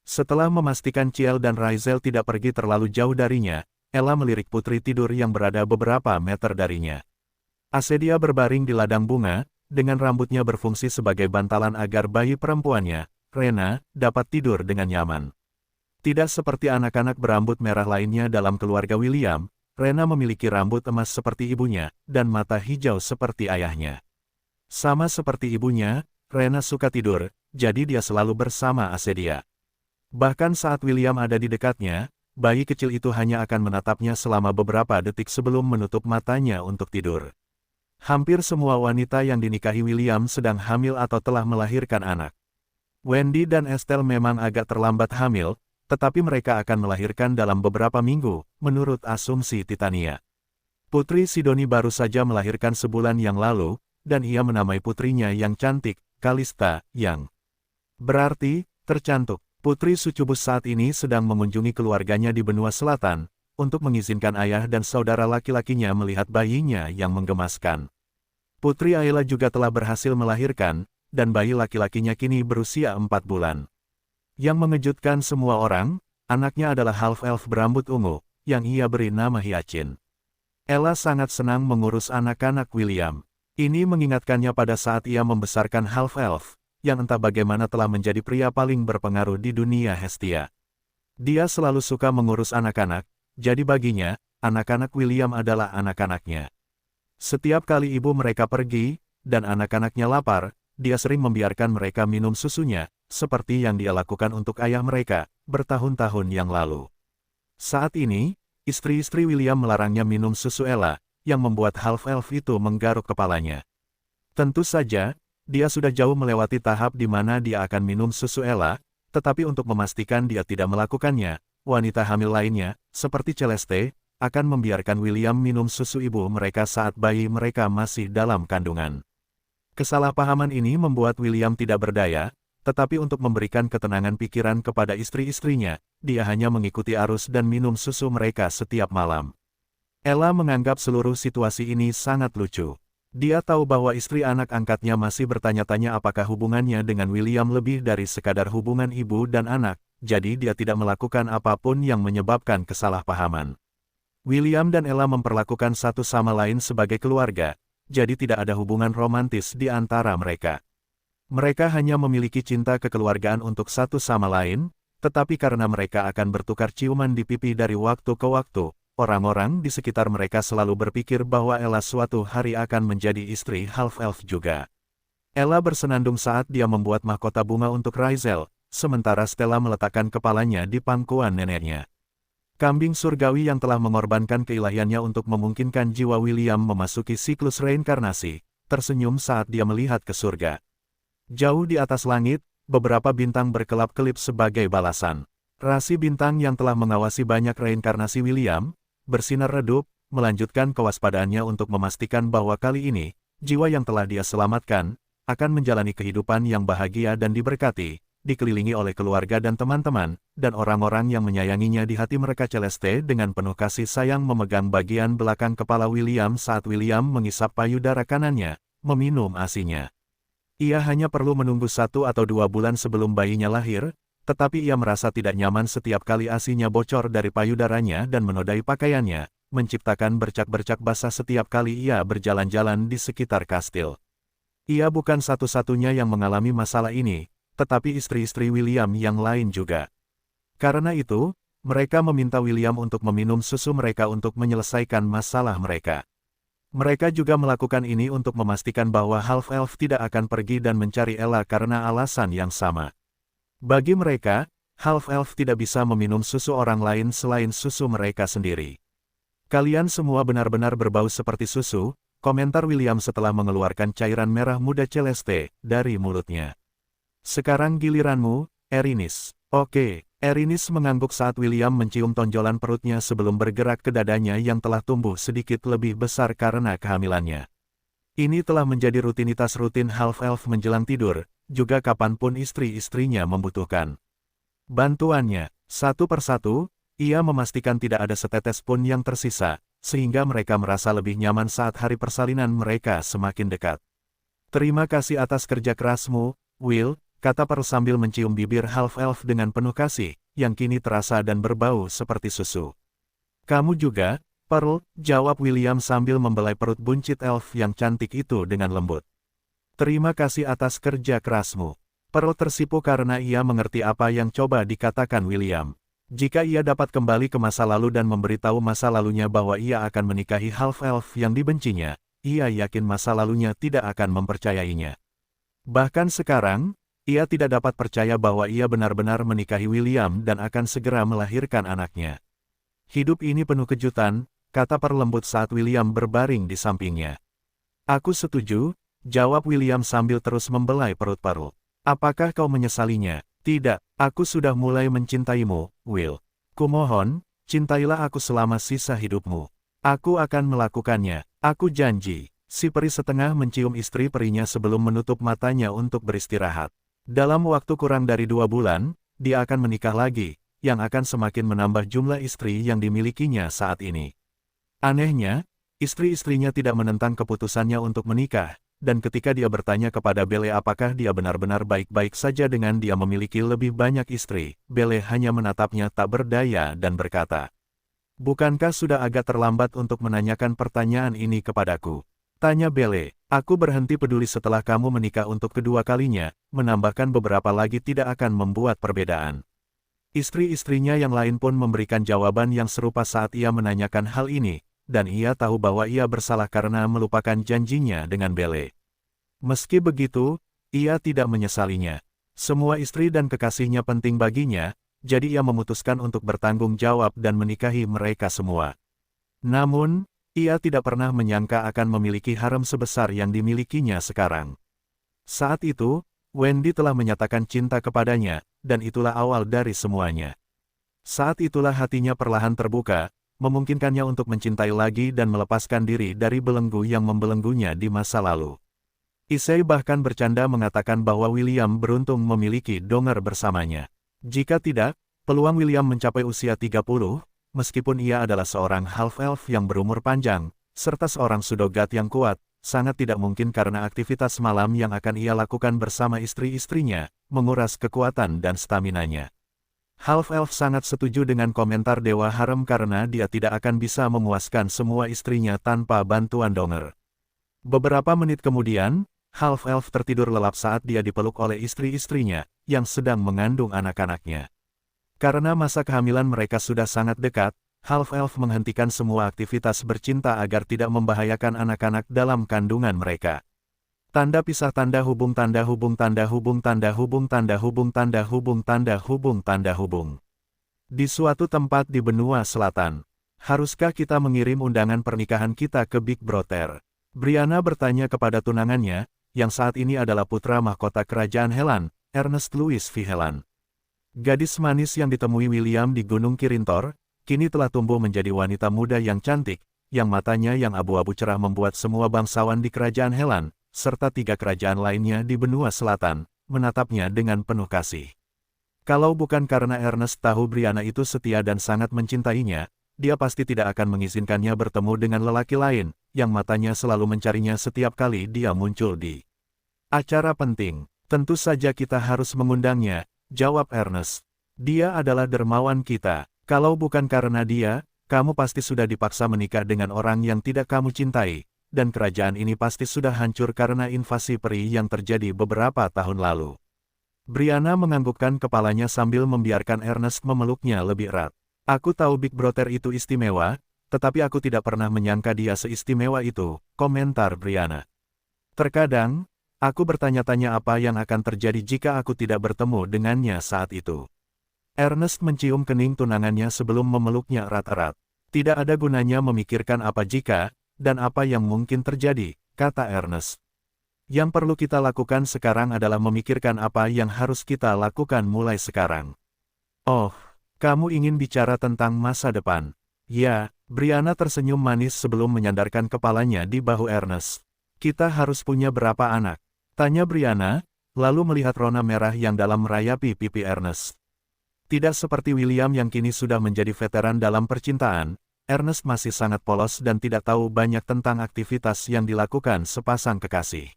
Setelah memastikan Ciel dan Raizel tidak pergi terlalu jauh darinya, Ella melirik putri tidur yang berada beberapa meter darinya. Asedia berbaring di ladang bunga, dengan rambutnya berfungsi sebagai bantalan agar bayi perempuannya, Rena, dapat tidur dengan nyaman. Tidak seperti anak-anak berambut merah lainnya dalam keluarga William, Rena memiliki rambut emas seperti ibunya, dan mata hijau seperti ayahnya. Sama seperti ibunya, Rena suka tidur, jadi dia selalu bersama Asedia. Bahkan saat William ada di dekatnya, bayi kecil itu hanya akan menatapnya selama beberapa detik sebelum menutup matanya untuk tidur. Hampir semua wanita yang dinikahi William sedang hamil atau telah melahirkan anak. Wendy dan Estelle memang agak terlambat hamil, tetapi mereka akan melahirkan dalam beberapa minggu, menurut asumsi Titania. Putri Sidoni baru saja melahirkan sebulan yang lalu, dan ia menamai putrinya yang cantik, Kalista, yang berarti, tercantik. Putri Sucubus saat ini sedang mengunjungi keluarganya di benua selatan, untuk mengizinkan ayah dan saudara laki-lakinya melihat bayinya yang menggemaskan. Putri Ayla juga telah berhasil melahirkan, dan bayi laki-lakinya kini berusia 4 bulan. Yang mengejutkan semua orang, anaknya adalah half-elf berambut ungu, yang ia beri nama Hyacin. Ella sangat senang mengurus anak-anak William. Ini mengingatkannya pada saat ia membesarkan half-elf, yang entah bagaimana telah menjadi pria paling berpengaruh di dunia Hestia. Dia selalu suka mengurus anak-anak, jadi baginya, anak-anak William adalah anak-anaknya. Setiap kali ibu mereka pergi, dan anak-anaknya lapar, dia sering membiarkan mereka minum susunya, seperti yang dia lakukan untuk ayah mereka, bertahun-tahun yang lalu. Saat ini, istri-istri William melarangnya minum susu Ella, yang membuat half-elf itu menggaruk kepalanya. Tentu saja, dia sudah jauh melewati tahap di mana dia akan minum susu Ella, tetapi untuk memastikan dia tidak melakukannya, wanita hamil lainnya, seperti Celeste, akan membiarkan William minum susu ibu mereka saat bayi mereka masih dalam kandungan. Kesalahpahaman ini membuat William tidak berdaya, tetapi untuk memberikan ketenangan pikiran kepada istri-istrinya, dia hanya mengikuti arus dan minum susu mereka setiap malam. Ella menganggap seluruh situasi ini sangat lucu. Dia tahu bahwa istri anak angkatnya masih bertanya-tanya apakah hubungannya dengan William lebih dari sekadar hubungan ibu dan anak, jadi dia tidak melakukan apapun yang menyebabkan kesalahpahaman. William dan Ella memperlakukan satu sama lain sebagai keluarga, jadi tidak ada hubungan romantis di antara mereka. Mereka hanya memiliki cinta kekeluargaan untuk satu sama lain, tetapi karena mereka akan bertukar ciuman di pipi dari waktu ke waktu, orang-orang di sekitar mereka selalu berpikir bahwa Ella suatu hari akan menjadi istri half-elf juga. Ella bersenandung saat dia membuat mahkota bunga untuk Raizel, sementara Stella meletakkan kepalanya di pangkuan neneknya. Kambing surgawi yang telah mengorbankan keilahiannya untuk memungkinkan jiwa William memasuki siklus reinkarnasi, tersenyum saat dia melihat ke surga. Jauh di atas langit, beberapa bintang berkelap-kelip sebagai balasan. Rasi bintang yang telah mengawasi banyak reinkarnasi William, bersinar redup, melanjutkan kewaspadaannya untuk memastikan bahwa kali ini, jiwa yang telah dia selamatkan, akan menjalani kehidupan yang bahagia dan diberkati, dikelilingi oleh keluarga dan teman-teman, dan orang-orang yang menyayanginya di hati mereka. Celeste dengan penuh kasih sayang memegang bagian belakang kepala William saat William mengisap payudara kanannya, meminum ASI-nya. Ia hanya perlu menunggu 1 atau 2 bulan sebelum bayinya lahir, tetapi ia merasa tidak nyaman setiap kali ASI-nya bocor dari payudaranya dan menodai pakaiannya, menciptakan bercak-bercak basah setiap kali ia berjalan-jalan di sekitar kastil. Ia bukan satu-satunya yang mengalami masalah ini, tetapi istri-istri William yang lain juga. Karena itu, mereka meminta William untuk meminum susu mereka untuk menyelesaikan masalah mereka. Mereka juga melakukan ini untuk memastikan bahwa half-elf tidak akan pergi dan mencari Ella karena alasan yang sama. Bagi mereka, half-elf tidak bisa meminum susu orang lain selain susu mereka sendiri. Kalian semua benar-benar berbau seperti susu, komentar William setelah mengeluarkan cairan merah muda Celeste dari mulutnya. Sekarang giliranmu, Erinis. Oke, Erinis mengangguk saat William mencium tonjolan perutnya sebelum bergerak ke dadanya yang telah tumbuh sedikit lebih besar karena kehamilannya. Ini telah menjadi rutinitas rutin half-elf menjelang tidur, juga kapanpun istri-istrinya membutuhkan bantuannya. Satu persatu, ia memastikan tidak ada setetes pun yang tersisa, sehingga mereka merasa lebih nyaman saat hari persalinan mereka semakin dekat. Terima kasih atas kerja kerasmu, Will, kata Pearl sambil mencium bibir half-elf dengan penuh kasih, yang kini terasa dan berbau seperti susu. Kamu juga, Pearl, jawab William sambil membelai perut buncit elf yang cantik itu dengan lembut. Terima kasih atas kerja kerasmu. Pearl tersipu karena ia mengerti apa yang coba dikatakan William. Jika ia dapat kembali ke masa lalu dan memberitahu masa lalunya bahwa ia akan menikahi half-elf yang dibencinya, ia yakin masa lalunya tidak akan mempercayainya. Bahkan sekarang, ia tidak dapat percaya bahwa ia benar-benar menikahi William dan akan segera melahirkan anaknya. Hidup ini penuh kejutan, kata Pearl lembut saat William berbaring di sampingnya. Aku setuju, jawab William sambil terus membelai perut Pearl. Apakah kau menyesalinya? Tidak, aku sudah mulai mencintaimu, Will. Kumohon, cintailah aku selama sisa hidupmu. Aku akan melakukannya, aku janji. Si peri setengah mencium istri perinya sebelum menutup matanya untuk beristirahat. Dalam waktu kurang dari 2 bulan, dia akan menikah lagi, yang akan semakin menambah jumlah istri yang dimilikinya saat ini. Anehnya, istri-istrinya tidak menentang keputusannya untuk menikah, dan ketika dia bertanya kepada Belle apakah dia benar-benar baik-baik saja dengan dia memiliki lebih banyak istri, Belle hanya menatapnya tak berdaya dan berkata, "Bukankah sudah agak terlambat untuk menanyakan pertanyaan ini kepadaku?" Tanya Belle. Aku berhenti peduli setelah kamu menikah untuk kedua kalinya, menambahkan beberapa lagi tidak akan membuat perbedaan. Istri-istrinya yang lain pun memberikan jawaban yang serupa saat ia menanyakan hal ini, dan ia tahu bahwa ia bersalah karena melupakan janjinya dengan Belle. Meski begitu, ia tidak menyesalinya. Semua istri dan kekasihnya penting baginya, jadi ia memutuskan untuk bertanggung jawab dan menikahi mereka semua. Namun, ia tidak pernah menyangka akan memiliki harem sebesar yang dimilikinya sekarang. Saat itu, Wendy telah menyatakan cinta kepadanya, dan itulah awal dari semuanya. Saat itulah hatinya perlahan terbuka, memungkinkannya untuk mencintai lagi dan melepaskan diri dari belenggu yang membelenggunya di masa lalu. Issei bahkan bercanda mengatakan bahwa William beruntung memiliki Donger bersamanya. Jika tidak, peluang William mencapai usia 30, meskipun ia adalah seorang half-elf yang berumur panjang, serta seorang sudogat yang kuat, sangat tidak mungkin karena aktivitas malam yang akan ia lakukan bersama istri-istrinya, menguras kekuatan dan staminanya. Half-elf sangat setuju dengan komentar Dewa Harem karena dia tidak akan bisa memuaskan semua istrinya tanpa bantuan Donger. Beberapa menit kemudian, Half-elf tertidur lelap saat dia dipeluk oleh istri-istrinya, yang sedang mengandung anak-anaknya. Karena masa kehamilan mereka sudah sangat dekat, Half-elf menghentikan semua aktivitas bercinta agar tidak membahayakan anak-anak dalam kandungan mereka. Tanda pisah tanda hubung tanda hubung tanda hubung tanda hubung tanda hubung tanda hubung tanda hubung tanda hubung. Di suatu tempat di benua selatan, haruskah kita mengirim undangan pernikahan kita ke Big Brother? Brianna bertanya kepada tunangannya, yang saat ini adalah putra mahkota kerajaan Helan, Ernest Louis V. Helan. Gadis manis yang ditemui William di Gunung Kirintor, kini telah tumbuh menjadi wanita muda yang cantik, yang matanya yang abu-abu cerah membuat semua bangsawan di kerajaan Helan, serta 3 kerajaan lainnya di benua selatan, menatapnya dengan penuh kasih. Kalau bukan karena Ernest tahu Brianna itu setia dan sangat mencintainya, dia pasti tidak akan mengizinkannya bertemu dengan lelaki lain, yang matanya selalu mencarinya setiap kali dia muncul di acara penting. Tentu saja kita harus mengundangnya, jawab Ernest. Dia adalah dermawan kita. Kalau bukan karena dia, kamu pasti sudah dipaksa menikah dengan orang yang tidak kamu cintai, dan kerajaan ini pasti sudah hancur karena invasi peri yang terjadi beberapa tahun lalu. Brianna menganggukkan kepalanya sambil membiarkan Ernest memeluknya lebih erat. Aku tahu Big Brother itu istimewa, tetapi aku tidak pernah menyangka dia seistimewa itu, komentar Brianna. Terkadang, aku bertanya-tanya apa yang akan terjadi jika aku tidak bertemu dengannya saat itu. Ernest mencium kening tunangannya sebelum memeluknya erat-erat. Tidak ada gunanya memikirkan apa jika, dan apa yang mungkin terjadi, kata Ernest. Yang perlu kita lakukan sekarang adalah memikirkan apa yang harus kita lakukan mulai sekarang. Oh, kamu ingin bicara tentang masa depan? Ya, Brianna tersenyum manis sebelum menyandarkan kepalanya di bahu Ernest. Kita harus punya berapa anak? Tanya Brianna, lalu melihat rona merah yang dalam merayapi pipi Ernest. Tidak seperti William yang kini sudah menjadi veteran dalam percintaan, Ernest masih sangat polos dan tidak tahu banyak tentang aktivitas yang dilakukan sepasang kekasih.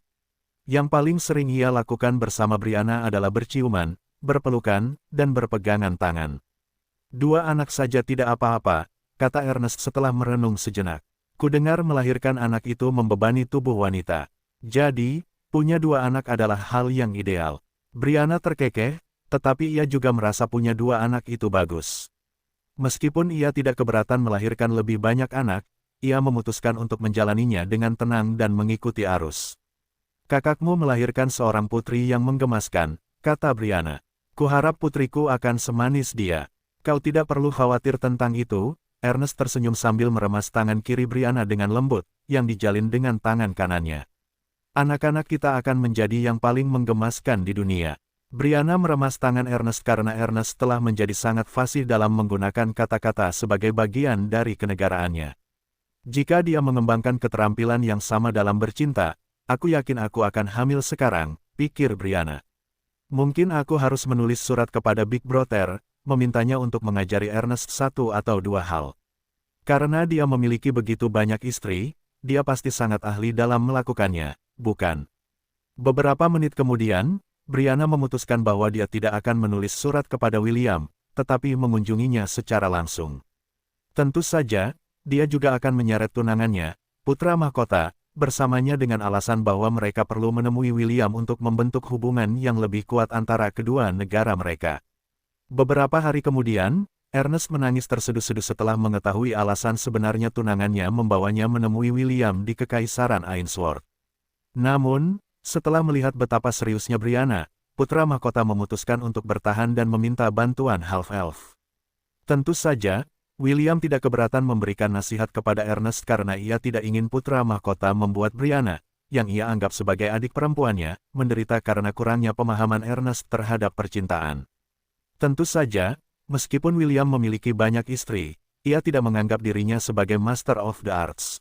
Yang paling sering ia lakukan bersama Brianna adalah berciuman, berpelukan, dan berpegangan tangan. 2 anak saja tidak apa-apa, kata Ernest setelah merenung sejenak. Kudengar melahirkan anak itu membebani tubuh wanita. Jadi, punya 2 anak adalah hal yang ideal. Brianna terkekeh, tetapi ia juga merasa punya 2 anak itu bagus. Meskipun ia tidak keberatan melahirkan lebih banyak anak, ia memutuskan untuk menjalaninya dengan tenang dan mengikuti arus. Kakakmu melahirkan seorang putri yang menggemaskan, kata Brianna. Kuharap putriku akan semanis dia. Kau tidak perlu khawatir tentang itu, Ernest tersenyum sambil meremas tangan kiri Brianna dengan lembut, yang dijalin dengan tangan kanannya. Anak-anak kita akan menjadi yang paling menggemaskan di dunia. Brianna meremas tangan Ernest karena Ernest telah menjadi sangat fasih dalam menggunakan kata-kata sebagai bagian dari kenegaraannya. Jika dia mengembangkan keterampilan yang sama dalam bercinta, aku yakin aku akan hamil sekarang, pikir Brianna. Mungkin aku harus menulis surat kepada Big Brother, memintanya untuk mengajari Ernest 1 atau 2 hal. Karena dia memiliki begitu banyak istri, dia pasti sangat ahli dalam melakukannya, bukan? Beberapa menit kemudian, Brianna memutuskan bahwa dia tidak akan menulis surat kepada William, tetapi mengunjunginya secara langsung. Tentu saja, dia juga akan menyeret tunangannya, putra mahkota, bersamanya dengan alasan bahwa mereka perlu menemui William untuk membentuk hubungan yang lebih kuat antara kedua negara mereka. Beberapa hari kemudian, Ernest menangis terseduh-seduh setelah mengetahui alasan sebenarnya tunangannya membawanya menemui William di Kekaisaran Ainsworth. Namun, setelah melihat betapa seriusnya Brianna, putra mahkota memutuskan untuk bertahan dan meminta bantuan half-elf. Tentu saja, William tidak keberatan memberikan nasihat kepada Ernest karena ia tidak ingin putra mahkota membuat Brianna, yang ia anggap sebagai adik perempuannya, menderita karena kurangnya pemahaman Ernest terhadap percintaan. Tentu saja, meskipun William memiliki banyak istri, ia tidak menganggap dirinya sebagai Master of the Arts.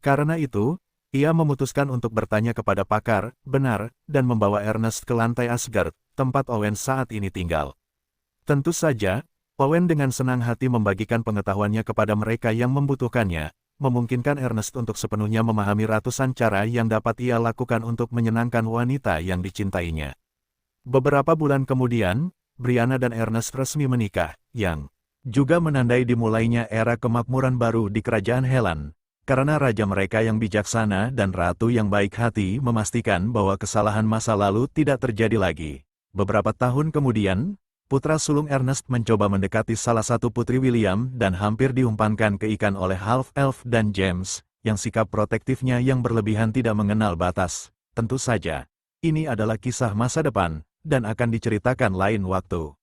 Karena itu, Ia memutuskan untuk bertanya kepada pakar, benar, dan membawa Ernest ke lantai Asgard, tempat Owen saat ini tinggal. Tentu saja, Owen dengan senang hati membagikan pengetahuannya kepada mereka yang membutuhkannya, memungkinkan Ernest untuk sepenuhnya memahami ratusan cara yang dapat ia lakukan untuk menyenangkan wanita yang dicintainya. Beberapa bulan kemudian, Brianna dan Ernest resmi menikah, yang juga menandai dimulainya era kemakmuran baru di kerajaan Helan. Karena raja mereka yang bijaksana dan ratu yang baik hati memastikan bahwa kesalahan masa lalu tidak terjadi lagi. Beberapa tahun kemudian, putra sulung Ernest mencoba mendekati salah satu putri William dan hampir diumpankan ke ikan oleh half-elf dan James, yang sikap protektifnya yang berlebihan tidak mengenal batas. Tentu saja, ini adalah kisah masa depan, dan akan diceritakan lain waktu.